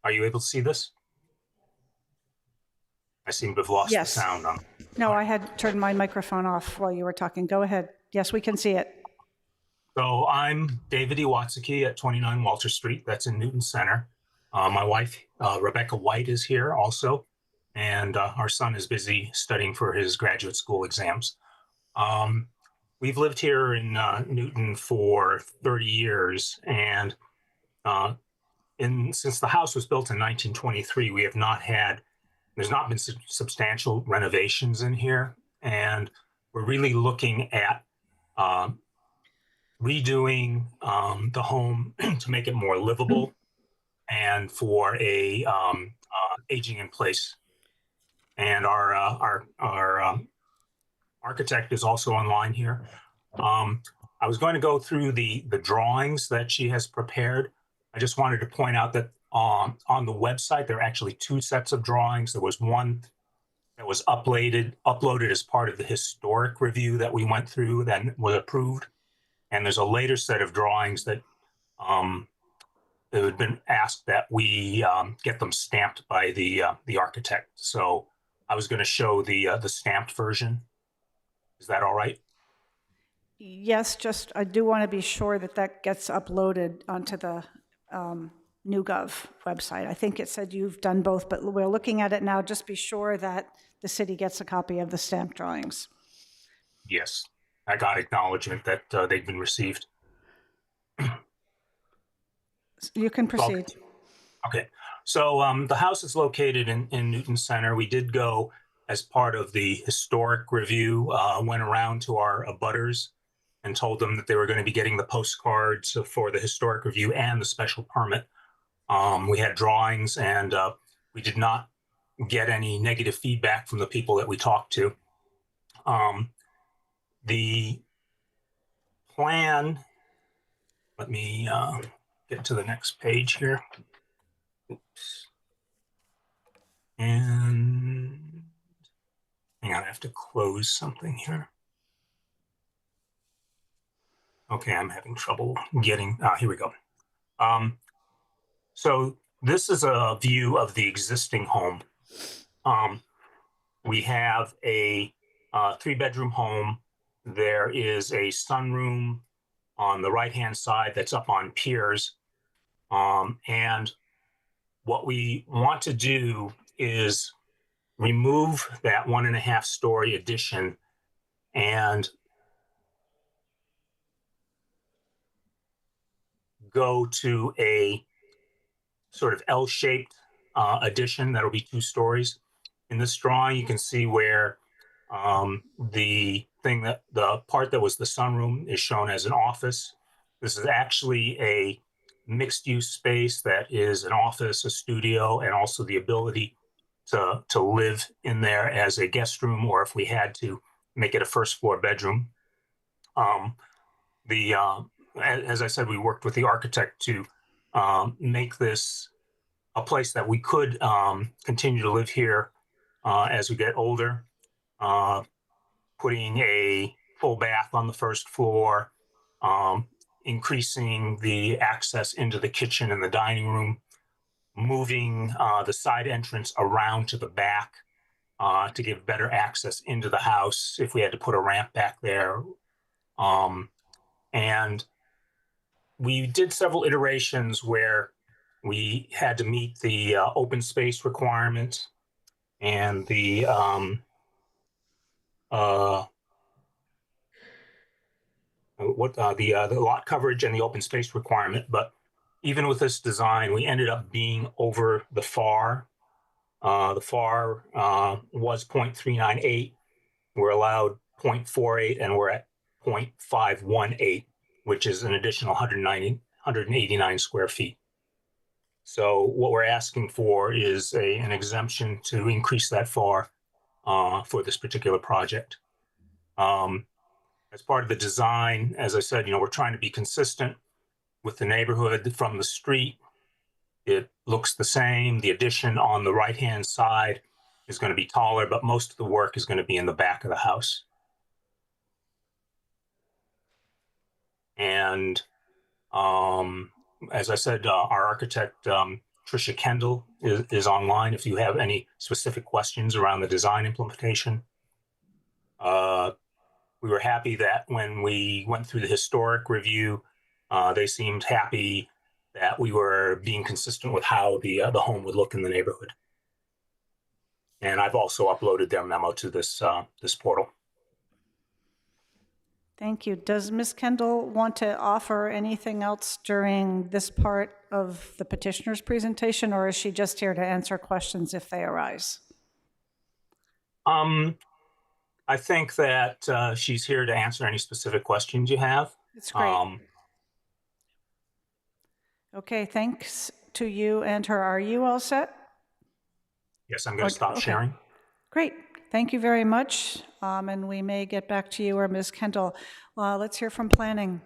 Are you able to see this? I seem to have lost Yes. the sound. No, I had turned my microphone off while you were talking. Go ahead. Yes, we can see it. So I'm David Iwatsaki at 29 Walter Street. That's in Newton Center. My wife, Rebecca White, is here also. And our son is busy studying for his graduate school exams. We've lived here in Newton for 30 years. And since the house was built in 1923, we have not had, there's not been substantial renovations in here. And we're really looking at redoing the home to make it more livable and for a aging in place. And our architect is also online here. I was going to go through the drawings that she has prepared. I just wanted to point out that on the website, there are actually 2 sets of drawings. There was one that was uploaded as part of the historic review that we went through, then was approved. And there's a later set of drawings that it had been asked that we get them stamped by the architect. So I was going to show the stamped version. Is that all right? Yes, just I do want to be sure that that gets uploaded onto the NewGov website. I think it said you've done both, but we're looking at it now. Just be sure that the city gets a copy of the stamped drawings. Yes, I got acknowledgement that they've been received. You can proceed. Okay, so the house is located in Newton Center. We did go as part of the historic review, went around to our abutters and told them that they were going to be getting the postcards for the historic review and the special permit. We had drawings, and we did not get any negative feedback from the people that we talked to. The plan, let me get to the next page here. Oops. And hang on, I have to close something here. Okay, I'm having trouble getting, here we go. So this is a view of the existing home. We have a 3-bedroom home. There is a sunroom on the right-hand side that's up on piers. And what we want to do is remove that 1.5-story addition and go to a sort of L-shaped addition that'll be 2 stories. In this drawing, you can see where the part that was the sunroom is shown as an office. This is actually a mixed-use space that is an office, a studio, and also the ability to live in there as a guest room, or if we had to make it a 1st-floor bedroom. The as I said, we worked with the architect to make this a place that we could continue to live here as we get older. Putting a full bath on the first floor, increasing the access into the kitchen and the dining room, moving the side entrance around to the back to give better access into the house if we had to put a ramp back there. And we did several iterations where we had to meet the open space requirement and the lot coverage and the open space requirement. But even with this design, we ended up being over the FAR. The FAR was 0.398. We're allowed 0.48, and we're at 0.518, which is an additional 189 square feet. So what we're asking for is an exemption to increase that FAR for this particular project. As part of the design, as I said, we're trying to be consistent with the neighborhood from the street. It looks the same. The addition on the right-hand side is going to be taller, but most of the work is going to be in the back of the house. And as I said, our architect, Tricia Kendall, is online if you have any specific questions around the design implementation. We were happy that when we went through the historic review, they seemed happy that we were being consistent with how the home would look in the neighborhood. And I've also uploaded their memo to this portal. Thank you. Does Ms. Kendall want to offer anything else during this part of the petitioner's presentation, or is she just here to answer questions if they arise? I think that she's here to answer any specific questions you have. It's great. Okay, thanks to you and her. Are you all set? Yes, I'm going to stop sharing. Great. Thank you very much. And we may get back to you or Ms. Kendall. Let's hear from planning.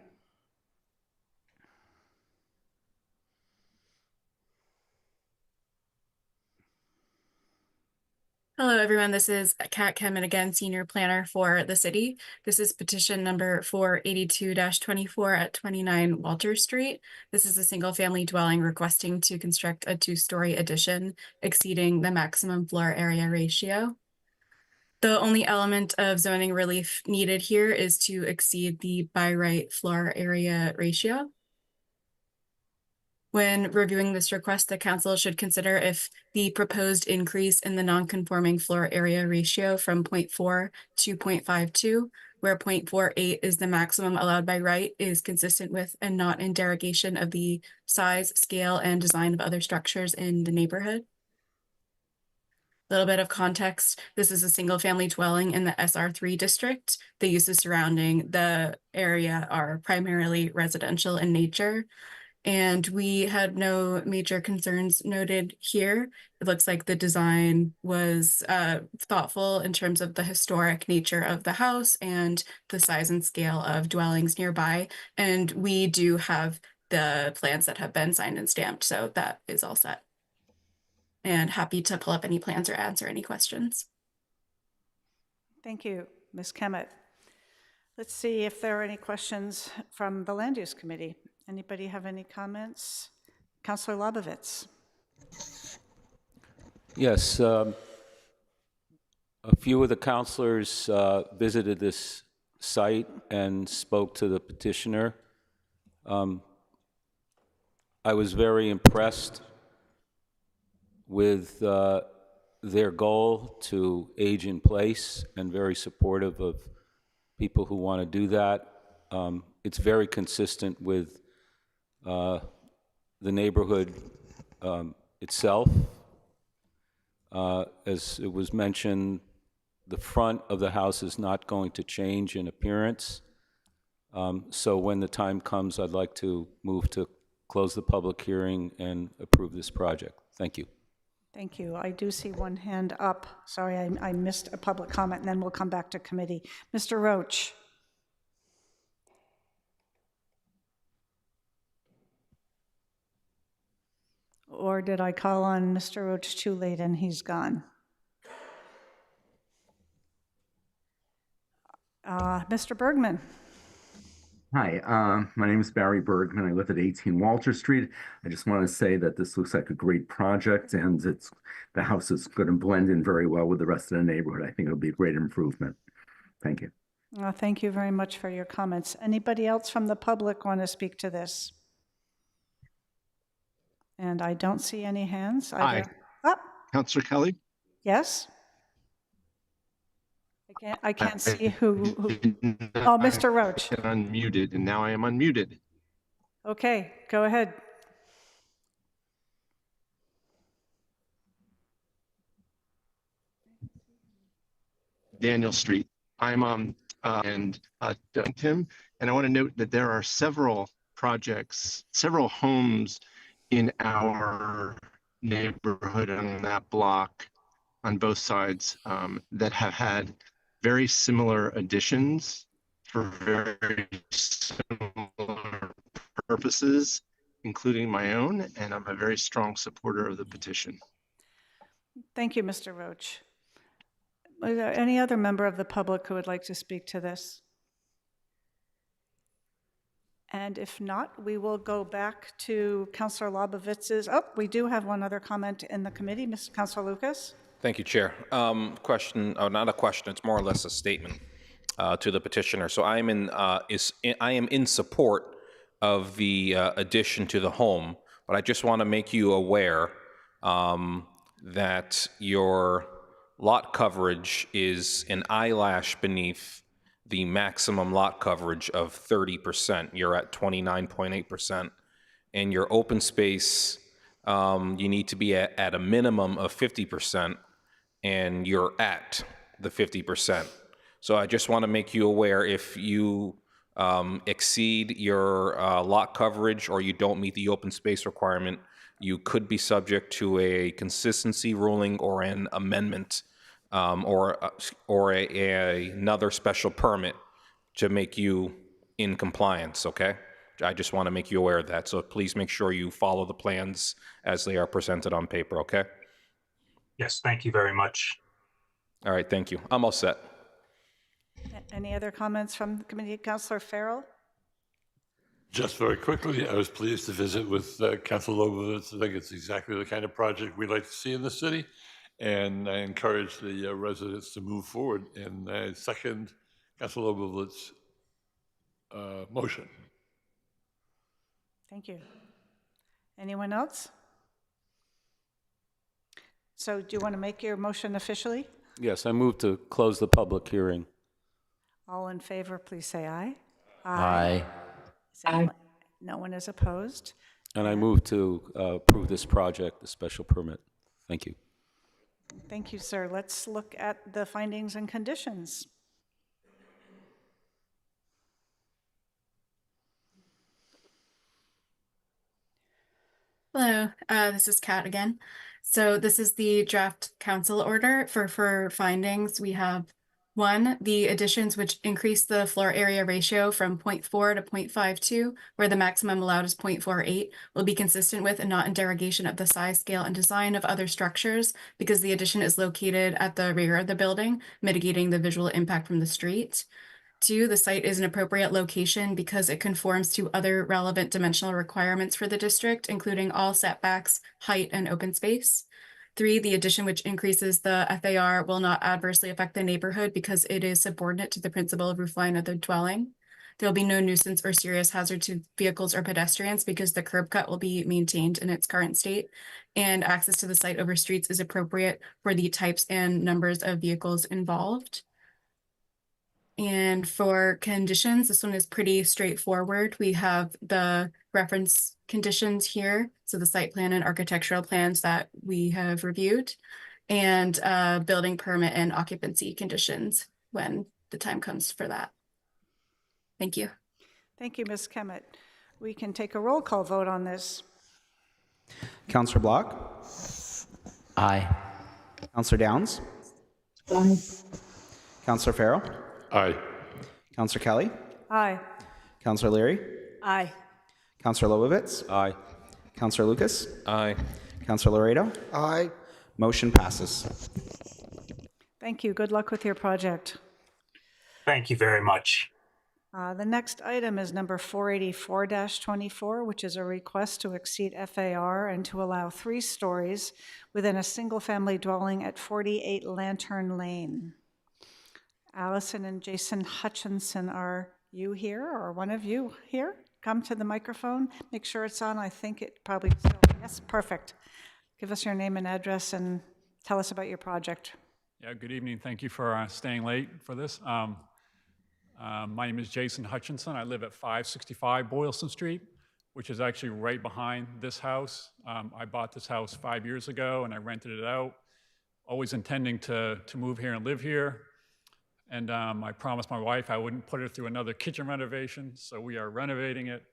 Hello, everyone. This is Kat Kemen again, Senior Planner for the city. This is petition number 482-24 at 29 Walter Street. This is a single-family dwelling requesting to construct a 2-story addition exceeding the maximum floor area ratio. The only element of zoning relief needed here is to exceed the by right floor area ratio. When reviewing this request, the council should consider if the proposed increase in the non-conforming floor area ratio from 0.4 to 0.52, where 0.48 is the maximum allowed by right, is consistent with and not in derogation of the size, scale, and design of other structures in the neighborhood. A little bit of context, this is a single-family dwelling in the SR3 district. The uses surrounding the area are primarily residential in nature. And we had no major concerns noted here. It looks like the design was thoughtful in terms of the historic nature of the house and the size and scale of dwellings nearby. And we do have the plans that have been signed and stamped, so that is all set. And happy to pull up any plans or answer any questions. Thank you, Ms. Kemet. Let's see if there are any questions from the Land Use Committee. Anybody have any comments? Councilor Labovitz. Yes, a few of the councilors visited this site and spoke to the petitioner. I was very impressed with their goal to age in place and very supportive of people who want to do that. It's very consistent with the neighborhood itself. As it was mentioned, the front of the house is not going to change in appearance. So when the time comes, I'd like to move to close the public hearing and approve this project. Thank you. Thank you. I do see one hand up. Sorry, I missed a public comment, and then we'll come back to committee. Mr. Roach. Or did I call on Mr. Roach too late and he's gone? Mr. Bergman. Hi, my name is Barry Bergman. I live at 18 Walter Street. I just want to say that this looks like a great project, and the house is going to blend in very well with the rest of the neighborhood. I think it'll be a great improvement. Thank you. Thank you very much for your comments. Anybody else from the public want to speak to this? And I don't see any hands. Hi. Oh, Councillor Kelly? yes? I can't see who. Oh, Mr. Roach. Unmuted, and now I am unmuted. Okay, go ahead. Daniel Street. I'm Tim, and I want to note that there are several projects, several homes in our neighborhood on that block on both sides that have had very similar additions for very similar purposes, including my own, and I'm a very strong supporter of the petition. Thank you, Mr. Roach. Is there any other member of the public who would like to speak to this? And if not, we will go back to Councillor Lobowitz's. Oh, we do have one other comment in the committee. Mr. Councillor Lucas? Thank you, Chair. Question, not a question, it's more or less a statement to the petitioner. So I am in support of the addition to the home, but I just want to make you aware that your lot coverage is an eyelash beneath the maximum lot coverage of 30%. You're at 29.8%. And your open space, you need to be at a minimum of 50%, and you're at the 50%. So I just want to make you aware, if you exceed your lot coverage or you don't meet the open space requirement, you could be subject to a consistency ruling or an amendment or another special permit to make you in compliance, okay? I just want to make you aware of that. So please make sure you follow the plans as they are presented on paper, okay? Yes, thank you very much. All right, thank you. I'm all set. Any other comments from the committee? Councillor Farrell? Just very quickly, I was pleased to visit with Councilor Lobowitz. I think it's exactly the kind of project we'd like to see in the city, and I encourage the residents to move forward. And I second Councilor Lobowitz's motion. Thank you. Anyone else? So do you want to make your motion officially? Yes, I move to close the public hearing. All in favor, please say aye. Aye. No one is opposed. And I move to approve this project, the special permit. Thank you. Thank you, sir. Let's look at the findings and conditions. Hello, this is Kat again. So this is the draft council order for findings. We have 1, the additions which increase the floor area ratio from 0.4 to 0.52, where the maximum allowed is 0.48, will be consistent with and not in derogation of the size, scale, and design of other structures, because the addition is located at the rear of the building, mitigating the visual impact from the street. 2, the site is an appropriate location because it conforms to other relevant dimensional requirements for the district, including all setbacks, height, and open space. 3, the addition which increases the FAR will not adversely affect the neighborhood because it is subordinate to the principal roofline of the dwelling. There will be no nuisance or serious hazard to vehicles or pedestrians because the curb cut will be maintained in its current state, and access to the site over streets is appropriate for the types and numbers of vehicles involved. And for conditions, this one is pretty straightforward. We have the reference conditions here, so the site plan and architectural plans that we have reviewed, and building permit and occupancy conditions when the time comes for that. Thank you. Thank you, Ms. Kemet. We can take a roll call vote on this. Councillor Block? Aye. Councillor Downs? Aye. Councillor Farrell? Aye. Councillor Kelly? Aye. Councillor Leary? Aye. Councillor Lobowitz? Aye. Councillor Lucas? Aye. Counselor Laredo? Aye. Motion passes. Thank you. Good luck with your project. Thank you very much. The next item is number 484-24, which is a request to exceed FAR and to allow 3 stories within a single-family dwelling at 48 Lantern Lane. Allison and Jason Hutchinson, are you here, or one of you here? Come to the microphone. Make sure it's on. I think it probably still. Yes, perfect. Give us your name and address and tell us about your project. Yeah, good evening. Thank you for staying late for this. My name is Jason Hutchinson. I live at 565 Boylston Street, which is actually right behind this house. I bought this house 5 years ago and I rented it out, always intending to move here and live here. And I promised my wife I wouldn't put her through another kitchen renovation, so we are renovating it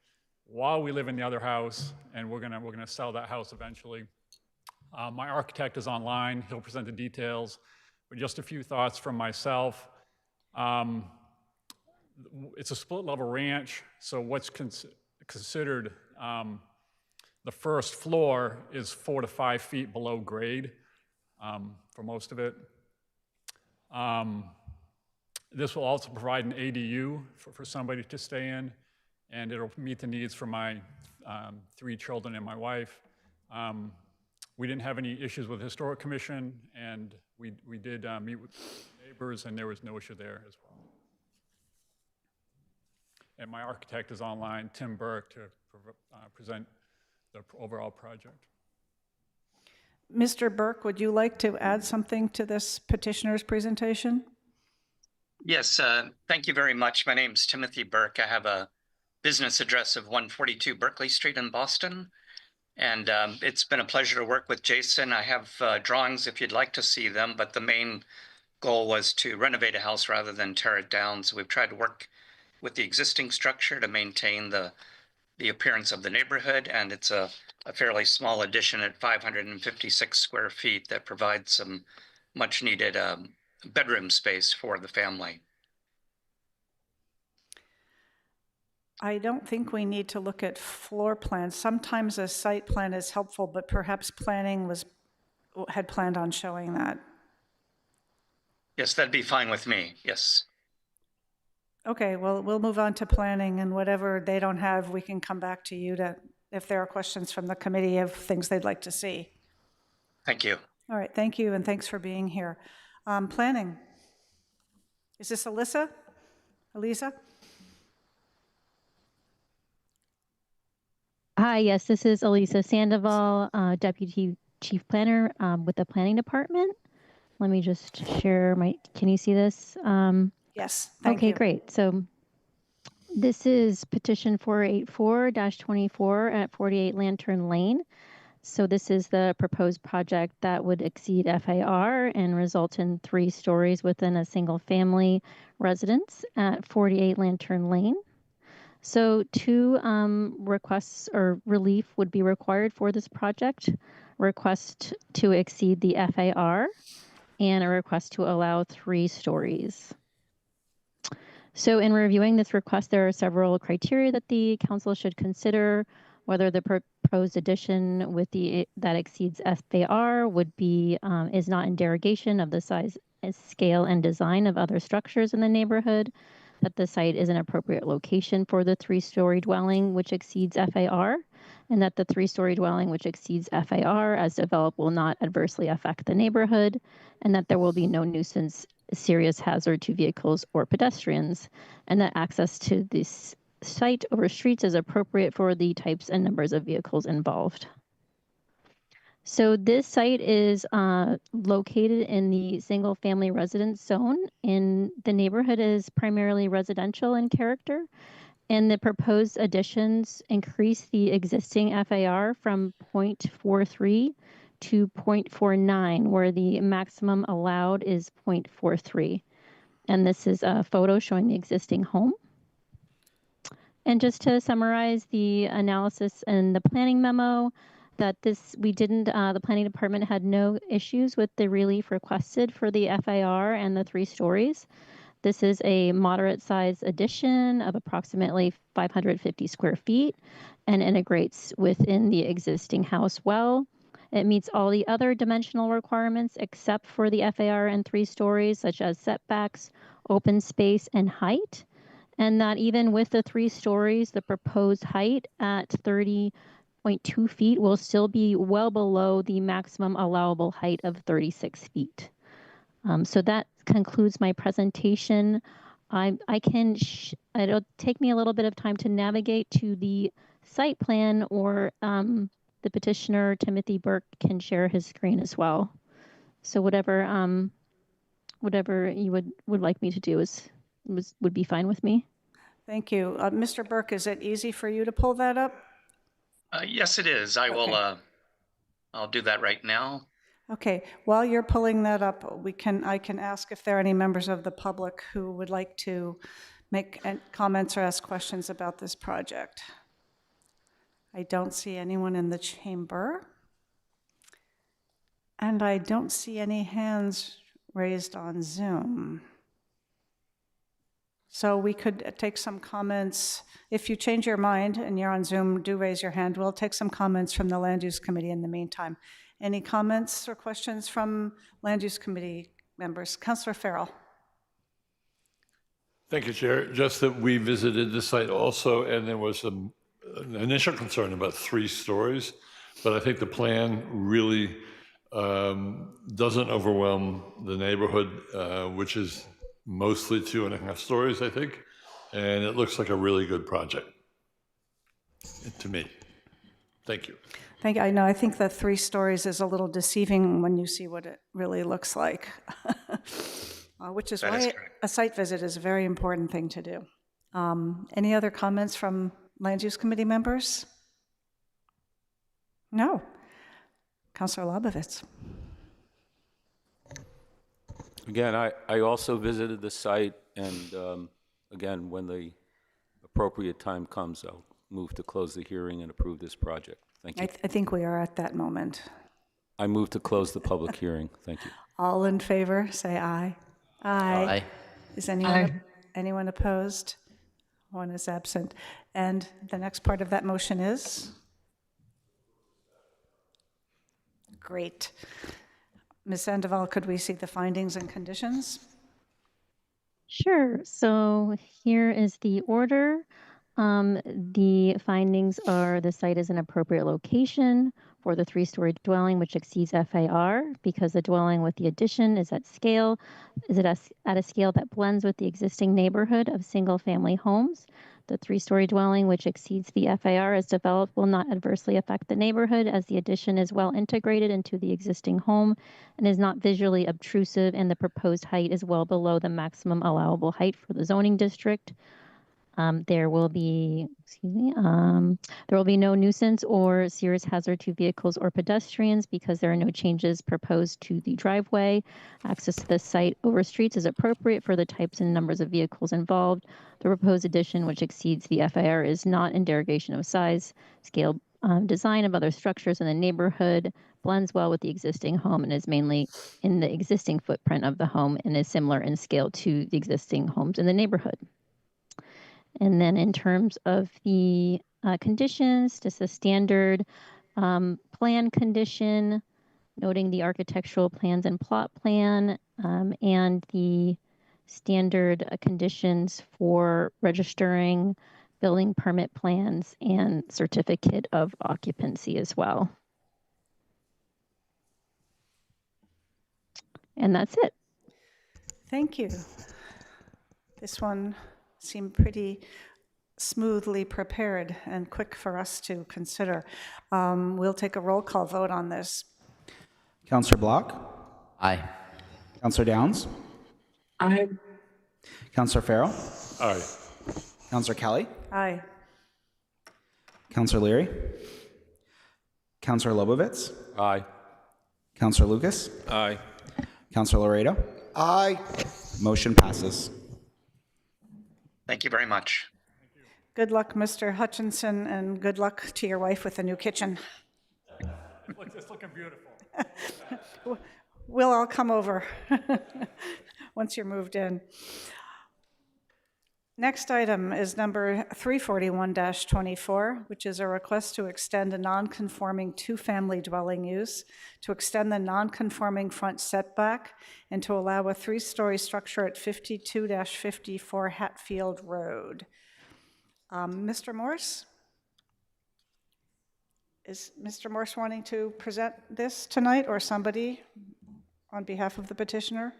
while we live in the other house, and we're gonna sell that house eventually. My architect is online. He'll present the details, but just a few thoughts from myself. It's a split-level ranch, so what's considered the first floor is 4 to 5 feet below grade for most of it. This will also provide an ADU for somebody to stay in, and it'll meet the needs for my 3 children and my wife. We didn't have any issues with the Historic Commission, and we did meet with neighbors, and there was no issue there as well. And my architect is online, Tim Burke, to present the overall project. Mr. Burke, would you like to add something to this petitioner's presentation? Yes, thank you very much. My name's Timothy Burke. I have a business address of 142 Berkeley Street in Boston. And it's been a pleasure to work with Jason. I have drawings if you'd like to see them, but the main goal was to renovate a house rather than tear it down. So we've tried to work with the existing structure to maintain the appearance of the neighborhood. And it's a fairly small addition at 556 square feet that provides some much needed bedroom space for the family. I don't think we need to look at floor plans. Sometimes a site plan is helpful, but perhaps planning had planned on showing that. Yes, that'd be fine with me. Yes. Okay, well, we'll move on to planning, and whatever they don't have, we can come back to you if there are questions from the committee of things they'd like to see. Thank you. All right, thank you, and thanks for being here. Planning. Is this Alyssa? Elisa? Hi, yes, this is Elisa Sandoval, Deputy Chief Planner with the Planning Department. Let me just share can you see this? Yes, thank you. Okay, great. So this is petition 484-24 at 48 Lantern Lane. So this is the proposed project that would exceed FAR and result in 3 stories within a single family residence at 48 Lantern Lane. So 2 requests or relief would be required for this project. Request to exceed the FAR and a request to allow 3 stories. So in reviewing this request, there are several criteria that the council should consider. Whether the proposed addition that exceeds FAR would be is not in derogation of the size, scale, and design of other structures in the neighborhood, that the site is an appropriate location for the 3-story dwelling which exceeds FAR, and that the 3-story dwelling which exceeds FAR as developed will not adversely affect the neighborhood, and that there will be no nuisance, serious hazard to vehicles or pedestrians, and that access to this site over streets is appropriate for the types and numbers of vehicles involved. So this site is located in the single family residence zone, and the neighborhood is primarily residential in character, and the proposed additions increase the existing FAR from 0.43 to 0.49, where the maximum allowed is 0.43. And this is a photo showing the existing home. And just to summarize the analysis and the planning memo, that the planning department had no issues with the relief requested for the FAR and the 3 stories. This is a moderate size addition of approximately 550 square feet and integrates within the existing house well. It meets all the other dimensional requirements except for the FAR and 3 stories, such as setbacks, open space, and height. And that even with the 3 stories, the proposed height at 30.2 feet will still be well below the maximum allowable height of 36 feet. So that concludes my presentation. It'll take me a little bit of time to navigate to the site plan, or the petitioner, Timothy Burke, can share his screen as well. So whatever you would like me to do would be fine with me. Thank you. Mr. Burke, is it easy for you to pull that up? Yes, it is. I will, I'll do that right now. Okay, while you're pulling that up, I can ask if there are any members of the public who would like to make comments or ask questions about this project. I don't see anyone in the chamber. And I don't see any hands raised on Zoom. So we could take some comments. If you change your mind and you're on Zoom, do raise your hand. We'll take some comments from the Land Use Committee in the meantime. Any comments or questions from Land Use Committee members? Councillor Farrell. Thank you, Chair. Just that we visited the site also, and there was an initial concern about 3 stories, but I think the plan really doesn't overwhelm the neighborhood, which is mostly 2.5 stories, I think, and it looks like a really good project to me. Thank you. Thank you. I know, I think the 3 stories is a little deceiving when you see what it really looks like, which is why a site visit is a very important thing to do. Any other comments from Land Use Committee members? No. Councilor Lobovitz. Again, I also visited the site, and again, when the appropriate time comes, I'll move to close the hearing and approve this project. Thank you. I think we are at that moment. I move to close the public hearing. Thank you. All in favor, say aye. Aye. Aye. Is anyone opposed? One is absent. And the next part of that motion is? Great. Ms. Sandoval, could we see the findings and conditions? Sure. So here is the order. The findings are: the site is an appropriate location for the 3-story dwelling, which exceeds FAR, because the dwelling with the addition is at a scale that blends with the existing neighborhood of single-family homes. The 3-story dwelling, which exceeds the FAR as developed, will not adversely affect the neighborhood, as the addition is well integrated into the existing home and is not visually obtrusive, and the proposed height is well below the maximum allowable height for the zoning district. There will be no nuisance or serious hazard to vehicles or pedestrians, because there are no changes proposed to the driveway. Access to the site over streets is appropriate for the types and numbers of vehicles involved. The proposed addition, which exceeds the FAR, is not in derogation of size, scale, design of other structures in the neighborhood, blends well with the existing home, and is mainly in the existing footprint of the home, and is similar in scale to the existing homes in the neighborhood. And then in terms of the conditions, just a standard plan condition, noting the architectural plans and plot plan, and the standard conditions for registering building permit plans and certificate of occupancy as well. And that's it. Thank you. This one seemed pretty smoothly prepared and quick for us to consider. We'll take a roll call vote on this. Councillor Block? Aye. Councillor Downs? Aye. Councillor Farrell? Aye. Councillor Kelly? Aye. Councillor Leary? Councillor Lobovitz? Aye. Councillor Lucas? Aye. Councillor Laredo? Aye. Motion passes. Thank you very much. Good luck, Mr. Hutchinson, and good luck to your wife with the new kitchen. It's looking beautiful. We'll all come over once you're moved in. Next item is number 341-24, which is a request to extend a non-conforming two-family dwelling use, to extend the non-conforming front setback, and to allow a three-story structure at 52-54 Hatfield Road. Mr. Morse? Is Mr. Morse wanting to present this tonight, or somebody on behalf of the petitioner?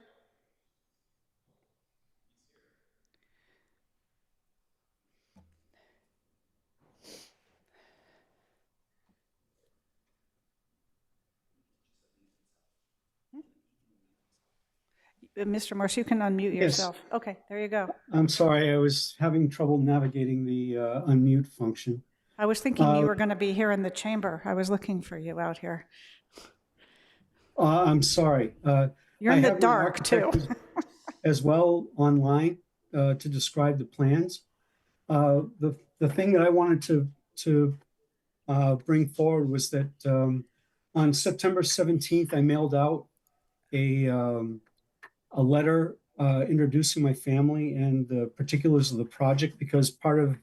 Mr. Morse, you can unmute Yes. yourself. Okay, there you go. I'm sorry, I was having trouble navigating the unmute function. I was thinking you were going to be here in the chamber. I was looking for you out here. I'm sorry. You're I in the have an dark, too. architect as well online to describe the plans. The thing that I wanted to bring forward was that on September 17th, I mailed out a letter introducing my family and the particulars of the project, because part of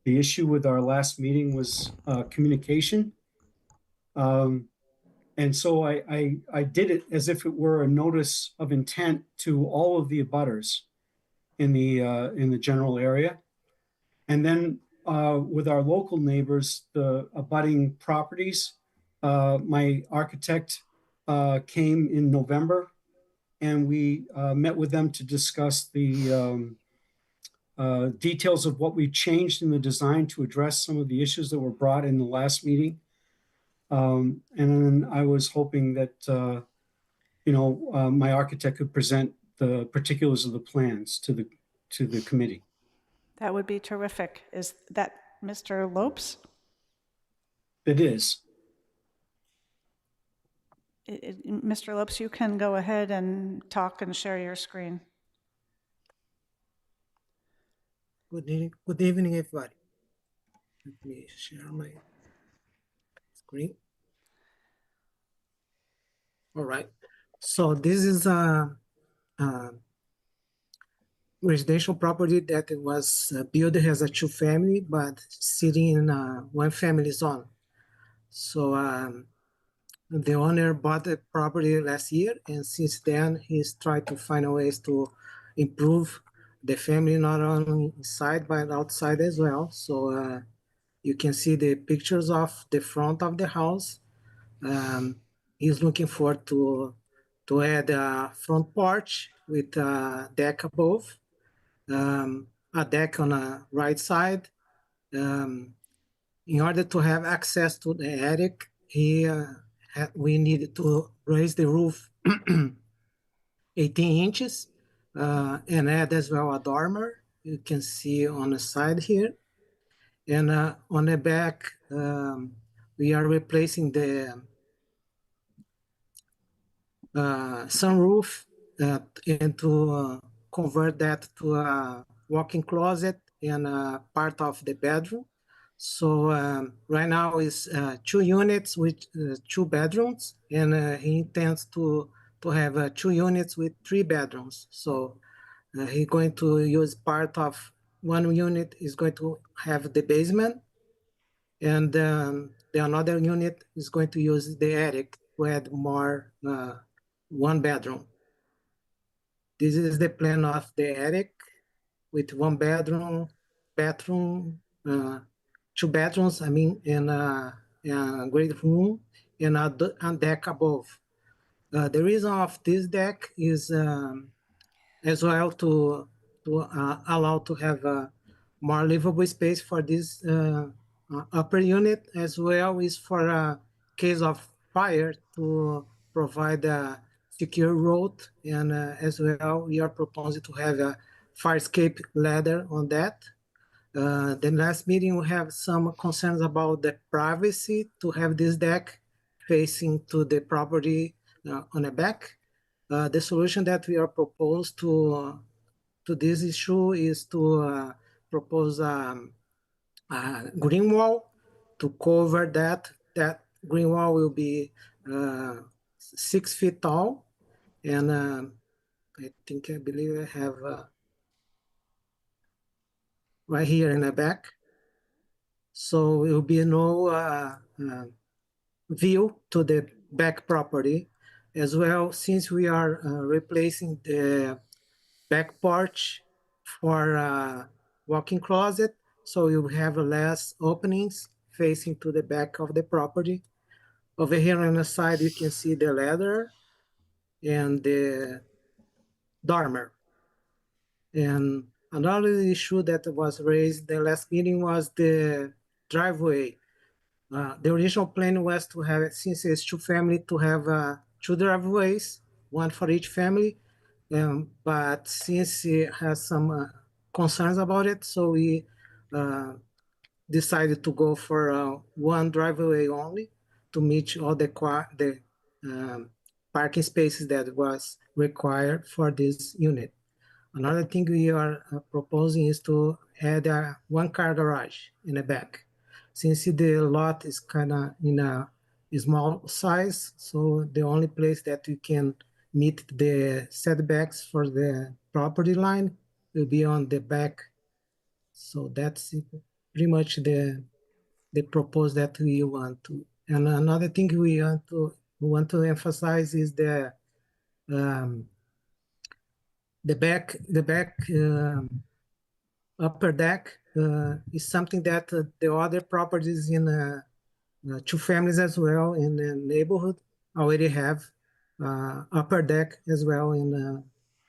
the issue with our last meeting was communication. And so I did it as if it were a notice of intent to all of the abutters in the general area. And then with our local neighbors, the abutting properties, my architect came in November, and we met with them to discuss the details of what we changed in the design to address some of the issues that were brought in the last meeting. And then I was hoping that, my architect could present the particulars of the plans to the committee. That would be terrific. Is that Mr. Lopes? It is. Mr. Lopes, you can go ahead and talk and share your screen. Good evening, everybody. Let me share my screen. All right. So this is a residential property that was built as a two-family, but sitting in a one-family zone. So the owner bought the property last year, and since then he's tried to find ways to improve the family, not only inside but outside as well. So you can see the pictures of the front of the house. He's looking forward to add a front porch with a deck above, a deck on the right side. In order to have access to the attic, we needed to raise the roof 18 inches and add as well a dormer. You can see on the side here. And on the back, we are replacing the sunroof and to convert that to a walk-in closet and part of the bedroom. So right now is 2 units with 2 bedrooms, and he intends to have 2 units with 3 bedrooms. So he's going to use part of 1 unit is going to have the basement, and the another unit is going to use the attic to add more 1 bedroom. This is the plan of the attic with 1 bedroom, bathroom, 2 bedrooms, and a great room and a deck above. The reason of this deck is as well to allow to have more livable space for this upper unit, as well as for a case of fire to provide a secure road, and as well we are proposing to have a fire escape ladder on that. The last meeting we have some concerns about the privacy to have this deck facing to the property on the back. The solution that we are proposed to this issue is to propose a green wall to cover that. That green wall will be 6 feet tall, and I believe I have right here in the back. So it will be no view to the back property. As well, since we are replacing the back porch for walk-in closet, so you have less openings facing to the back of the property. Over here on the side, you can see the ladder and the dormer. And another issue that was raised the last meeting was the driveway. The original plan was to have, since it's two family, to have 2 driveways, one for each family. But since it has some concerns about it, so we decided to go for one driveway only to meet all the parking spaces that was required for this unit. Another thing we are proposing is to add a 1-car garage in the back. Since the lot is kind of in a small size, so the only place that we can meet the setbacks for the property line will be on the back. So that's pretty much the proposal that we want to. And another thing we want to emphasize is the back upper deck is something that the other properties in 2 families as well in the neighborhood already have upper deck as well in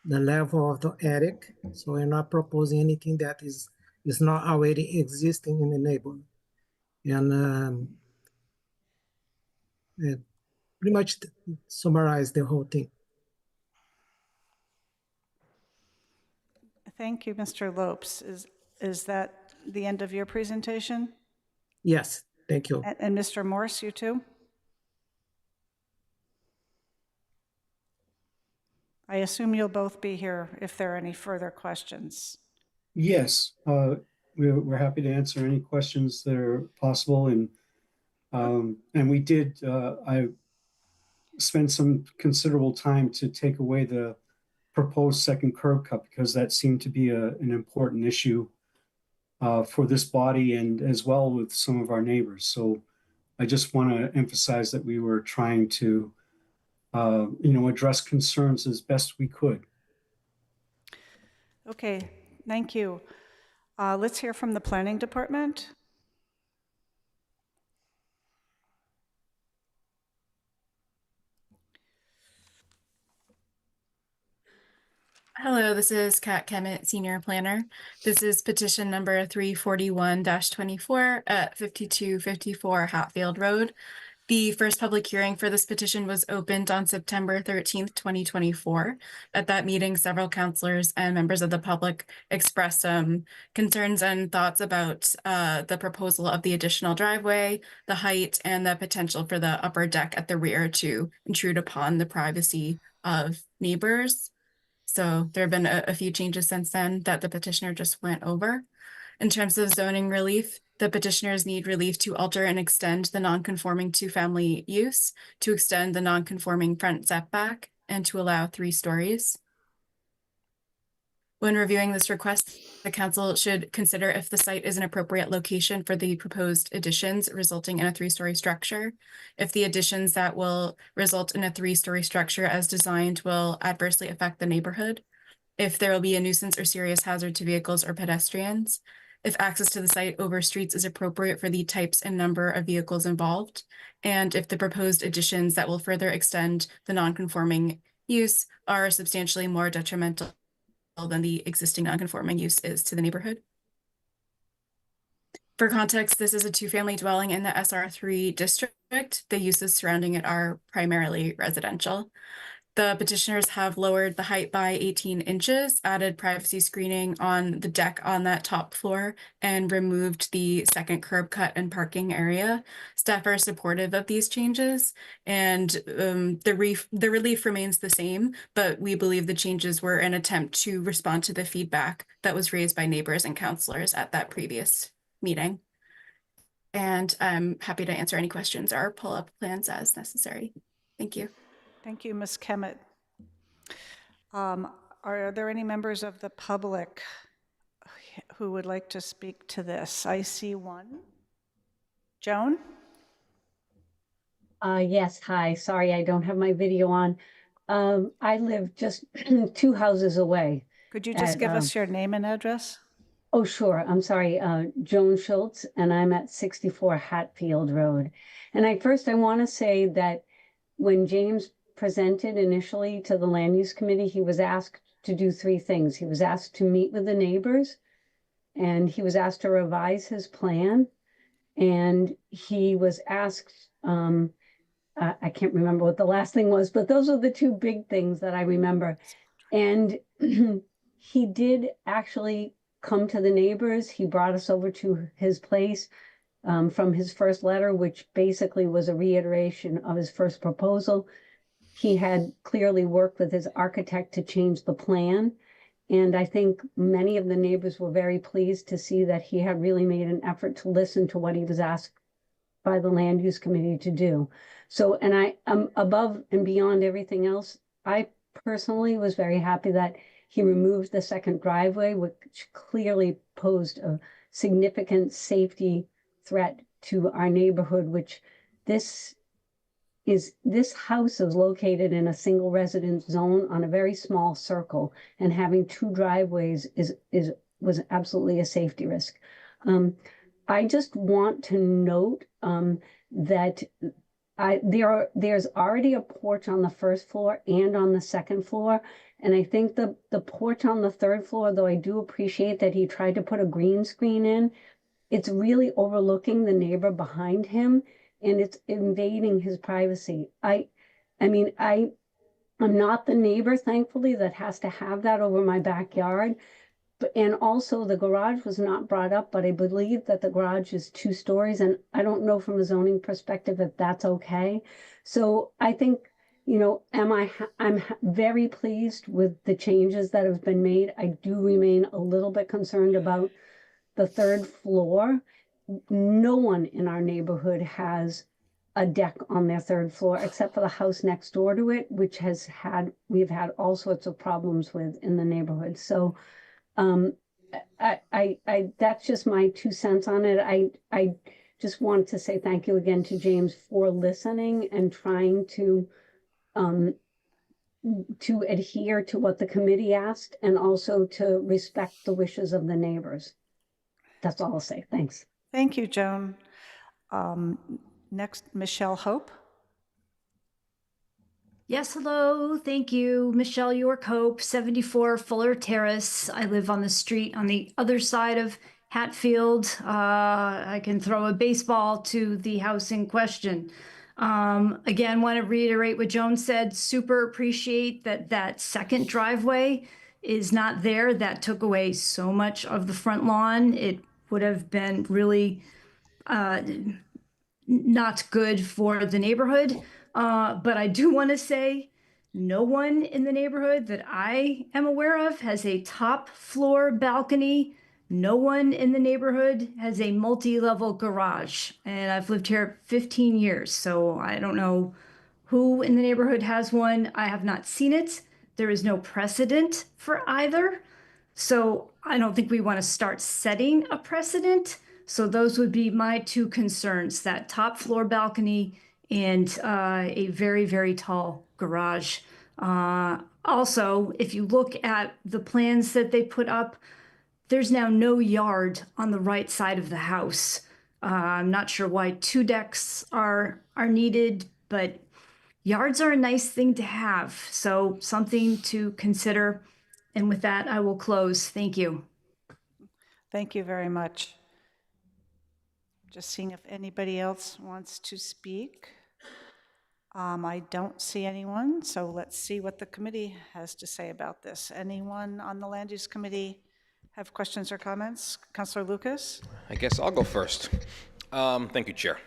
the level of the attic. So we're not proposing anything that is not already existing in the neighborhood. And it pretty much summarize the whole thing. Thank you, Mr. Lopes. Is that the end of your presentation? Yes, thank you. And Mr. Morse, you too? I assume you'll both be here if there are any further questions. Yes, we're happy to answer any questions that are possible. And we did, I spent some considerable time to take away the proposed second curb cut because that seemed to be an important issue for this body and as well with some of our neighbors. So I just want to emphasize that we were trying to, address concerns as best we could. Okay, thank you. Let's hear from the planning department. Hello, this is Kat Kemet, Senior Planner. This is petition number 341-24 at 5254 Hatfield Road. The first public hearing for this petition was opened on September 13th, 2024. At that meeting, several councilors and members of the public expressed some concerns and thoughts about the proposal of the additional driveway, the height, and the potential for the upper deck at the rear to intrude upon the privacy of neighbors. So there have been a few changes since then that the petitioner just went over. In terms of zoning relief, the petitioners need relief to alter and extend the non-conforming 2-family use, to extend the non-conforming front setback, and to allow 3 stories. When reviewing this request, the council should consider if the site is an appropriate location for the proposed additions resulting in a 3-story structure, if the additions that will result in a 3-story structure as designed will adversely affect the neighborhood, if there will be a nuisance or serious hazard to vehicles or pedestrians, if access to the site over streets is appropriate for the types and number of vehicles involved, and if the proposed additions that will further extend the non-conforming use are substantially more detrimental than the existing non-conforming use is to the neighborhood. For context, this is a 2-family dwelling in the SR3 district. The uses surrounding it are primarily residential. The petitioners have lowered the height by 18 inches, added privacy screening on the deck on that top floor, and removed the second curb cut and parking area. Staff are supportive of these changes, and the relief remains the same, but we believe the changes were an attempt to respond to the feedback that was raised by neighbors and councilors at that previous meeting. And I'm happy to answer any questions or pull up plans as necessary. Thank you. Thank you, Ms. Kemet. Are there any members of the public who would like to speak to this? I see one. Joan? Yes, hi. Sorry, I don't have my video on. I live just 2 houses away. Could you just give us your name and address? Oh, sure. I'm sorry. Joan Schultz, and I'm at 64 Hatfield Road. And I want to say that when James presented initially to the Land Use Committee, he was asked to do 3 things. He was asked to meet with the neighbors, and he was asked to revise his plan, and he was asked, I can't remember what the last thing was, but those are the 2 big things that I remember. And he did actually come to the neighbors. He brought us over to his place from his first letter, which basically was a reiteration of his first proposal. He had clearly worked with his architect to change the plan. And I think many of the neighbors were very pleased to see that he had really made an effort to listen to what he was asked by the Land Use Committee to do. So, and I above and beyond everything else, I personally was very happy that he removed the second driveway, which clearly posed a significant safety threat to our neighborhood, which this house is located in a single residence zone on a very small circle, and having 2 driveways was absolutely a safety risk. I just want to note that there's already a porch on the first floor and on the second floor. And I think the porch on the 3rd floor, though I do appreciate that he tried to put a green screen in, it's really overlooking the neighbor behind him, and it's invading his privacy. I'm not the neighbor, thankfully, that has to have that over my backyard. And also the garage was not brought up, but I believe that the garage is 2 stories, and I don't know from a zoning perspective if that's okay. So I think, I'm very pleased with the changes that have been made. I do remain a little bit concerned about the 3rd floor. No one in our neighborhood has a deck on their 3rd floor, except for the house next door to it, which we've had all sorts of problems with in the neighborhood. So that's just my 2 cents on it. I just want to say thank you again to James for listening and trying to adhere to what the committee asked, and also to respect the wishes of the neighbors. That's all I'll say. Thanks. Thank you, Joan. Next, Michelle Hope. Yes, hello. Thank you. Michelle York Hope, 74 Fuller Terrace. I live on the street on the other side of Hatfield. I can throw a baseball to the house in question. Again, want to reiterate what Joan said. Super appreciate that second driveway is not there. That took away so much of the front lawn. It would have been really not good for the neighborhood. But I do want to say no one in the neighborhood that I am aware of has a top floor balcony. No one in the neighborhood has a multi-level garage. And I've lived here 15 years, so I don't know who in the neighborhood has one. I have not seen it. There is no precedent for either. So I don't think we want to start setting a precedent. So those would be my 2 concerns, that top floor balcony and a very, very tall garage. Also, if you look at the plans that they put up, there's now no yard on the right side of the house. I'm not sure why 2 decks are needed, but yards are a nice thing to have. So something to consider. And with that, I will close. Thank you. Thank you very much. Just seeing if anybody else wants to speak. I don't see anyone, so let's see what the committee has to say about this. Anyone on the Land Use Committee have questions or comments? Councilor Lucas? I guess I'll go first. Thank you, Chair.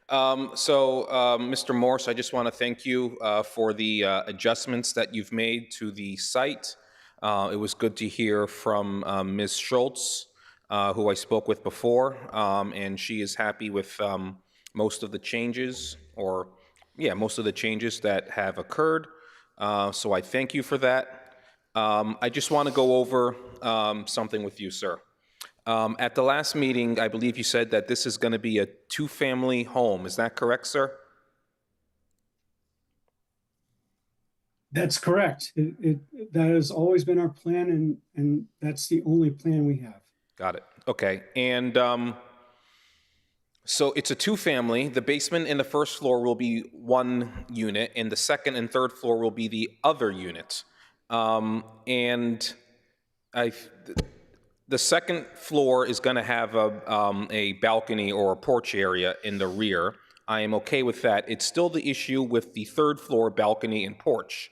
Mr. Morse, I just want to thank you for the adjustments that you've made to the site. It was good to hear from Ms. Schultz, who I spoke with before, and she is happy with most of the changes, most of the changes that have occurred. So I thank you for that. I just want to go over something with you, sir. At the last meeting, I believe you said that this is going to be a two-family home. Is that correct, sir? That's correct. That has always been our plan, and that's the only plan we have. Got it. Okay. And so it's a two-family. The basement and the first floor will be one unit, and the second and third floor will be the other unit. And the second floor is going to have a balcony or a porch area in the rear. I am okay with that. It's still the issue with the third floor balcony and porch.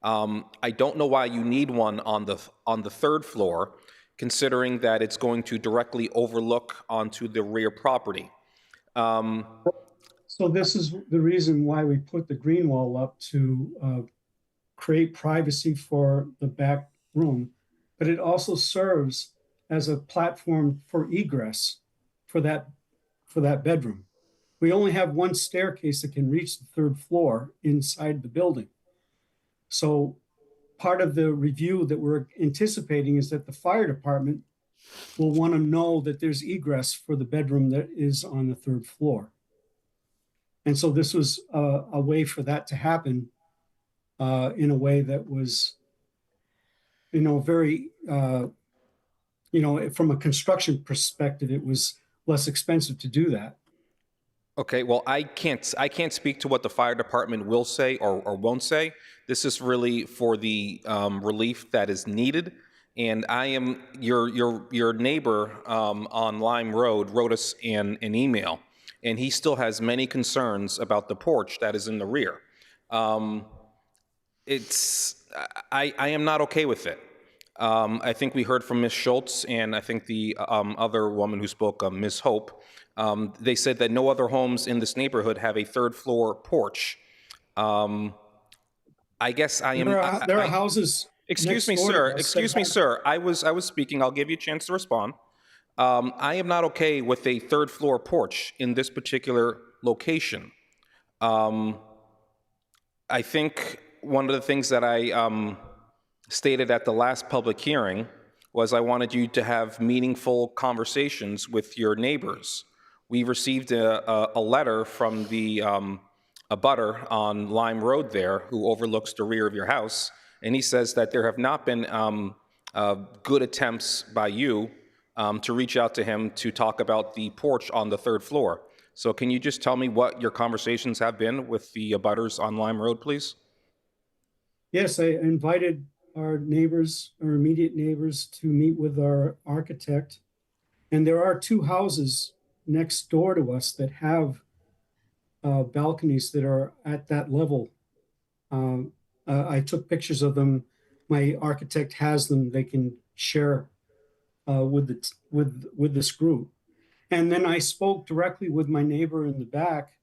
I don't know why you need one on the third floor, considering that it's going to directly overlook onto the rear property. So this is the reason why we put the green wall up, to create privacy for the back room, but it also serves as a platform for egress for that bedroom. We only have one staircase that can reach the third floor inside the building. So part of the review that we're anticipating is that the fire department will want to know that there's egress for the bedroom that is on the third floor. And so this was a way for that to happen in a way that was, very, from a construction perspective, it was less expensive to do that. Okay, well, I can't speak to what the fire department will say or won't say. This is really for the relief that is needed. And I am your neighbor on Lime Road wrote us an email, and he still has many concerns about the porch that is in the rear. I am not okay with it. I think we heard from Ms. Schultz, and I think the other woman who spoke, Ms. Hope. They said that no other homes in this neighborhood have a third floor porch. I guess I am. There are houses. Excuse me, sir. Excuse me, sir. I was speaking. I'll give you a chance to respond. I am not okay with a third floor porch in this particular location. I think one of the things that I stated at the last public hearing was I wanted you to have meaningful conversations with your neighbors. We received a letter from the abutter on Lime Road there, who overlooks the rear of your house, and he says that there have not been good attempts by you to reach out to him to talk about the porch on the third floor. So can you just tell me what your conversations have been with the abutters on Lime Road, please? Yes, I invited our neighbors, our immediate neighbors, to meet with our architect. And there are two houses next door to us that have balconies that are at that level. I took pictures of them. My architect has them. They can share with this group. And then I spoke directly with my neighbor in the back,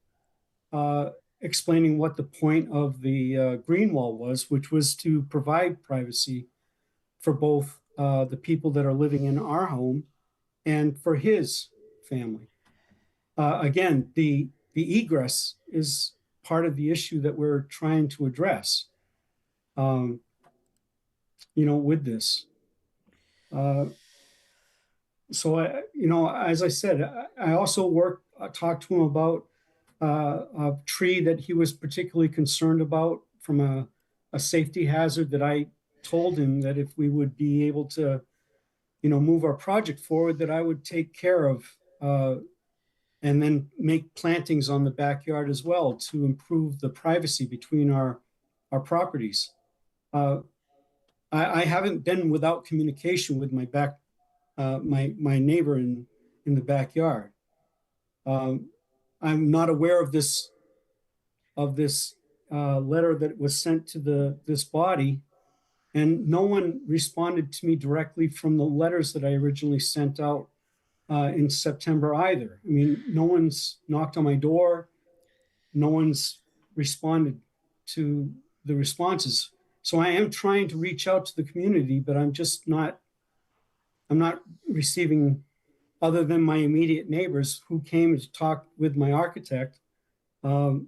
explaining what the point of the green wall was, which was to provide privacy for both the people that are living in our home and for his family. Again, the egress is part of the issue that we're trying to address, with this. So as I said, I also talked to him about a tree that he was particularly concerned about from a safety hazard, that I told him that if we would be able to, move our project forward, that I would take care of, and then make plantings on the backyard as well to improve the privacy between our properties. I haven't been without communication with my neighbor in the backyard. I'm not aware of this letter that was sent to this body, and no one responded to me directly from the letters that I originally sent out in September either. I mean, no one's knocked on my door, no one's responded to the responses. So I am trying to reach out to the community, but I'm not receiving, other than my immediate neighbors who came to talk with my architect, what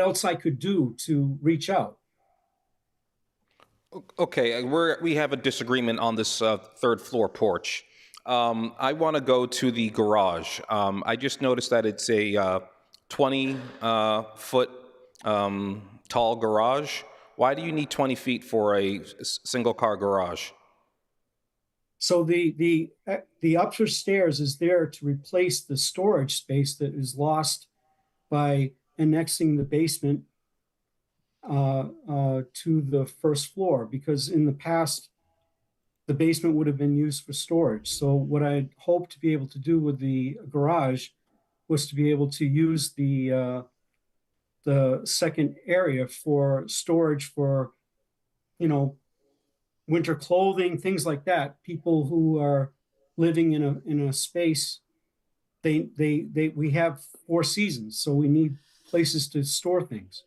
else I could do to reach out. Okay, we have a disagreement on this third floor porch. I want to go to the garage. I just noticed that it's a 20-foot tall garage. Why do you need 20 feet for a single-car garage? So the upstairs stairs is there to replace the storage space that is lost by annexing the basement to the first floor, because in the past, the basement would have been used for storage. So what I hoped to be able to do with the garage was to be able to use the second area for storage for, winter clothing, things like that. People who are living in a space, we have 4 seasons, so we need places to store things.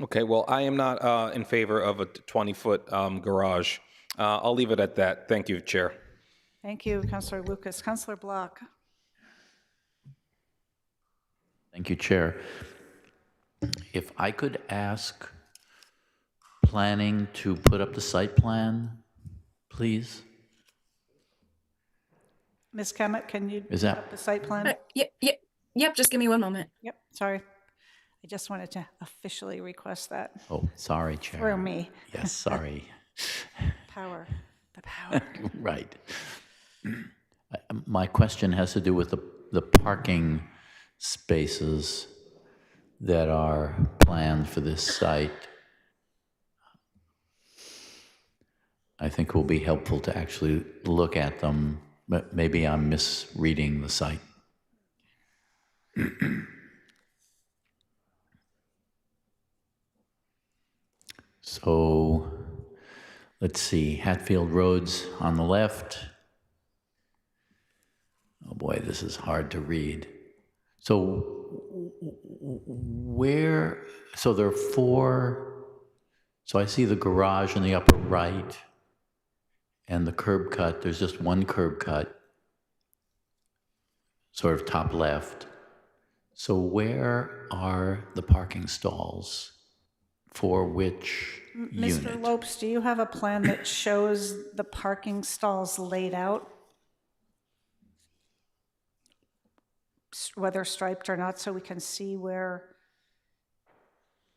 Okay, well, I am not in favor of a 20-foot garage. I'll leave it at that. Thank you, Chair. Thank you, Councilor Lucas. Councilor Block. Thank you, Chair. If I could ask planning to put up the site plan, please? Ms. Kemet, can you Is that- put up the site plan? Yep, just give me one moment. Yep, sorry. I just wanted to officially request that. Oh, sorry, Chair. Through me. Yes, sorry. Power, the power. Right. My question has to do with the parking spaces that are planned for this site. I think it will be helpful to actually look at them, but maybe I'm misreading the site. So, let's see, Hatfield Road's on the left. Oh boy, this is hard to read. So, so there are 4, so I see the garage in the upper right and the curb cut. There's just one curb cut, sort of top left. So where are the parking stalls? For which unit? Mr. Lopes, do you have a plan that shows the parking stalls laid out? Whether striped or not, so we can see where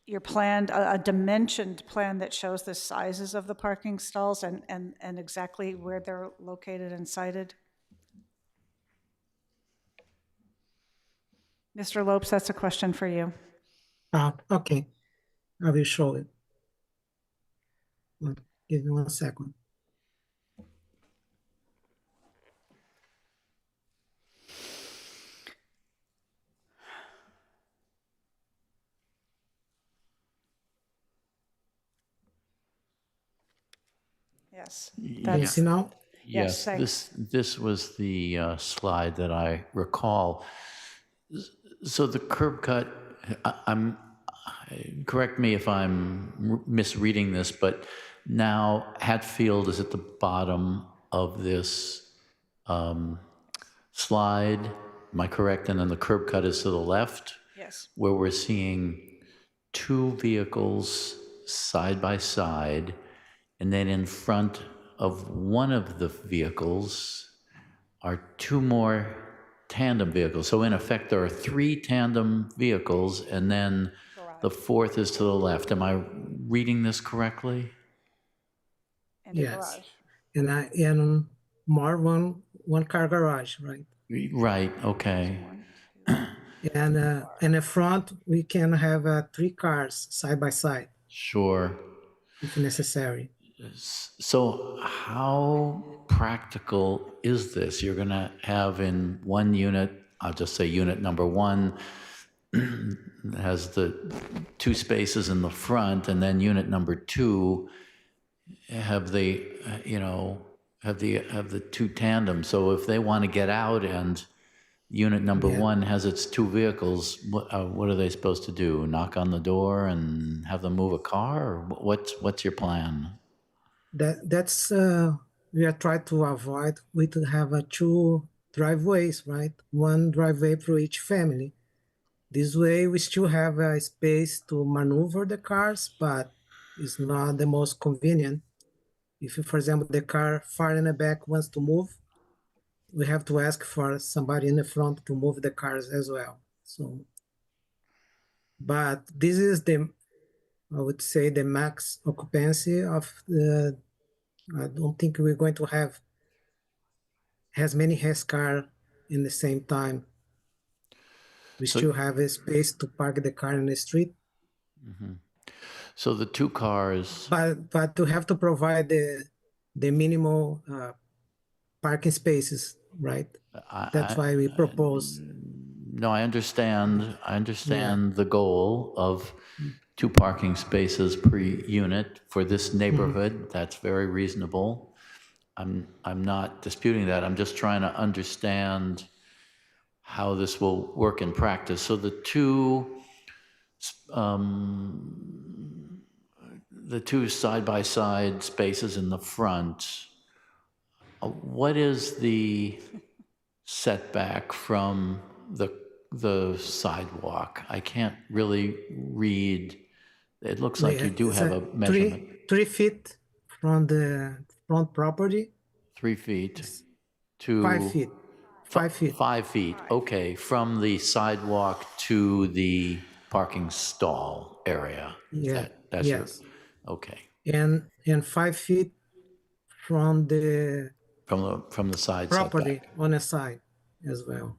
your plan, a dimensioned plan that shows the sizes of the parking stalls and exactly where they're located and sited? Mr. Lopes, that's a question for you. Okay, I will show it. Give me 1 second. Yes. Can you see now? Yes, thanks. this was the slide that I recall. So the curb cut, correct me if I'm misreading this, but now Hatfield is at the bottom of this slide. Am I correct? And then the curb cut is to the left? Yes. Where we're seeing 2 vehicles side by side, and then in front of one of the vehicles are 2 more tandem vehicles. So in effect, there are 3 tandem vehicles, and then the 4th is to the left. Am I reading this correctly? Yes. And more one car garage, right? Right, okay. And in the front, we can have 3 cars side by side. Sure. If necessary. So how practical is this? You're going to have in one unit, I'll just say unit number 1, has the 2 spaces in the front, and then unit number 2 have the, have the 2 tandems. So if they want to get out and unit number 1 has its 2 vehicles, what are they supposed to do? Knock on the door and have them move a car? Or what's your plan? That's we are trying to avoid. We to have 2 driveways, right? 1 driveway for each family. This way, we still have a space to maneuver the cars, but it's not the most convenient. If, for example, the car far in the back wants to move, we have to ask for somebody in the front to move the cars as well. So, but this is I would say the max occupancy of the, I don't think we're going to have as many car in the same time. We still have a space to park the car in the street. So the two cars, But to have to provide the minimal parking spaces, right? That's why we propose. no, I understand the goal of 2 parking spaces per unit for this neighborhood. That's very reasonable. I'm not disputing that. I'm just trying to understand how this will work in practice. So the two side-by-side spaces in the front, what is the setback from the sidewalk? I can't really read. It looks like you do have a measurement. 3 feet from the front property. 3 feet to 5 feet. 5 feet. 5 feet, okay, from the sidewalk to the parking stall area. Yeah, That's yes. Okay. And 5 feet from the From the side property setback. on the side as well.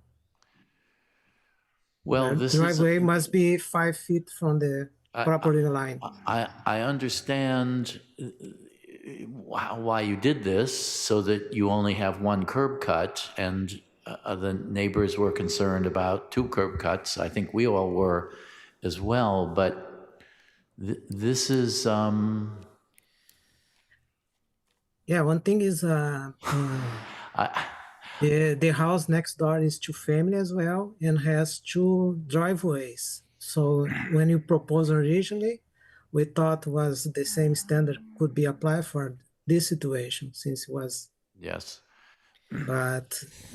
Well, The this is driveway must be 5 feet from the property line. I understand why you did this, so that you only have 1 curb cut, and the neighbors were concerned about 2 curb cuts. I think we all were as well, but this is Yeah, one thing is the house next door is 2-family as well and has 2 driveways. So when you proposed originally, we thought was the same standard could be applied for this situation since it was. Yes. But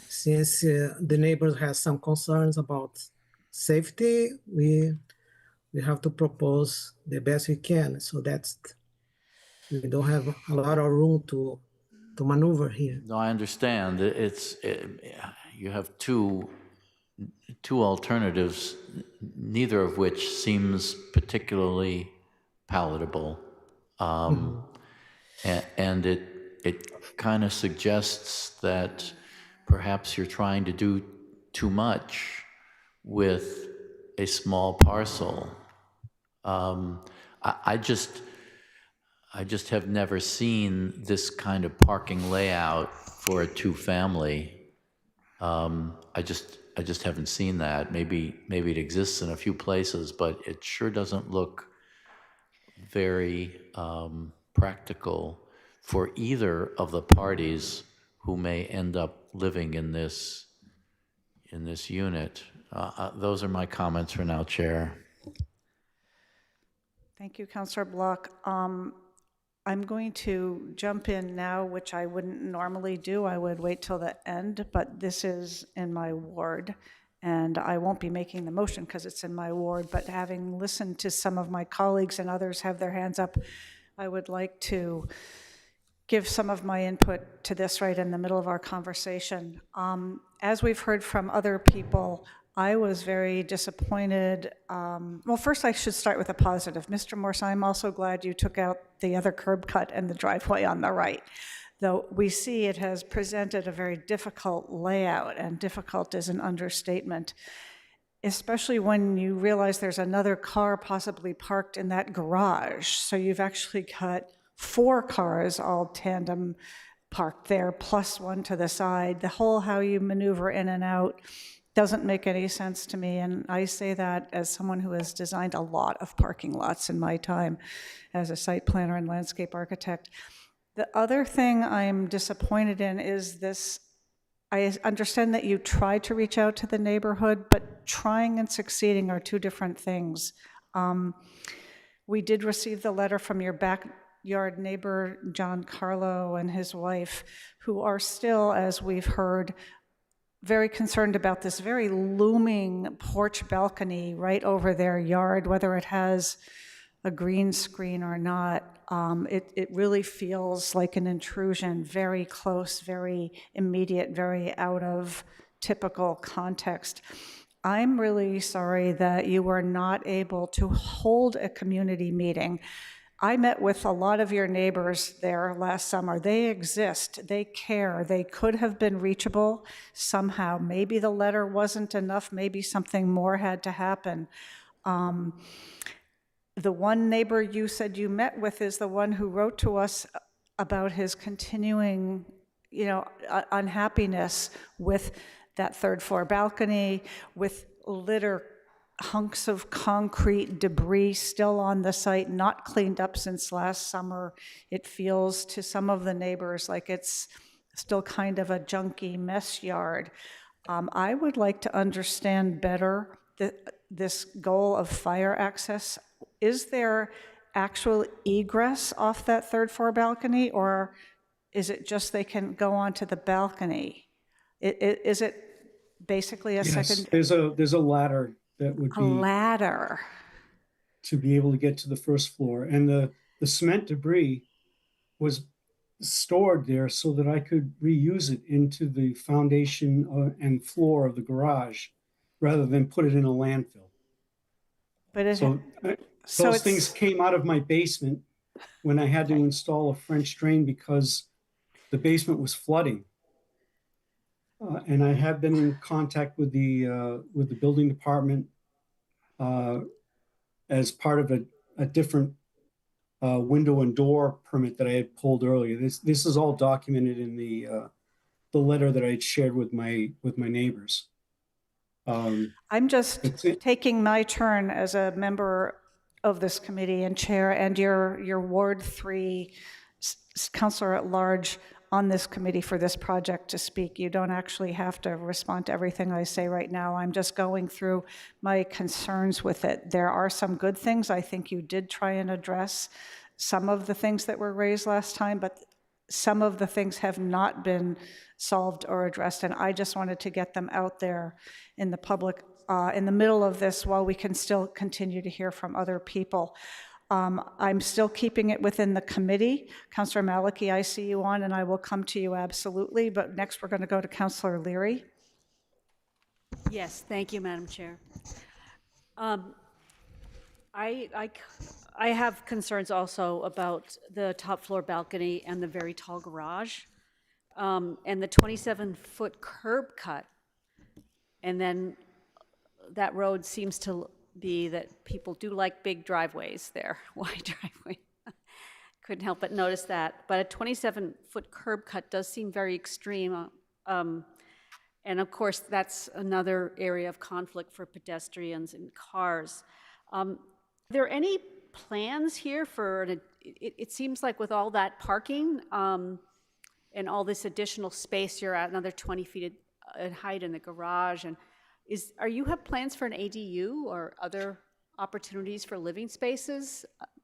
since the neighbors has some concerns about safety, we have to propose the best we can. So we don't have a lot of room to maneuver here. No, I understand. You have two alternatives, neither of which seems particularly palatable, and it kind of suggests that perhaps you're trying to do too much with a small parcel. I just have never seen this kind of parking layout for a 2-family. I just haven't seen that. Maybe it exists in a few places, but it sure doesn't look very practical for either of the parties who may end up living in this unit. Those are my comments for now, Chair. Thank you, Councilor Block. I'm going to jump in now, which I wouldn't normally do. I would wait till the end, but this is in my ward, and I won't be making the motion because it's in my ward, but having listened to some of my colleagues and others have their hands up, I would like to give some of my input to this right in the middle of our conversation. As we've heard from other people, I was very disappointed. Well, first I should start with a positive. Mr. Morse, I'm also glad you took out the other curb cut and the driveway on the right. Though we see it has presented a very difficult layout, and difficult is an understatement, especially when you realize there's another car possibly parked in that garage. So you've actually got 4 cars all tandem parked there, plus 1 to the side. The whole how you maneuver in and out doesn't make any sense to me, and I say that as someone who has designed a lot of parking lots in my time as a site planner and landscape architect. The other thing I'm disappointed in is this. I understand that you tried to reach out to the neighborhood, but trying and succeeding are 2 different things. We did receive the letter from your backyard neighbor, John Carlo, and his wife, who are still, as we've heard, very concerned about this very looming porch balcony right over their yard, whether it has a green screen or not, it really feels like an intrusion, very close, very immediate, very out of typical context. I'm really sorry that you were not able to hold a community meeting. I met with a lot of your neighbors there last summer. They exist, they care, they could have been reachable somehow. Maybe the letter wasn't enough, maybe something more had to happen. The one neighbor you said you met with is the one who wrote to us about his continuing, unhappiness with that third floor balcony, with litter, hunks of concrete debris still on the site, not cleaned up since last summer. It feels to some of the neighbors like it's still kind of a junky mess yard. I would like to understand better this goal of fire access. Is there actual egress off that third floor balcony, or is it just they can go onto the balcony? Is it basically a second? There's a ladder that would be a ladder to be able to get to the first floor, and the cement debris was stored there so that I could reuse it into the foundation and floor of the garage rather than put it in a landfill. But those things came out of my basement when I had to install a French drain because the basement was flooding. And I have been in contact with the building department as part of a different window and door permit that I had pulled earlier. This is all documented in the letter that I had shared with my neighbors. I'm just taking my turn as a member of this committee and chair, and your Ward 3 Councilor at Large on this committee for this project to speak. You don't actually have to respond to everything I say right now. I'm just going through my concerns with it. There are some good things. I think you did try and address some of the things that were raised last time, but some of the things have not been solved or addressed, and I just wanted to get them out there in the public in the middle of this while we can still continue to hear from other people. I'm still keeping it within the committee. Councillor Maliki, I see you on, and I will come to you absolutely, but next we're going to go to Councillor Leary. Yes, thank you, Madam Chair. I have concerns also about the top floor balcony and the very tall garage, and the 27-foot curb cut. And then that road seems to be that people do like big driveways there, wide driveway. Couldn't help but notice that. But a 27-foot curb cut does seem very extreme. And of course, that's another area of conflict for pedestrians and cars. Are there any plans here for, it seems like with all that parking and all this additional space, you're at another 20 feet in height in the garage. And you have plans for an ADU or other opportunities for living spaces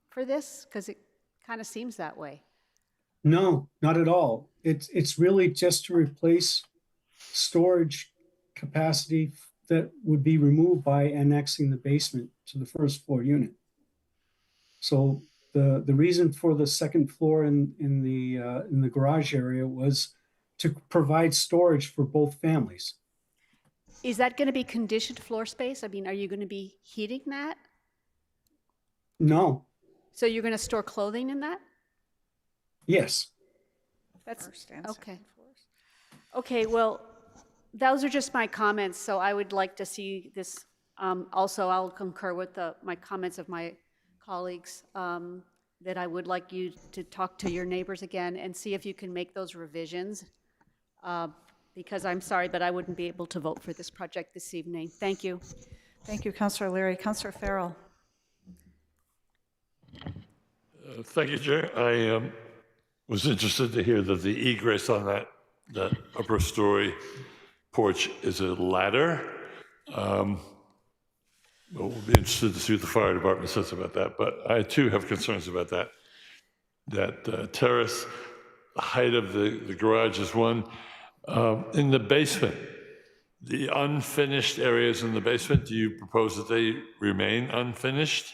for this? Because it kind of seems that way. No, not at all. It's really just to replace storage capacity that would be removed by annexing the basement to the first floor unit. So the reason for the second floor in the garage area was to provide storage for both families. Is that going to be conditioned floor space? I mean, are you going to be heating that? No. So you're going to store clothing in that? Yes. That's okay. Okay, well, those are just my comments. So I would like to see this. Also, I'll concur with my comments of my colleagues that I would like you to talk to your neighbors again and see if you can make those revisions. Because I'm sorry, but I wouldn't be able to vote for this project this evening. Thank you. Thank you, Councillor Leary. Councillor Farrell. Thank you, Chair. I was interested to hear that the egress on that upper story porch is a ladder. We'll be interested to see what the fire department says about that. But I too have concerns about that terrace. The height of the garage is one. In the basement, the unfinished areas in the basement, do you propose that they remain unfinished?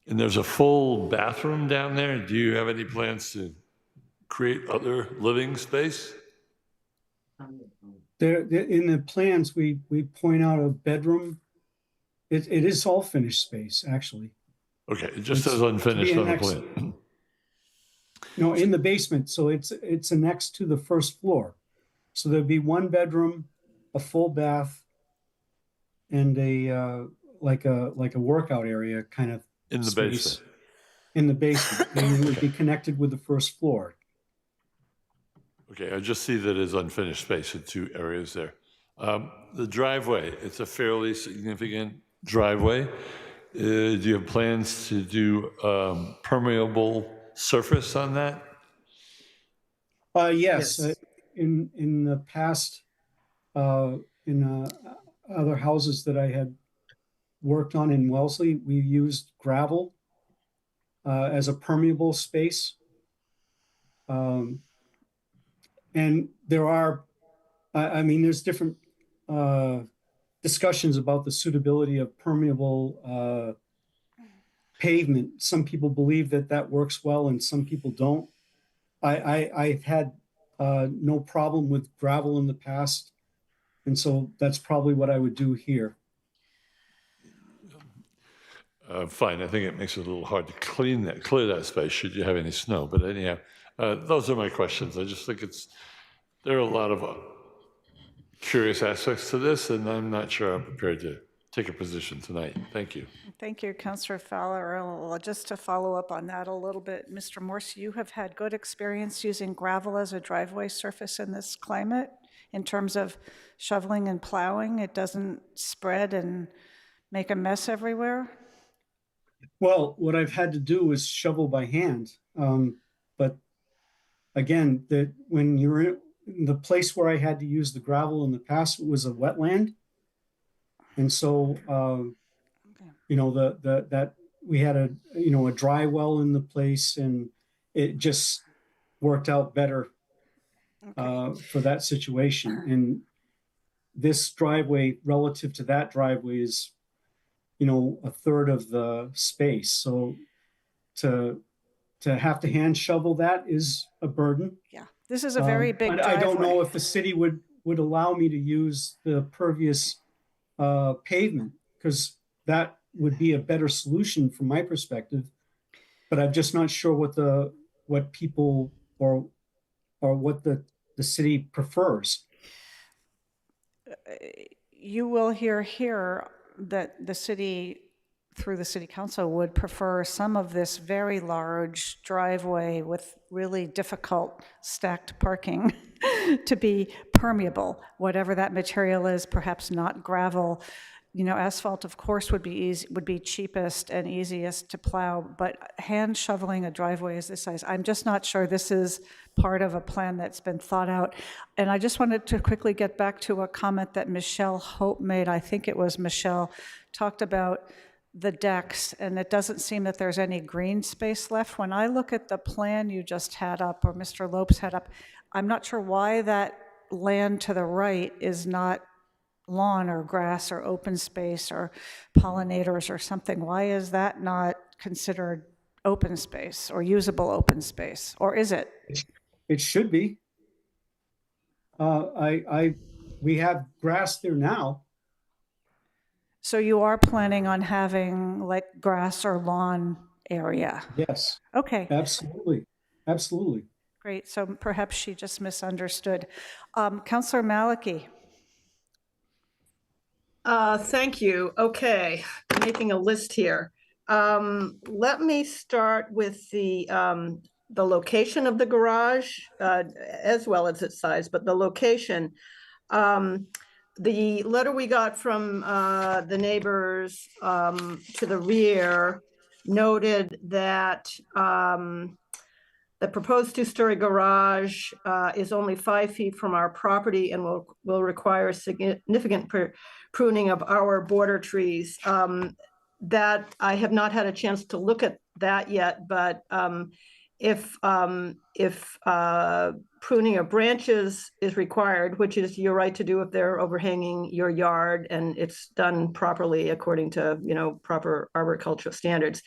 And there's a full bathroom down there. Do you have any plans to create other living space? In the plans, we point out a bedroom. It is all finished space, actually. Okay, it just says unfinished on the plan. No, in the basement, so it's next to the first floor. So there'd be one bedroom, a full bath, and a like a workout area kind of in the space. Basement. In the basement, and it would be connected with the first floor. Okay, I just see that as unfinished space in two areas there. The driveway, it's a fairly significant driveway. Do you have plans to do permeable surface on that? Yes. In the past, in other houses that I had worked on in Wellesley, we used gravel as a permeable space. And there are, I mean, there's different discussions about the suitability of permeable pavement. Some people believe that that works well and some people don't. I've had no problem with gravel in the past. And so that's probably what I would do here. Fine, I think it makes it a little hard to clear that space should you have any snow. But anyhow, those are my questions. I just think there are a lot of curious aspects to this, and I'm not sure I'm prepared to take a position tonight. Thank you. Thank you, Councillor Fowler. Well, just to follow up on that a little bit, Mr. Morse, you have had good experience using gravel as a driveway surface in this climate in terms of shoveling and plowing. It doesn't spread and make a mess everywhere? Well, what I've had to do is shovel by hand. But again, that when you're in the place where I had to use the gravel in the past, it was a wetland. And so, you know, that we had a dry well in the place, and it just worked out better for that situation. And this driveway relative to that driveway is, you know, a third of the space. So to have to hand shovel that is a burden. Yeah, this is a very big driveway. I don't know if the city would allow me to use the pervious pavement, because that would be a better solution from my perspective. But I'm just not sure what people or what the city prefers. You will hear here that the city, through the city council, would prefer some of this very large driveway with really difficult stacked parking to be permeable, whatever that material is, perhaps not gravel. You know, asphalt, of course, would be cheapest and easiest to plow, but hand shoveling a driveway is this size. I'm just not sure this is part of a plan that's been thought out. And I just wanted to quickly get back to a comment that Michelle Hope made. I think it was Michelle, talked about the decks, and it doesn't seem that there's any green space left. When I look at the plan you just had up, or Mr. Lopes had up, I'm not sure why that land to the right is not lawn or grass or open space or pollinators or something. Why is that not considered open space or usable open space? Or is it? It should be. We have grass there now. So you are planning on having like grass or lawn area? Yes. Okay. Absolutely. Absolutely. Great. So perhaps she just misunderstood. Councillor Malachy. Thank you. Okay, making a list here. Let me start with the location of the garage, as well as its size, but the location. The letter we got from the neighbors to the rear noted that the proposed two-story garage is only 5 feet from our property and will require significant pruning of our border trees. That I have not had a chance to look at that yet, but if pruning of branches is required, which is your right to do if they're overhanging your yard and it's done properly according to, you know, proper arboricultural standards,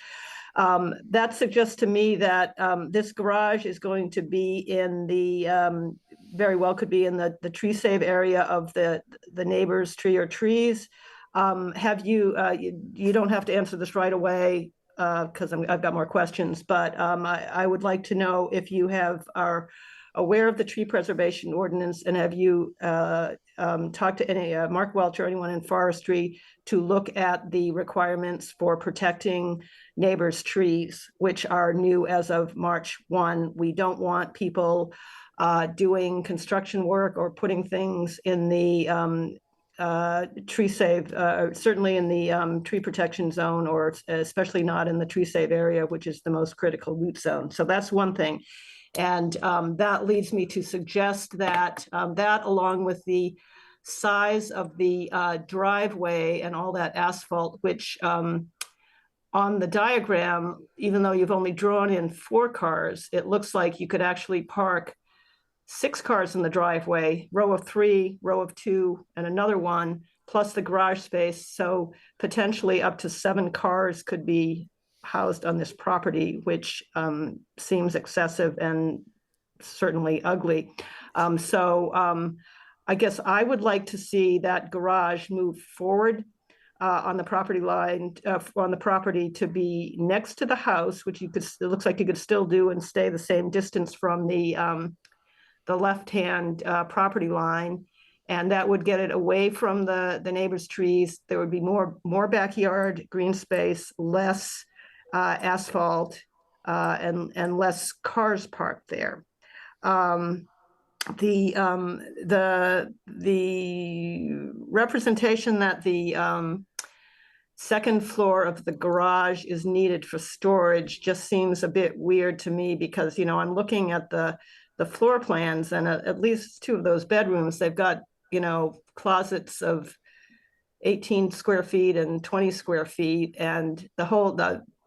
That suggests to me that this garage is going to be in the, very well could be in the tree save area of the neighbor's tree or trees. Have you, you don't have to answer this right away because I've got more questions, but I would like to know if you are aware of the tree preservation ordinance, and have you talked to any Mark Welch or anyone in forestry to look at the requirements for protecting neighbors' trees, which are new as of March 1. We don't want people doing construction work or putting things in the tree save, certainly in the tree protection zone, or especially not in the tree save area, which is the most critical root zone. So that's one thing. And that leads me to suggest that that, along with the size of the driveway and all that asphalt, which on the diagram, even though you've only drawn in 4 cars, it looks like you could actually park 6 cars in the driveway, row of 3, row of 2, and another one, plus the garage space. So potentially up to 7 cars could be housed on this property, which seems excessive and certainly ugly. I guess I would like to see that garage move forward on the property line, on the property, to be next to the house, which it looks like you could still do and stay the same distance from the left-hand property line. And that would get it away from the neighbor's trees. There would be more backyard green space, less asphalt, and less cars parked there. The representation that the second floor of the garage is needed for storage just seems a bit weird to me, because, you know, I'm looking at the floor plans, and at least 2 of those bedrooms, they've got, you know, closets of 18 square feet and 20 square feet, and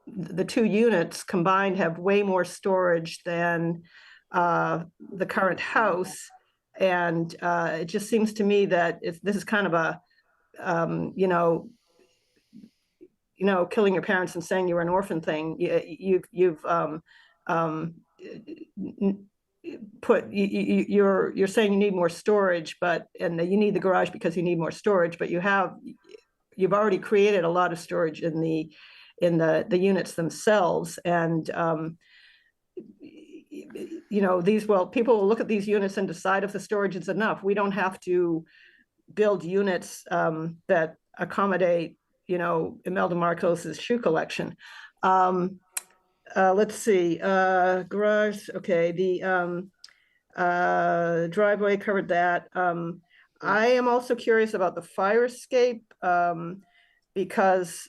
the 2 units combined have way more storage than the current house. And it just seems to me that this is kind of a, killing your parents and saying you were an orphan thing. You're saying you need more storage, and you need the garage because you need more storage, but you've already created a lot of storage in the units themselves. And people will look at these units and decide if the storage is enough. We don't have to build units that accommodate, Imelda Marcos's shoe collection. Let's see, garage, okay, the driveway, covered that. I am also curious about the fire escape, because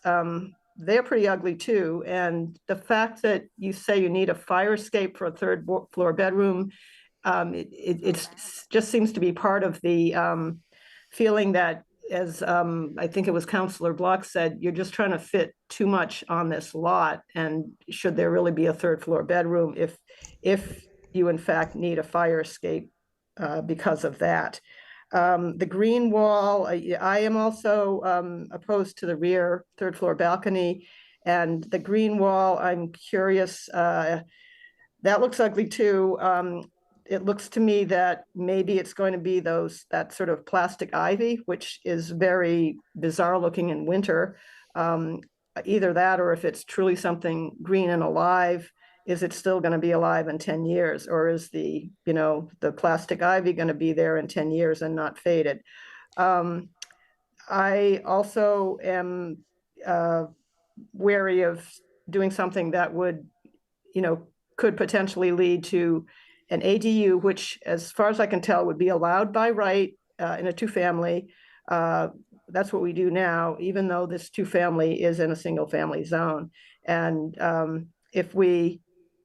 they're pretty ugly too. And the fact that you say you need a fire escape for a 3rd floor bedroom, it just seems to be part of the feeling that, as I think it was Councilor Block said, you're just trying to fit too much on this lot. And should there really be a 3rd floor bedroom if you in fact need a fire escape because of that? The green wall, I am also opposed to the rear 3rd floor balcony. And the green wall, I'm curious, that looks ugly too. It looks to me that maybe it's going to be that sort of plastic ivy, which is very bizarre looking in winter. Either that, or if it's truly something green and alive, is it still going to be alive in 10 years? Or is the plastic ivy going to be there in 10 years and not faded? I also am wary of doing something that would, could potentially lead to an ADU, which, as far as I can tell, would be allowed by right in a 2-family. That's what we do now, even though this 2-family is in a single-family zone. And if we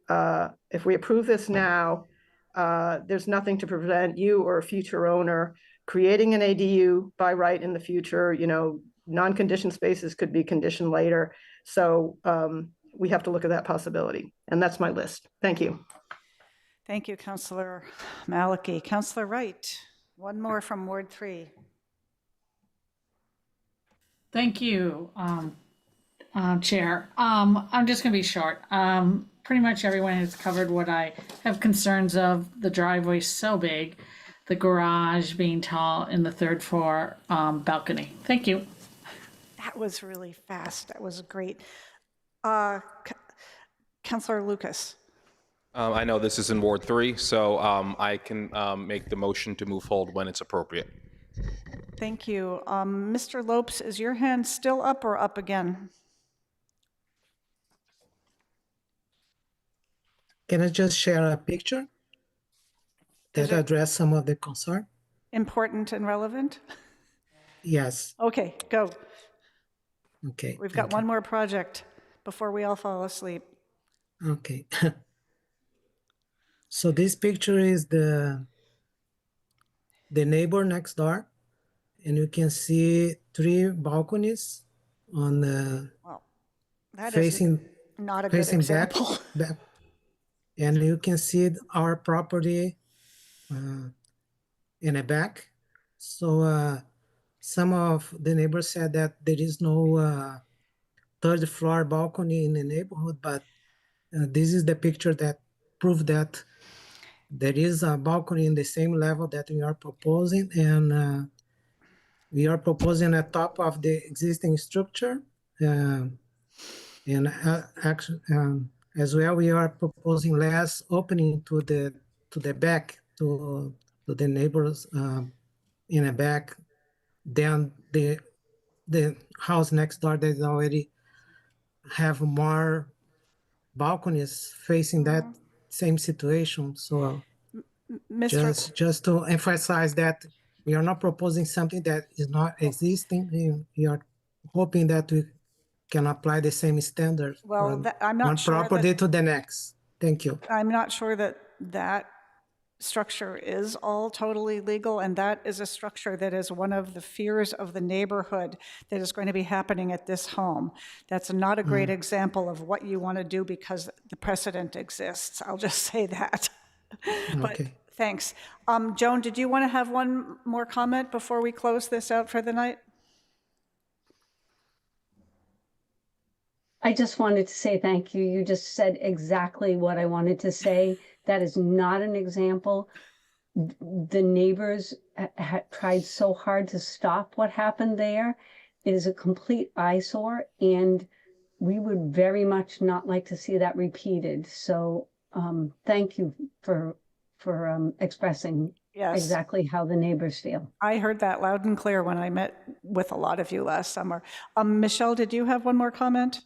approve this now, there's nothing to prevent you or a future owner creating an ADU by right in the future. Non-conditioned spaces could be conditioned later. So we have to look at that possibility. And that's my list. Thank you. Thank you, Councilor Malachy. Councilor Wright, one more from Ward 3. Thank you. Chair. I'm just going to be short. Pretty much everyone has covered what I have concerns of. The driveway so big, the garage being tall, and the third floor balcony. Thank you. That was really fast. That was great. Councillor Lucas. I know this is in Ward 3, so I can make the motion to move hold when it's appropriate. Thank you. Mr. Lopes, is your hand still up or up again? Can I just share a picture that address some of the concern? Important and relevant? Yes. Okay, go. Okay. We've got one more project before we all fall asleep. Okay. So this picture is the neighbor next door, and you can see 3 balconies on the That facing is not a good example. back, and you can see our property in the back. So some of the neighbors said that there is no third floor balcony in the neighborhood, but this is the picture that proved that there is a balcony in the same level that we are proposing, and we are proposing at top of the existing structure, and actually, as well, we are proposing less opening to the back to the neighbors in the back than the house next door that already have more balconies facing that same situation. So just to emphasize that we are not proposing something that is not existing. We are hoping that we can apply the same standard Well, from I'm not one sure property that, to the next. Thank you. I'm not sure that that structure is all totally legal, and that is a structure that is one of the fears of the neighborhood that is going to be happening at this home. That's not a great example of what you want to do because the precedent exists. I'll just say that. But Okay. thanks. Joan, did you want to have one more comment before we close this out for the night? I just wanted to say thank you. You just said exactly what I wanted to say. That is not an example. The neighbors tried so hard to stop what happened there. It is a complete eyesore, and we would very much not like to see that repeated. So thank you for expressing exactly how the neighbors feel. I heard that loud and clear when I met with a lot of you last summer. Michelle, did you have one more comment?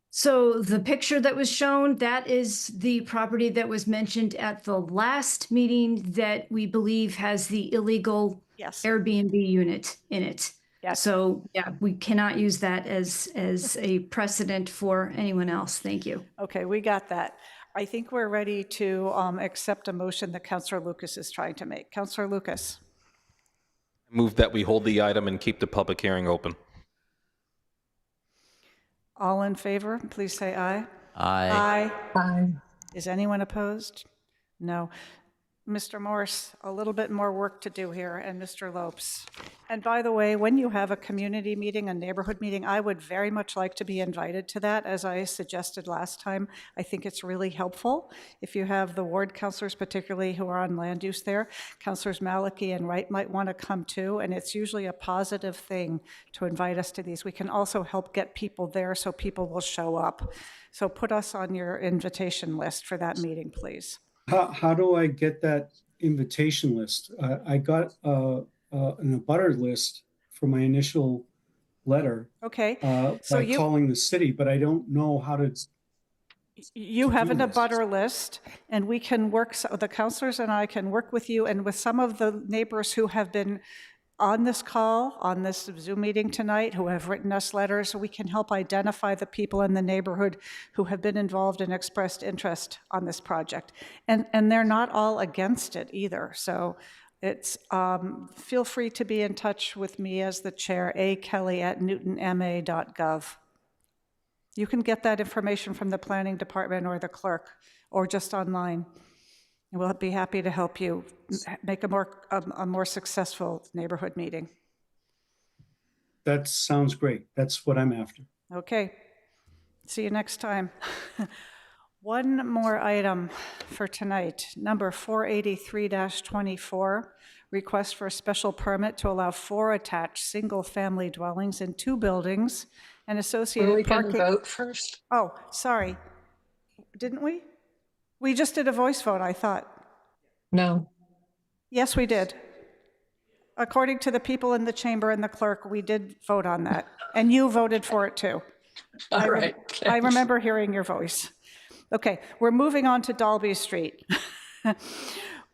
So the picture that was shown, that is the property that was mentioned at the last meeting that we believe has the illegal Airbnb unit in it. Yes. So yeah, we cannot use that as a precedent for anyone else. Thank you. Okay, we got that. I think we're ready to accept a motion that Councillor Lucas is trying to make. Councillor Lucas. Move that we hold the item and keep the public hearing open. All in favor, please say aye. Aye. Aye. Is anyone opposed? No. Mr. Morse, a little bit more work to do here, and Mr. Lopes. And by the way, when you have a community meeting, a neighborhood meeting, I would very much like to be invited to that, as I suggested last time. I think it's really helpful if you have the ward councilors, particularly who are on land use there. Councilors Maliki and Wright might want to come too, and it's usually a positive thing to invite us to these. We can also help get people there so people will show up. So put us on your invitation list for that meeting, please. How do I get that invitation list? I got an abutter list for my initial letter. Okay. By calling the city, but I don't know how to. You have an abutter list, and we can work, so the counselors and I can work with you and with some of the neighbors who have been on this call, on this Zoom meeting tonight, who have written us letters, so we can help identify the people in the neighborhood who have been involved and expressed interest on this project. And they're not all against it either. So it's, feel free to be in touch with me as the chair, akelly@newtonma.gov. You can get that information from the planning department or the clerk, or just online. And we'll be happy to help you make a more successful neighborhood meeting. that sounds great. That's what I'm after. Okay. See you next time. One more item for tonight, number 483-24, request for a special permit to allow 4 attached single-family dwellings in 2 buildings and associated Were we going parking. to vote first? Oh, sorry. Didn't we? We just did a voice vote, I thought. No. Yes, we did. According to the people in the chamber and the clerk, we did vote on that. And you voted for it too. All right. I remember hearing your voice. Okay, we're moving on to Dalby Street.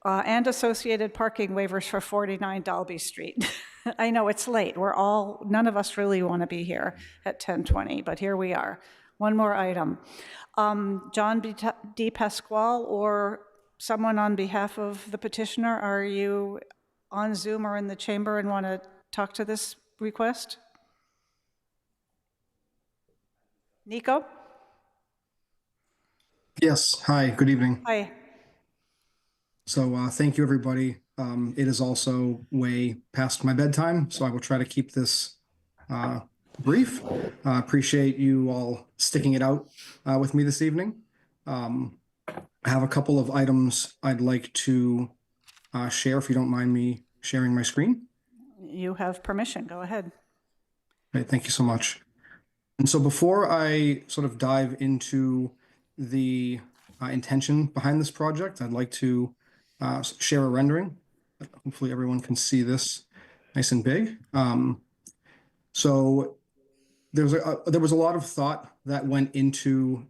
And associated parking waivers for 49 Dalby Street. I know it's late. None of us really want to be here at 10:20, but here we are. One more item. John D. Pasquale or someone on behalf of the petitioner, are you on Zoom or in the chamber and want to talk to this request? Nico? Yes, hi, good evening. Hi. So thank you, everybody. It is also way past my bedtime, so I will try to keep this brief. Appreciate you all sticking it out with me this evening. I have a couple of items I'd like to share, if you don't mind me sharing my screen. You have permission. Go ahead. Great, thank you so much. And so before I sort of dive into the intention behind this project, I'd like to share a rendering. Hopefully everyone can see this nice and big. So there was a lot of thought that went into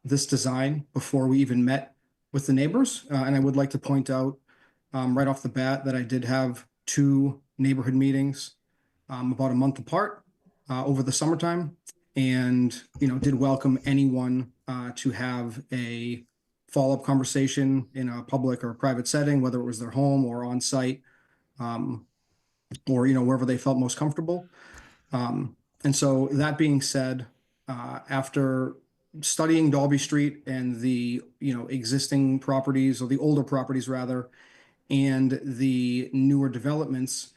this design before we even met with the neighbors. And I would like to point out right off the bat that I did have 2 neighborhood meetings about a month apart over the summertime, and did welcome anyone to have a follow-up conversation in a public or private setting, whether it was their home or on site, or wherever they felt most comfortable. And so that being said, after studying Dalby Street and the existing properties, or the older properties rather, and the newer developments,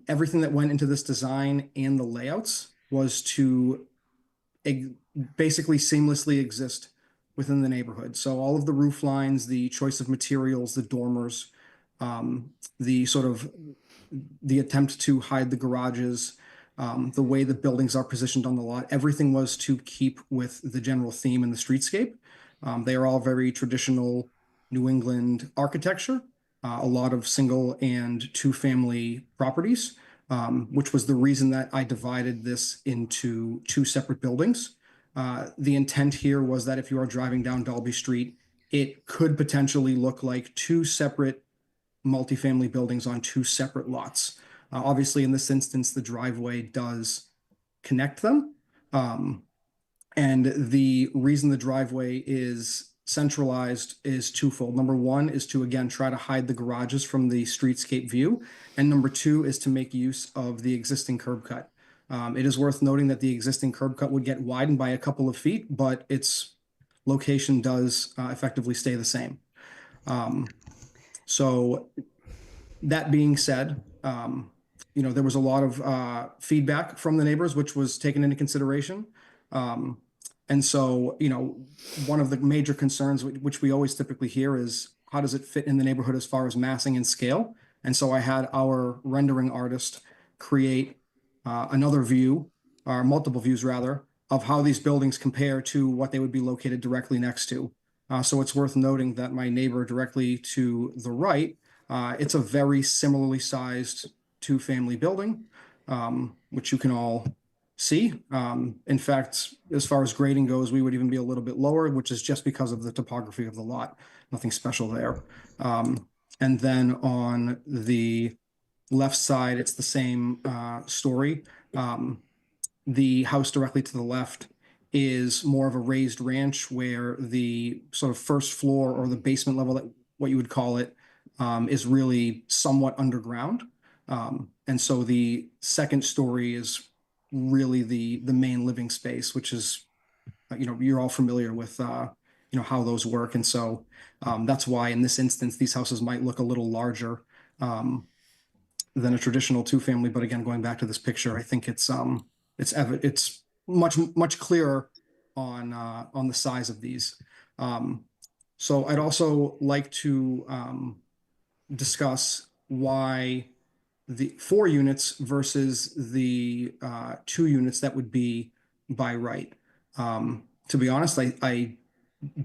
everything that went into this design and the layouts was to basically seamlessly exist within the neighborhood. So all of the roof lines, the choice of materials, the dormers, the attempt to hide the garages, the way the buildings are positioned on the lot, everything was to keep with the general theme in the streetscape. They are all very traditional New England architecture, a lot of single and 2-family properties, which was the reason that I divided this into 2 separate buildings. The intent here was that if you are driving down Dalby Street, it could potentially look like 2 separate multifamily buildings on 2 separate lots. Obviously, in this instance, the driveway does connect them. And the reason the driveway is centralized is twofold. Number 1 is to, again, try to hide the garages from the streetscape view. And number 2 is to make use of the existing curb cut. It is worth noting that the existing curb cut would get widened by a couple of feet, but its location does effectively stay the same. So that being said, there was a lot of feedback from the neighbors, which was taken into consideration. And so, one of the major concerns, which we always typically hear, is how does it fit in the neighborhood as far as massing and scale? And so I had our rendering artist create another view, or multiple views rather, of how these buildings compare to what they would be located directly next to. So it's worth noting that my neighbor directly to the right, it's a very similarly sized 2-family building, which you can all see. In fact, as far as grading goes, we would even be a little bit lower, which is just because of the topography of the lot. Nothing special there. And then on the left side, it's the same story. The house directly to the left is more of a raised ranch, where the sort of first floor, or the basement level, that what you would call it, is really somewhat underground. And so the second story is really the main living space, which is, you're all familiar with, how those work. And so that's why in this instance, these houses might look a little larger. than a traditional two-family. But again, going back to this picture, I think it's much clearer on the size of these. So I'd also like to discuss why the 4 units versus the 2 units that would be by right. To be honest, I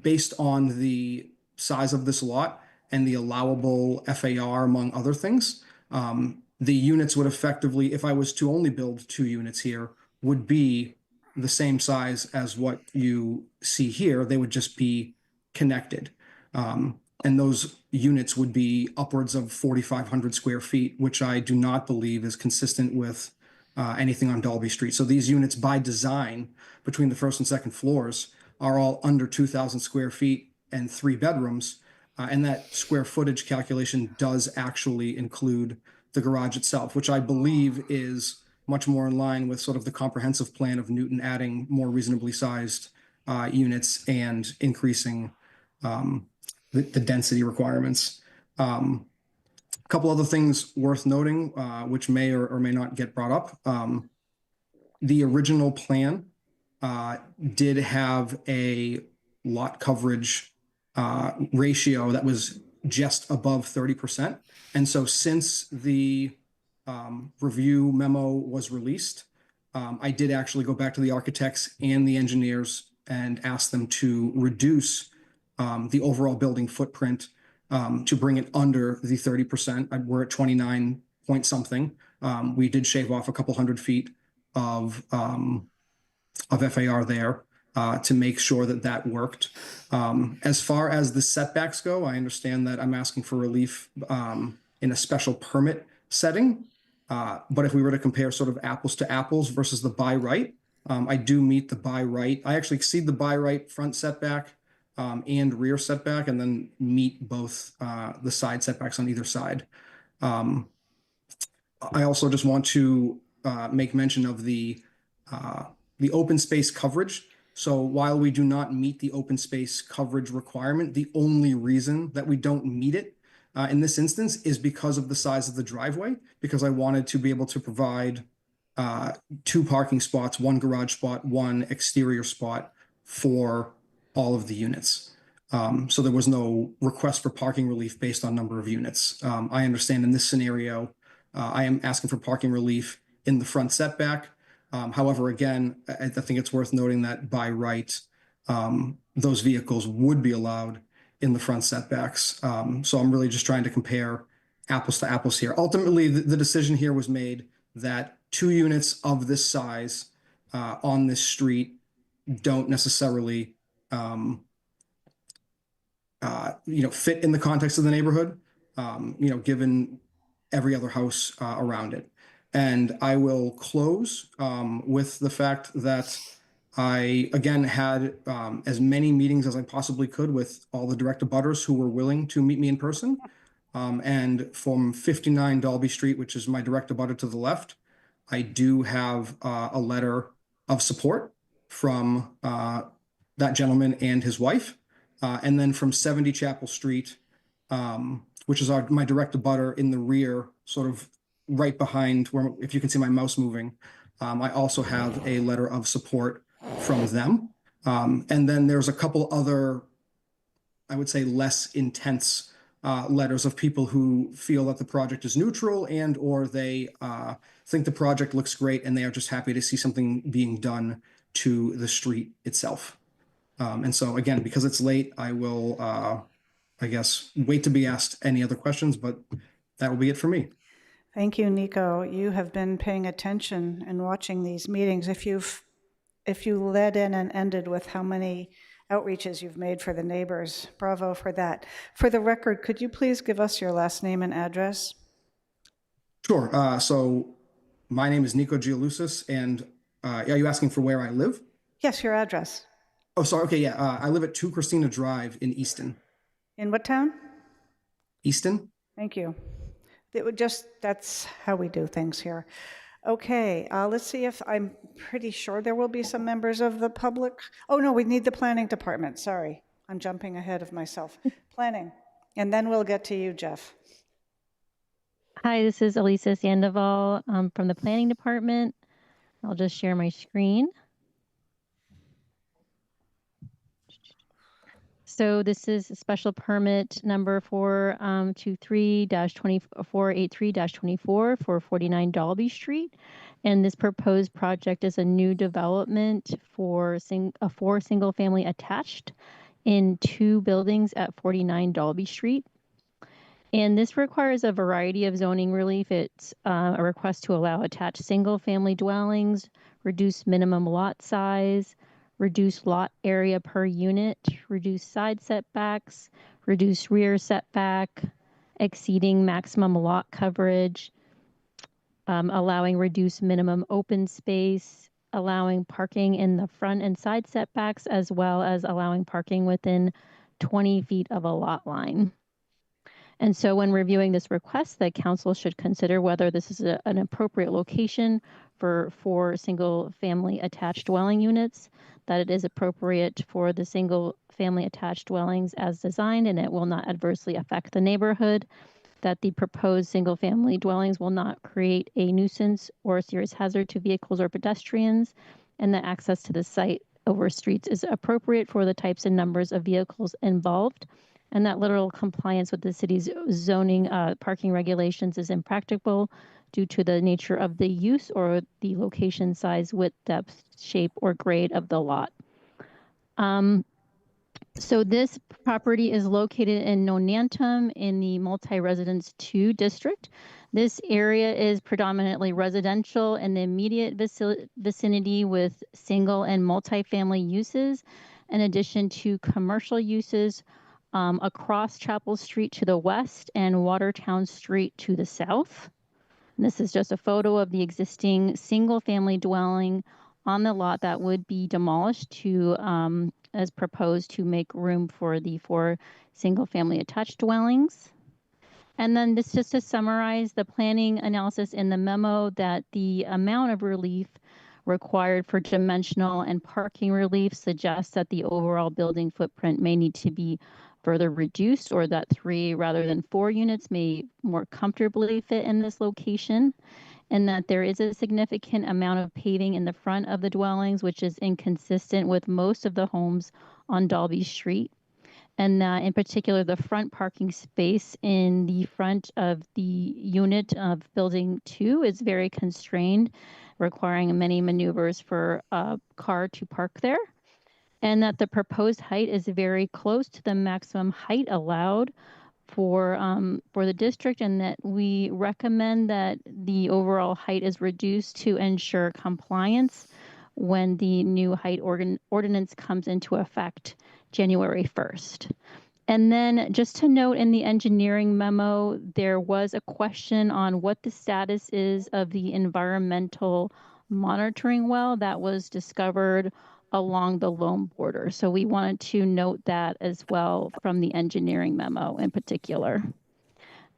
based on the size of this lot and the allowable FAR, among other things, the units would effectively, if I was to only build 2 units here, would be the same size as what you see here. They would just be connected. And those units would be upwards of 4,500 square feet, which I do not believe is consistent with anything on Dalby Street. So these units by design between the first and second floors are all under 2,000 square feet and 3 bedrooms. And that square footage calculation does actually include the garage itself, which I believe is much more in line with sort of the comprehensive plan of Newton adding more reasonably sized units and increasing the density requirements. A couple other things worth noting, which may or may not get brought up. The original plan did have a lot coverage ratio that was just above 30%. And so since the review memo was released, I did actually go back to the architects and the engineers and ask them to reduce the overall building footprint to bring it under the 30%. We're at 29 point something. We did shave off a couple hundred feet of FAR there to make sure that that worked. As far as the setbacks go, I understand that I'm asking for relief in a special permit setting. But if we were to compare sort of apples to apples versus the by right, I do meet the by right. I actually exceed the by right front setback and rear setback, and then meet both the side setbacks on either side. I also just want to make mention of the open space coverage. So while we do not meet the open space coverage requirement, the only reason that we don't meet it in this instance is because of the size of the driveway, because I wanted to be able to provide 2 parking spots, 1 garage spot, 1 exterior spot for all of the units. So there was no request for parking relief based on number of units. I understand in this scenario, I am asking for parking relief in the front setback. However, again, I think it's worth noting that by right, those vehicles would be allowed in the front setbacks. So I'm really just trying to compare apples to apples here. Ultimately, the decision here was made that 2 units of this size on this street don't necessarily fit in the context of the neighborhood, given every other house around it. And I will close with the fact that I, again, had as many meetings as I possibly could with all the direct abutters who were willing to meet me in person. And from 59 Dalby Street, which is my direct abutter to the left, I do have a letter of support from that gentleman and his wife. And then from 70 Chapel Street, which is my direct abutter in the rear, sort of right behind where, if you can see my mouse moving, I also have a letter of support from them. And then there's a couple other, I would say, less intense letters of people who feel that the project is neutral and or they think the project looks great and they are just happy to see something being done to the street itself. And so again, because it's late, I will, I guess, wait to be asked any other questions, but that will be it for me. Thank you, Nico. You have been paying attention and watching these meetings. If you led in and ended with how many outreaches you've made for the neighbors, bravo for that. For the record, could you please give us your last name and address? Sure. So my name is Nico Gialusis, and are you asking for where I live? Yes, your address. Oh, sorry. Okay, yeah. I live at 2 Christina Drive in Easton. In what town? Easton. Thank you. That's how we do things here. Okay, let's see if I'm pretty sure there will be some members of the public. Oh, no, we need the planning department. Sorry, I'm jumping ahead of myself. Planning. And then we'll get to you, Jeff. Hi, this is Elisa Sandoval from the Planning Department. I'll just share my screen. So this is special permit number 423-2483-24 for 49 Dalby Street. And this proposed project is a new development for a 4 single-family attached in 2 buildings at 49 Dalby Street. And this requires a variety of zoning relief. It's a request to allow attached single-family dwellings, reduce minimum lot size, reduce lot area per unit, reduce side setbacks, reduce rear setback, exceeding maximum lot coverage, allowing reduced minimum open space, allowing parking in the front and side setbacks, as well as allowing parking within 20 feet of a lot line. And so when reviewing this request, the council should consider whether this is an appropriate location for 4 single-family attached dwelling units, that it is appropriate for the single-family attached dwellings as designed, and it will not adversely affect the neighborhood, that the proposed single-family dwellings will not create a nuisance or a serious hazard to vehicles or pedestrians, and that access to the site over streets is appropriate for the types and numbers of vehicles involved, and that literal compliance with the city's zoning parking regulations is impracticable due to the nature of the use or the location, size, width, depth, shape, or grade of the lot. So this property is located in Nonantum in the multi-residence 2 district. This area is predominantly residential in the immediate vicinity with single and multi-family uses, in addition to commercial uses across Chapel Street to the west and Watertown Street to the south. And this is just a photo of the existing single-family dwelling on the lot that would be demolished to, as proposed, to make room for the 4 single-family attached dwellings. And then this just to summarize the planning analysis in the memo, that the amount of relief required for dimensional and parking relief suggests that the overall building footprint may need to be further reduced, or that 3 rather than 4 units may more comfortably fit in this location, and that there is a significant amount of paving in the front of the dwellings, which is inconsistent with most of the homes on Dalby Street, and that in particular the front parking space in the front of the unit of building 2 is very constrained, requiring many maneuvers for a car to park there, and that the proposed height is very close to the maximum height allowed for the district, and that we recommend that the overall height is reduced to ensure compliance when the new height ordinance comes into effect January 1st. And then just to note, in the engineering memo, there was a question on what the status is of the environmental monitoring well that was discovered along the loam border. So we wanted to note that as well from the engineering memo in particular.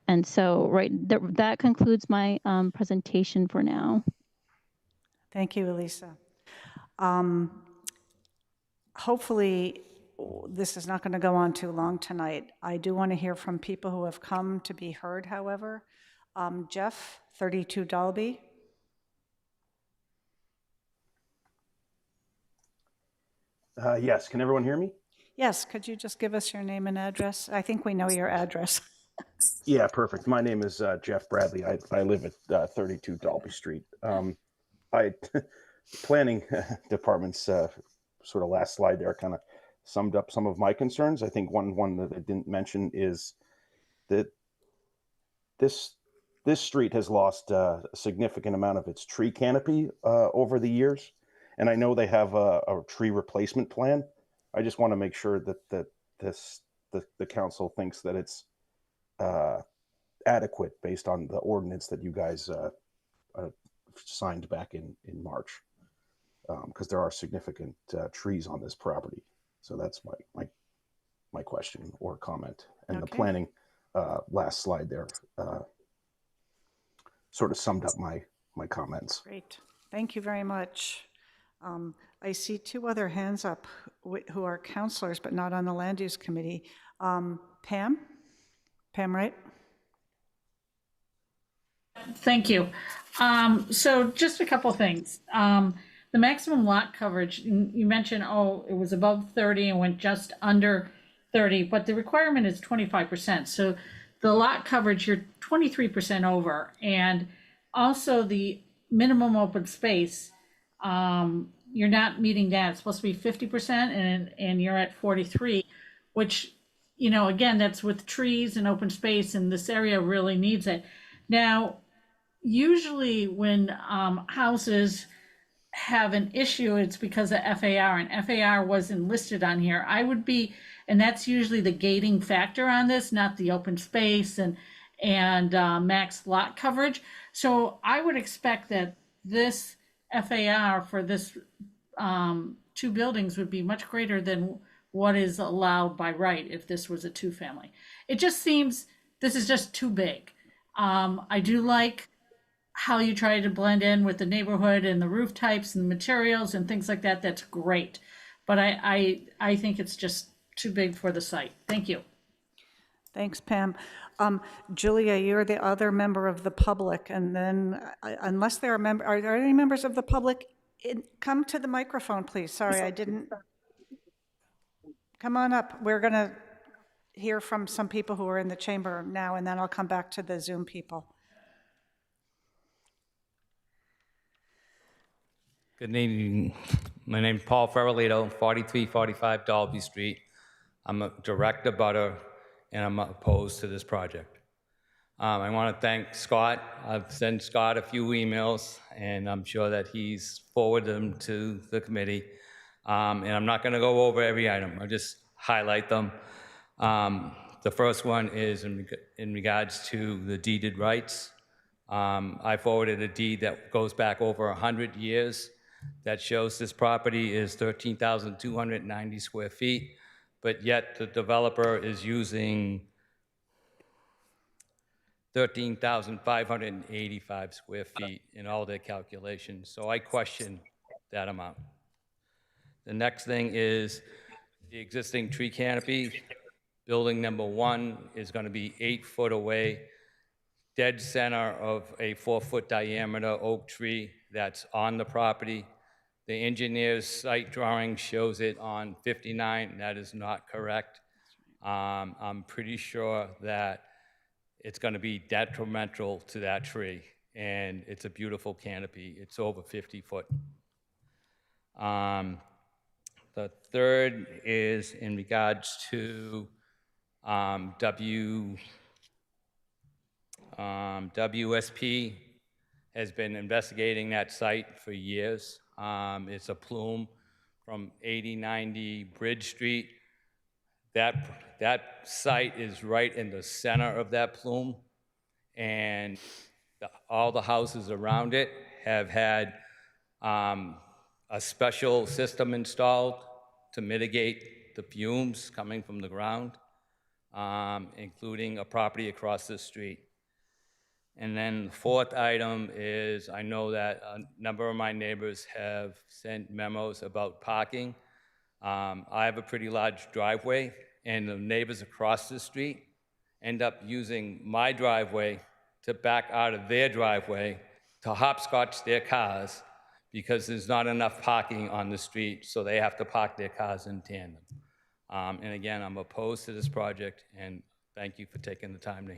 And so that concludes my presentation for now. Thank you, Elisa. Hopefully, this is not going to go on too long tonight. I do want to hear from people who have come to be heard, however. Jeff, 32 Dalby. Yes, can everyone hear me? Yes, could you just give us your name and address? I think we know your address. Yeah, perfect. My name is Jeff Bradley. I live at 32 Dalby Street. Planning department's sort of last slide there kind of summed up some of my concerns. I think one that I didn't mention is that this street has lost a significant amount of its tree canopy over the years. And I know they have a tree replacement plan. I just want to make sure that the council thinks that it's adequate based on the ordinance that you guys signed back in March, because there are significant trees on this property. So that's my question or comment. And the planning last slide there sort of summed up my comments. Great. Thank you very much. I see 2 other hands up who are counselors, but not on the Land Use Committee. Pam, right? thank you. So just a couple things. The maximum lot coverage, you mentioned, oh, it was above 30 and went just under 30, but the requirement is 25%. So the lot coverage, you're 23% over. And also the minimum open space, you're not meeting that. It's supposed to be 50% and you're at 43, which, you know, again, that's with trees and open space, and this area really needs it. Now, usually when houses have an issue, it's because of FAR, and FAR wasn't listed on here. I would be, and that's usually the gating factor on this, not the open space and max lot coverage. So I would expect that this FAR for this two buildings would be much greater than what is allowed by right if this was a two-family. It just seems this is just too big. I do like how you try to blend in with the neighborhood and the roof types and materials and things like that. That's great. But I think it's just too big for the site. Thank you. Thanks, Pam. Julia, you're the other member of the public, and then unless there are there any members of the public? Come to the microphone, please. Sorry, I didn't. Come on up. We're going to hear from some people who are in the chamber now, and then I'll come back to the Zoom people. Good evening. My name is Paul Ferralito, 4345 Dalby Street. I'm a direct abutter, and I'm opposed to this project. I want to thank Scott. I've sent Scott a few emails, and I'm sure that he's forwarded them to the committee. And I'm not going to go over every item. I'll just highlight them. The first one is in regards to the deeded rights. I forwarded a deed that goes back over 100 years that shows this property is 13,290 square feet, but yet the developer is using 13,585 square feet in all their calculations. So I question that amount. The next thing is the existing tree canopy. Building number 1 is going to be 8 foot away, dead center of a 4-foot diameter oak tree that's on the property. The engineer's site drawing shows it on 59. That is not correct. I'm pretty sure that it's going to be detrimental to that tree, and it's a beautiful canopy. It's over 50 foot. The third is in regards to WSP has been investigating that site for years. It's a plume from 8090 Bridge Street. That site is right in the center of that plume, and all the houses around it have had a special system installed to mitigate the fumes coming from the ground, including a property across the street. And then the fourth item is I know that a number of my neighbors have sent memos about parking. I have a pretty large driveway, and the neighbors across the street end up using my driveway to back out of their driveway to hopscotch their cars because there's not enough parking on the street, so they have to park their cars in tandem. And again, I'm opposed to this project, and thank you for taking the time to.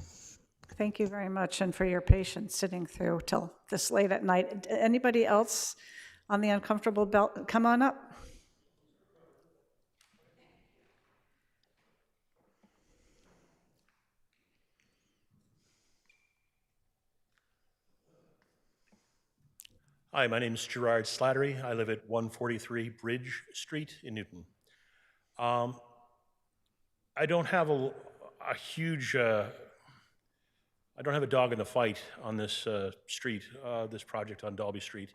Thank you very much, and for your patience sitting through till this late at night. Anybody else on the uncomfortable belt? Come on up. Hi, my name is Gerard Slattery. I live at 143 Bridge Street in Newton. I don't have a huge, I don't have a dog in the fight on this street, this project on Dalby Street,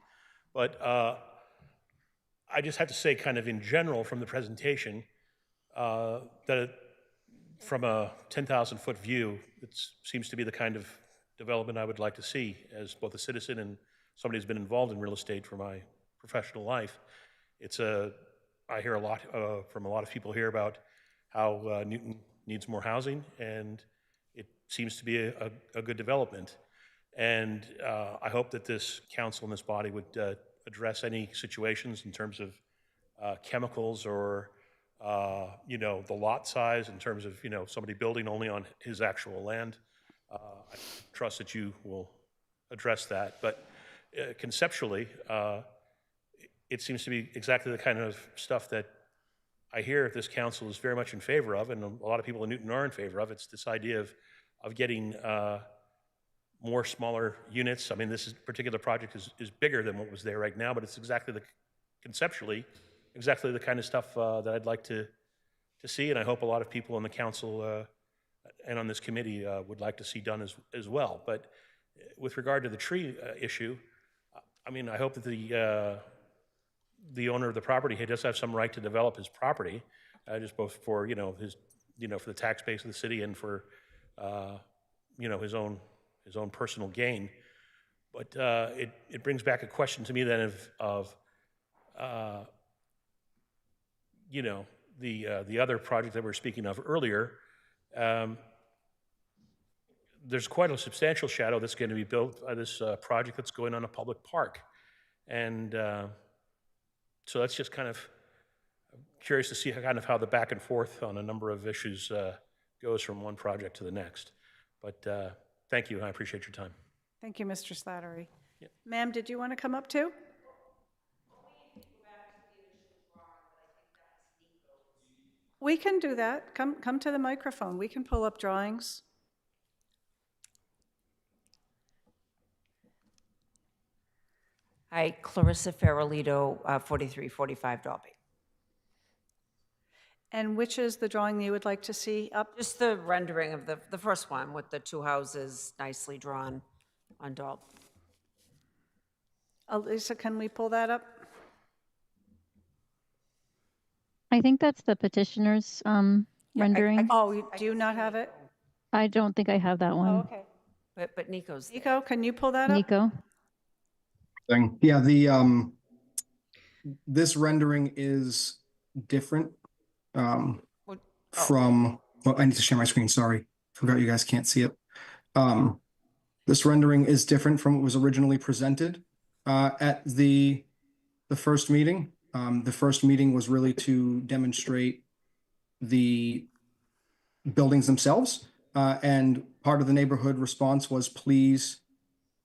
but I just have to say kind of in general from the presentation that from a 10,000 foot view, it seems to be the kind of development I would like to see as both a citizen and somebody who's been involved in real estate for my professional life. I hear a lot from a lot of people here about how Newton needs more housing, and it seems to be a good development. And I hope that this council and this body would address any situations in terms of chemicals or, the lot size in terms of, somebody building only on his actual land. I trust that you will address that. But conceptually, it seems to be exactly the kind of stuff that I hear this council is very much in favor of, and a lot of people in Newton are in favor of. It's this idea of getting more smaller units. I mean, this particular project is bigger than what was there right now, but it's conceptually exactly the kind of stuff that I'd like to see, and I hope a lot of people on the council and on this committee would like to see done as well. But with regard to the tree issue, I mean, I hope that the owner of the property, he does have some right to develop his property, just both for his for the tax base of the city and for his own personal gain. But it brings back a question to me then of the other project that we were speaking of earlier. There's quite a substantial shadow that's going to be built by this project that's going on a public park, and so that's just kind of curious to see how the back and forth on a number of issues goes from one project to the next. But thank you, and I appreciate your time. Thank you, Mr. Slattery. Ma'am, did you want to come up too? We can do that. Come to the microphone. We can pull up drawings. Hi, Clarissa Farrellito, 4345 Dalby. And which is the drawing you would like to see up? Just the rendering of the first one with the two houses nicely drawn on Dalby. Lisa, can we pull that up? I think that's the petitioner's rendering. Do you not have it? I don't think I have that one. Oh, okay. But Nico's. Nico, can you pull that up? Nico? Thing. Yeah, the this rendering is different from, well, I need to share my screen, sorry. Forgot you guys can't see it. This rendering is different from what was originally presented at the first meeting. The first meeting was really to demonstrate the buildings themselves, and part of the neighborhood response was, please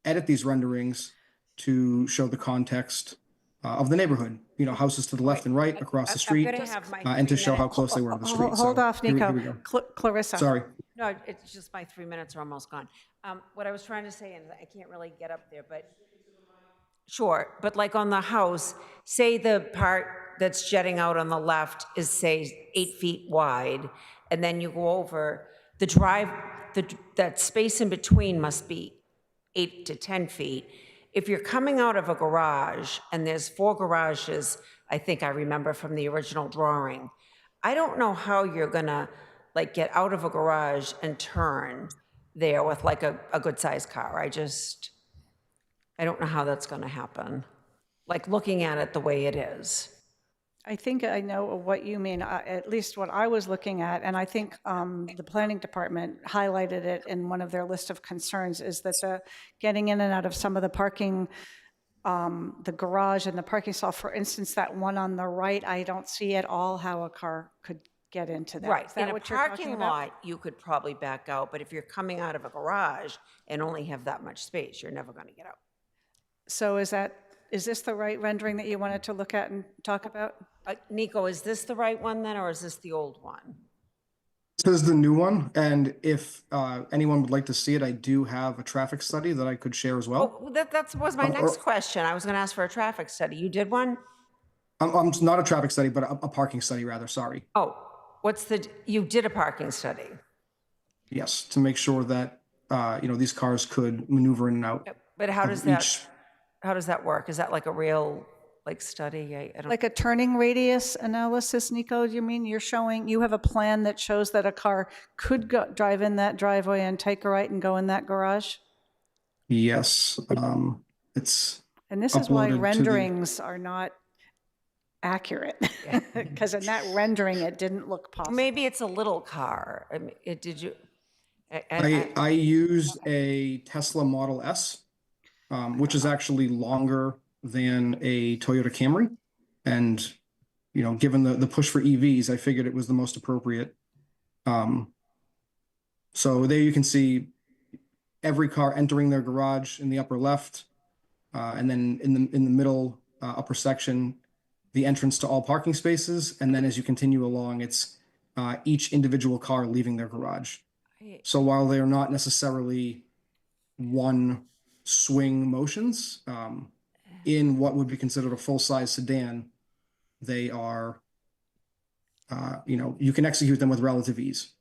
edit these renderings to show the context of the neighborhood, houses to the left and right across the street, and to show how close they were to the street. Hold off, Nico. Here we go. Clarissa. Sorry. No, it's just my 3 minutes are almost gone. What I was trying to say, and I can't really get up there, but sure, but like on the house, say the part that's jetting out on the left is, say, 8 feet wide, and then you go over, that space in between must be 8 to 10 feet. If you're coming out of a garage, and there's 4 garages, I think I remember from the original drawing, I don't know how you're gonna get out of a garage and turn there with a good sized car. I don't know how that's gonna happen. Looking at it the way it is. I think I know what you mean, at least what I was looking at, and I think the planning department highlighted it in one of their list of concerns, is that the getting in and out of some of the parking, the garage and the parking stall, for instance, that one on the right, I don't see at all how a car could get into that. Right, Is that in a what you're talking parking about? lot, you could probably back out, but if you're coming out of a garage and only have that much space, you're never gonna get out. So is this the right rendering that you wanted to look at and talk about? Nico, is this the right one then, or is this the old one? This is the new one, and if anyone would like to see it, I do have a traffic study that I could share as well. Oh, that was my next question. I was gonna ask for a traffic study. You did one? I'm not a traffic study, but a parking study rather, sorry. Oh, you did a parking study? Yes, to make sure that, these cars could maneuver in and out. But how does that work? Is that like a real study? I don't. Like a turning radius analysis, Nico, you mean? You have a plan that shows that a car could drive in that driveway and take a right and go in that garage? Yes, it's. And this is why uploaded to the- renderings are not accurate, because in that rendering, it didn't look possible. Maybe it's a little car. I mean, I used a Tesla Model S, which is actually longer than a Toyota Camry. And, you know, given the push for EVs, I figured it was the most appropriate. So there you can see every car entering their garage in the upper left. And then in the middle upper section, the entrance to all parking spaces. And then as you continue along, it's each individual car leaving their garage. So while they are not necessarily one swing motions, in what would be considered a full-size sedan, they are, you know, you can execute them with relative ease.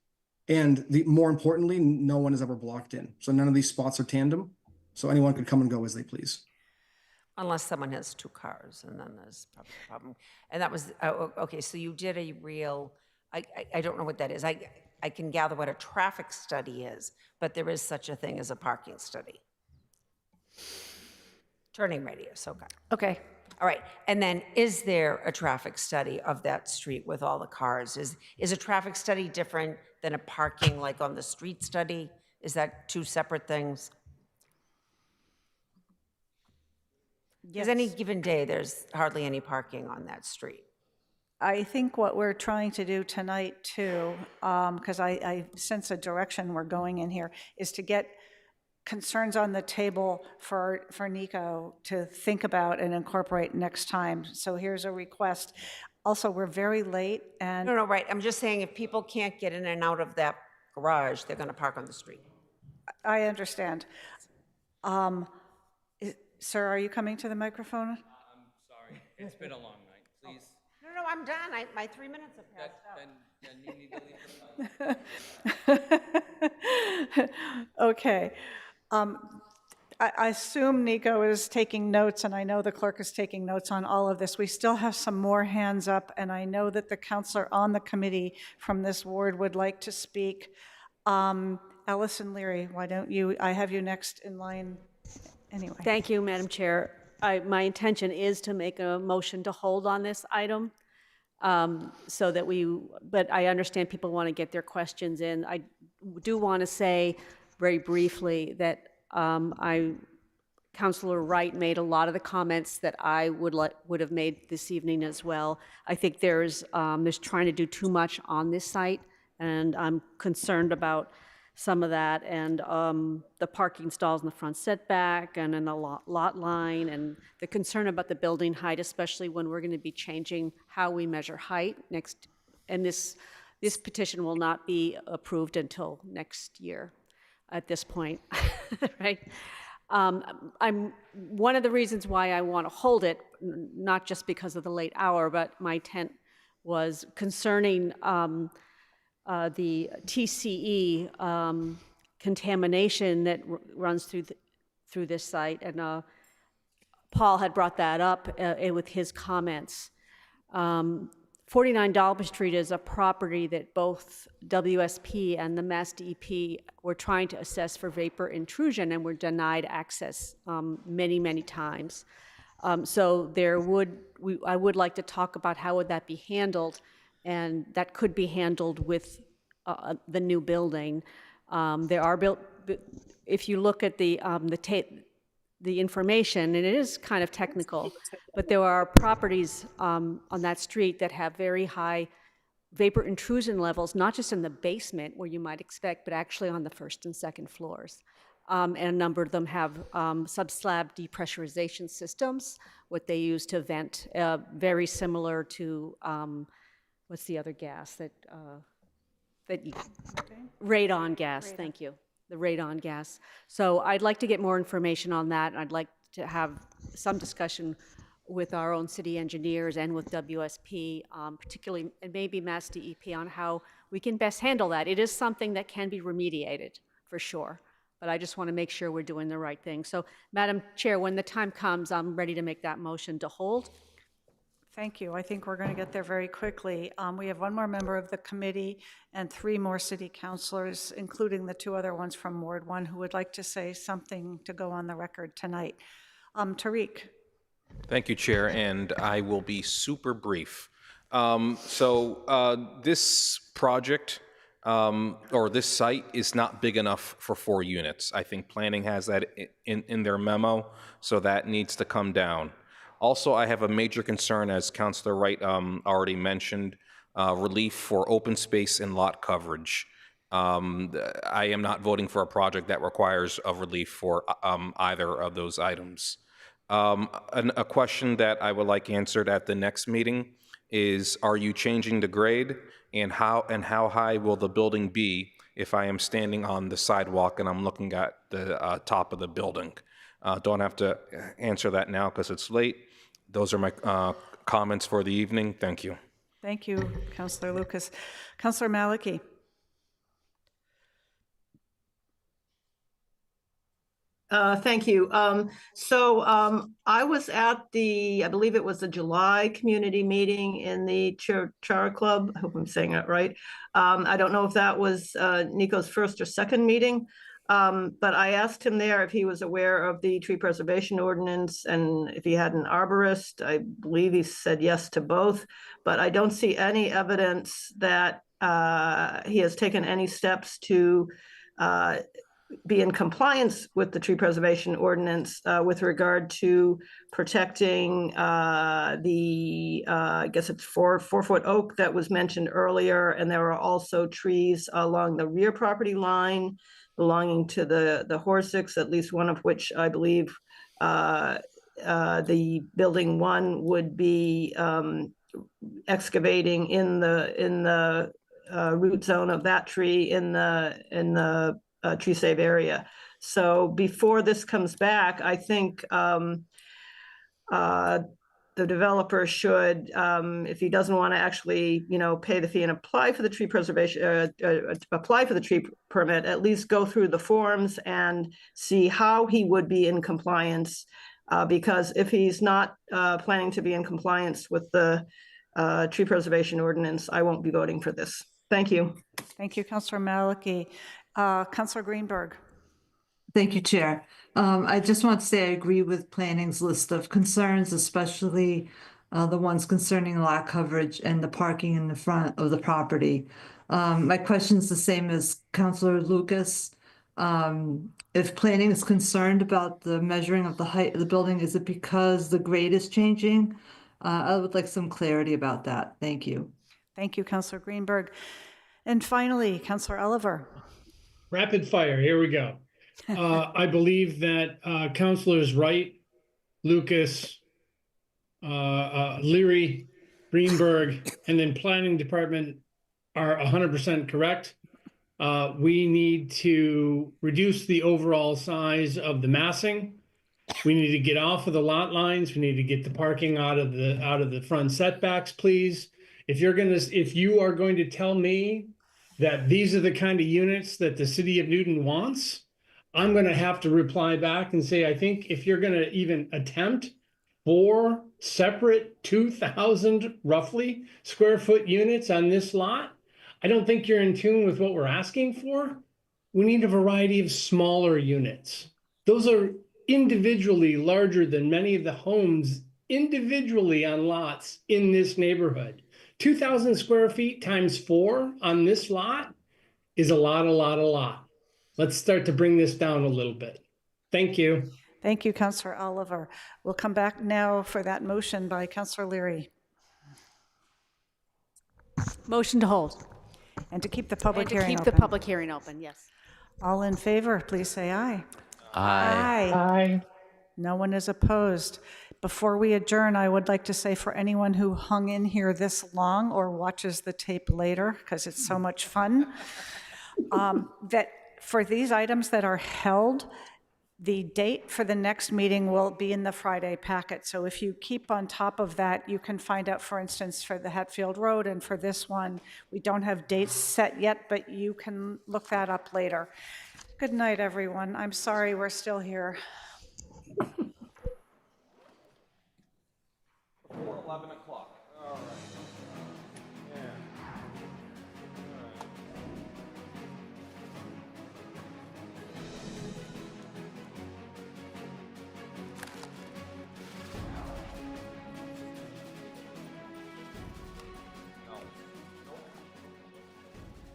And more importantly, no one is ever blocked in. So none of these spots are tandem. So anyone could come and go as they please. Unless someone has two cars, and then there's probably a problem. And that was, okay, so you did a real, I don't know what that is. I can gather what a traffic study is, but there is such a thing as a parking study. Turning radius, okay. Okay. All right, and then is there a traffic study of that street with all the cars? Is a traffic study different than a parking, like on the street study? Is that two separate things? Because any given day, there's hardly any parking on that street. I think what we're trying to do tonight too, because I sense a direction we're going in here, is to get concerns on the table for Nico to think about and incorporate next time. So here's a request. Also, we're very late and— No, right. I'm just saying if people can't get in and out of that garage, they're going to park on the street. I understand. Sir, are you coming to the microphone? I'm sorry. It's been a long night. Please. No, I'm done. My 3 minutes have passed out. Then you need to leave. Okay. I assume Nico is taking notes, and I know the clerk is taking notes on all of this. We still have some more hands up, and I know that the counselor on the committee from this ward would like to speak. Allison Leary, why don't you, I have you next in line anyway. Thank you, Madam Chair. My intention is to make a motion to hold on this item so that but I understand people want to get their questions in. I do want to say very briefly that Councilor Wright made a lot of the comments that I would have made this evening as well. I think there's trying to do too much on this site, and I'm concerned about some of that, and the parking stalls in the front setback and in the lot line, and the concern about the building height, especially when we're going to be changing how we measure height next. And this petition will not be approved until next year at this point, right? I'm one of the reasons why I want to hold it, not just because of the late hour, but my intent was concerning the TCE contamination that runs through this site, and Paul had brought that up with his comments. 49 Dalby Street is a property that both WSP and the Mass DEP were trying to assess for vapor intrusion and were denied access many, many times. So I would like to talk about how would that be handled, and that could be handled with the new building. If you look at the information, and it is kind of technical, but there are properties on that street that have very high vapor intrusion levels, not just in the basement where you might expect, but actually on the first and second floors. And a number of them have sub-slab depressurization systems, what they use to vent, very similar to, what's the other gas radon gas, thank you. The radon gas. So I'd like to get more information on that, and I'd like to have some discussion with our own city engineers and with WSP, particularly, and maybe Mass DEP, on how we can best handle that. It is something that can be remediated, for sure, but I just want to make sure we're doing the right thing. So, Madam Chair, when the time comes, I'm ready to make that motion to hold. Thank you. I think we're going to get there very quickly. We have one more member of the committee and 3 more city councilors, including the 2 other ones from Ward 1, who would like to say something to go on the record tonight. Tariq. Thank you, Chair, and I will be super brief. This project or this site is not big enough for 4 units. I think planning has that in their memo, so that needs to come down. Also, I have a major concern, as Councilor Wright already mentioned, relief for open space and lot coverage. I am not voting for a project that requires a relief for either of those items. A question that I would like answered at the next meeting is, are you changing the grade, and how high will the building be if I am standing on the sidewalk and I'm looking at the top of the building? Don't have to answer that now because it's late. Those are my comments for the evening. Thank you. Thank you, Councillor Lucas. Councillor Maliki. Thank you. I was at I believe it was the July community meeting in the Char Club. I hope I'm saying that right. I don't know if that was Nico's first or second meeting, but I asked him there if he was aware of the tree preservation ordinance and if he had an arborist. I believe he said yes to both, but I don't see any evidence that he has taken any steps to be in compliance with the tree preservation ordinance with regard to protecting I guess it's 4-foot oak that was mentioned earlier, and there are also trees along the rear property line belonging to the Horsicks, at least one of which I believe the building 1 would be excavating in the root zone of that tree in the tree save area. So before this comes back, I think the developer should, if he doesn't want to actually, pay the fee and apply for the tree preservation, apply for the tree permit, at least go through the forms and see how he would be in compliance. Because if he's not planning to be in compliance with the tree preservation ordinance, I won't be voting for this. Thank you. Thank you, Councillor Maliki. Councillor Greenberg. Thank you, Chair. I just want to say I agree with planning's list of concerns, especially the ones concerning lot coverage and the parking in the front of the property. My question is the same as Councillor Lucas. If planning is concerned about the measuring of the height of the building, is it because the grade is changing? I would like some clarity about that. Thank you. Thank you, Councillor Greenberg. And finally, Councillor Oliver. Rapid fire, here we go. I believe that Councilors Wright, Lucas, Leary, Greenberg, and then Planning Department are 100% correct. We need to reduce the overall size of the massing. We need to get off of the lot lines. We need to get the parking out of the front setbacks, please. If you are going to tell me that these are the kind of units that the city of Newton wants, I'm going to have to reply back and say, I think if you're going to even attempt 4 separate 2,000 roughly square foot units on this lot, I don't think you're in tune with what we're asking for. We need a variety of smaller units. Those are individually larger than many of the homes individually on lots in this neighborhood. 2,000 square feet times 4 on this lot is a lot. Let's start to bring this down a little bit. Thank you. Thank you, Councillor Oliver. We'll come back now for that motion by Councillor Leary. Motion to hold. And to keep the public hearing keep open. the public hearing open, yes. All in favor, please say aye. Aye. Aye. No one is opposed. Before we adjourn, I would like to say for anyone who hung in here this long or watches the tape later, because it's so much fun, that for these items that are held, the date for the next meeting will be in the Friday packet. So if you keep on top of that, you can find out, for instance, for the Hatfield Road and for this one, we don't have dates set yet, but you can look that up later. Good night, everyone. I'm sorry we're still here. 11 o'clock. All right. Yeah.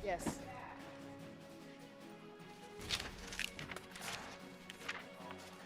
Yes.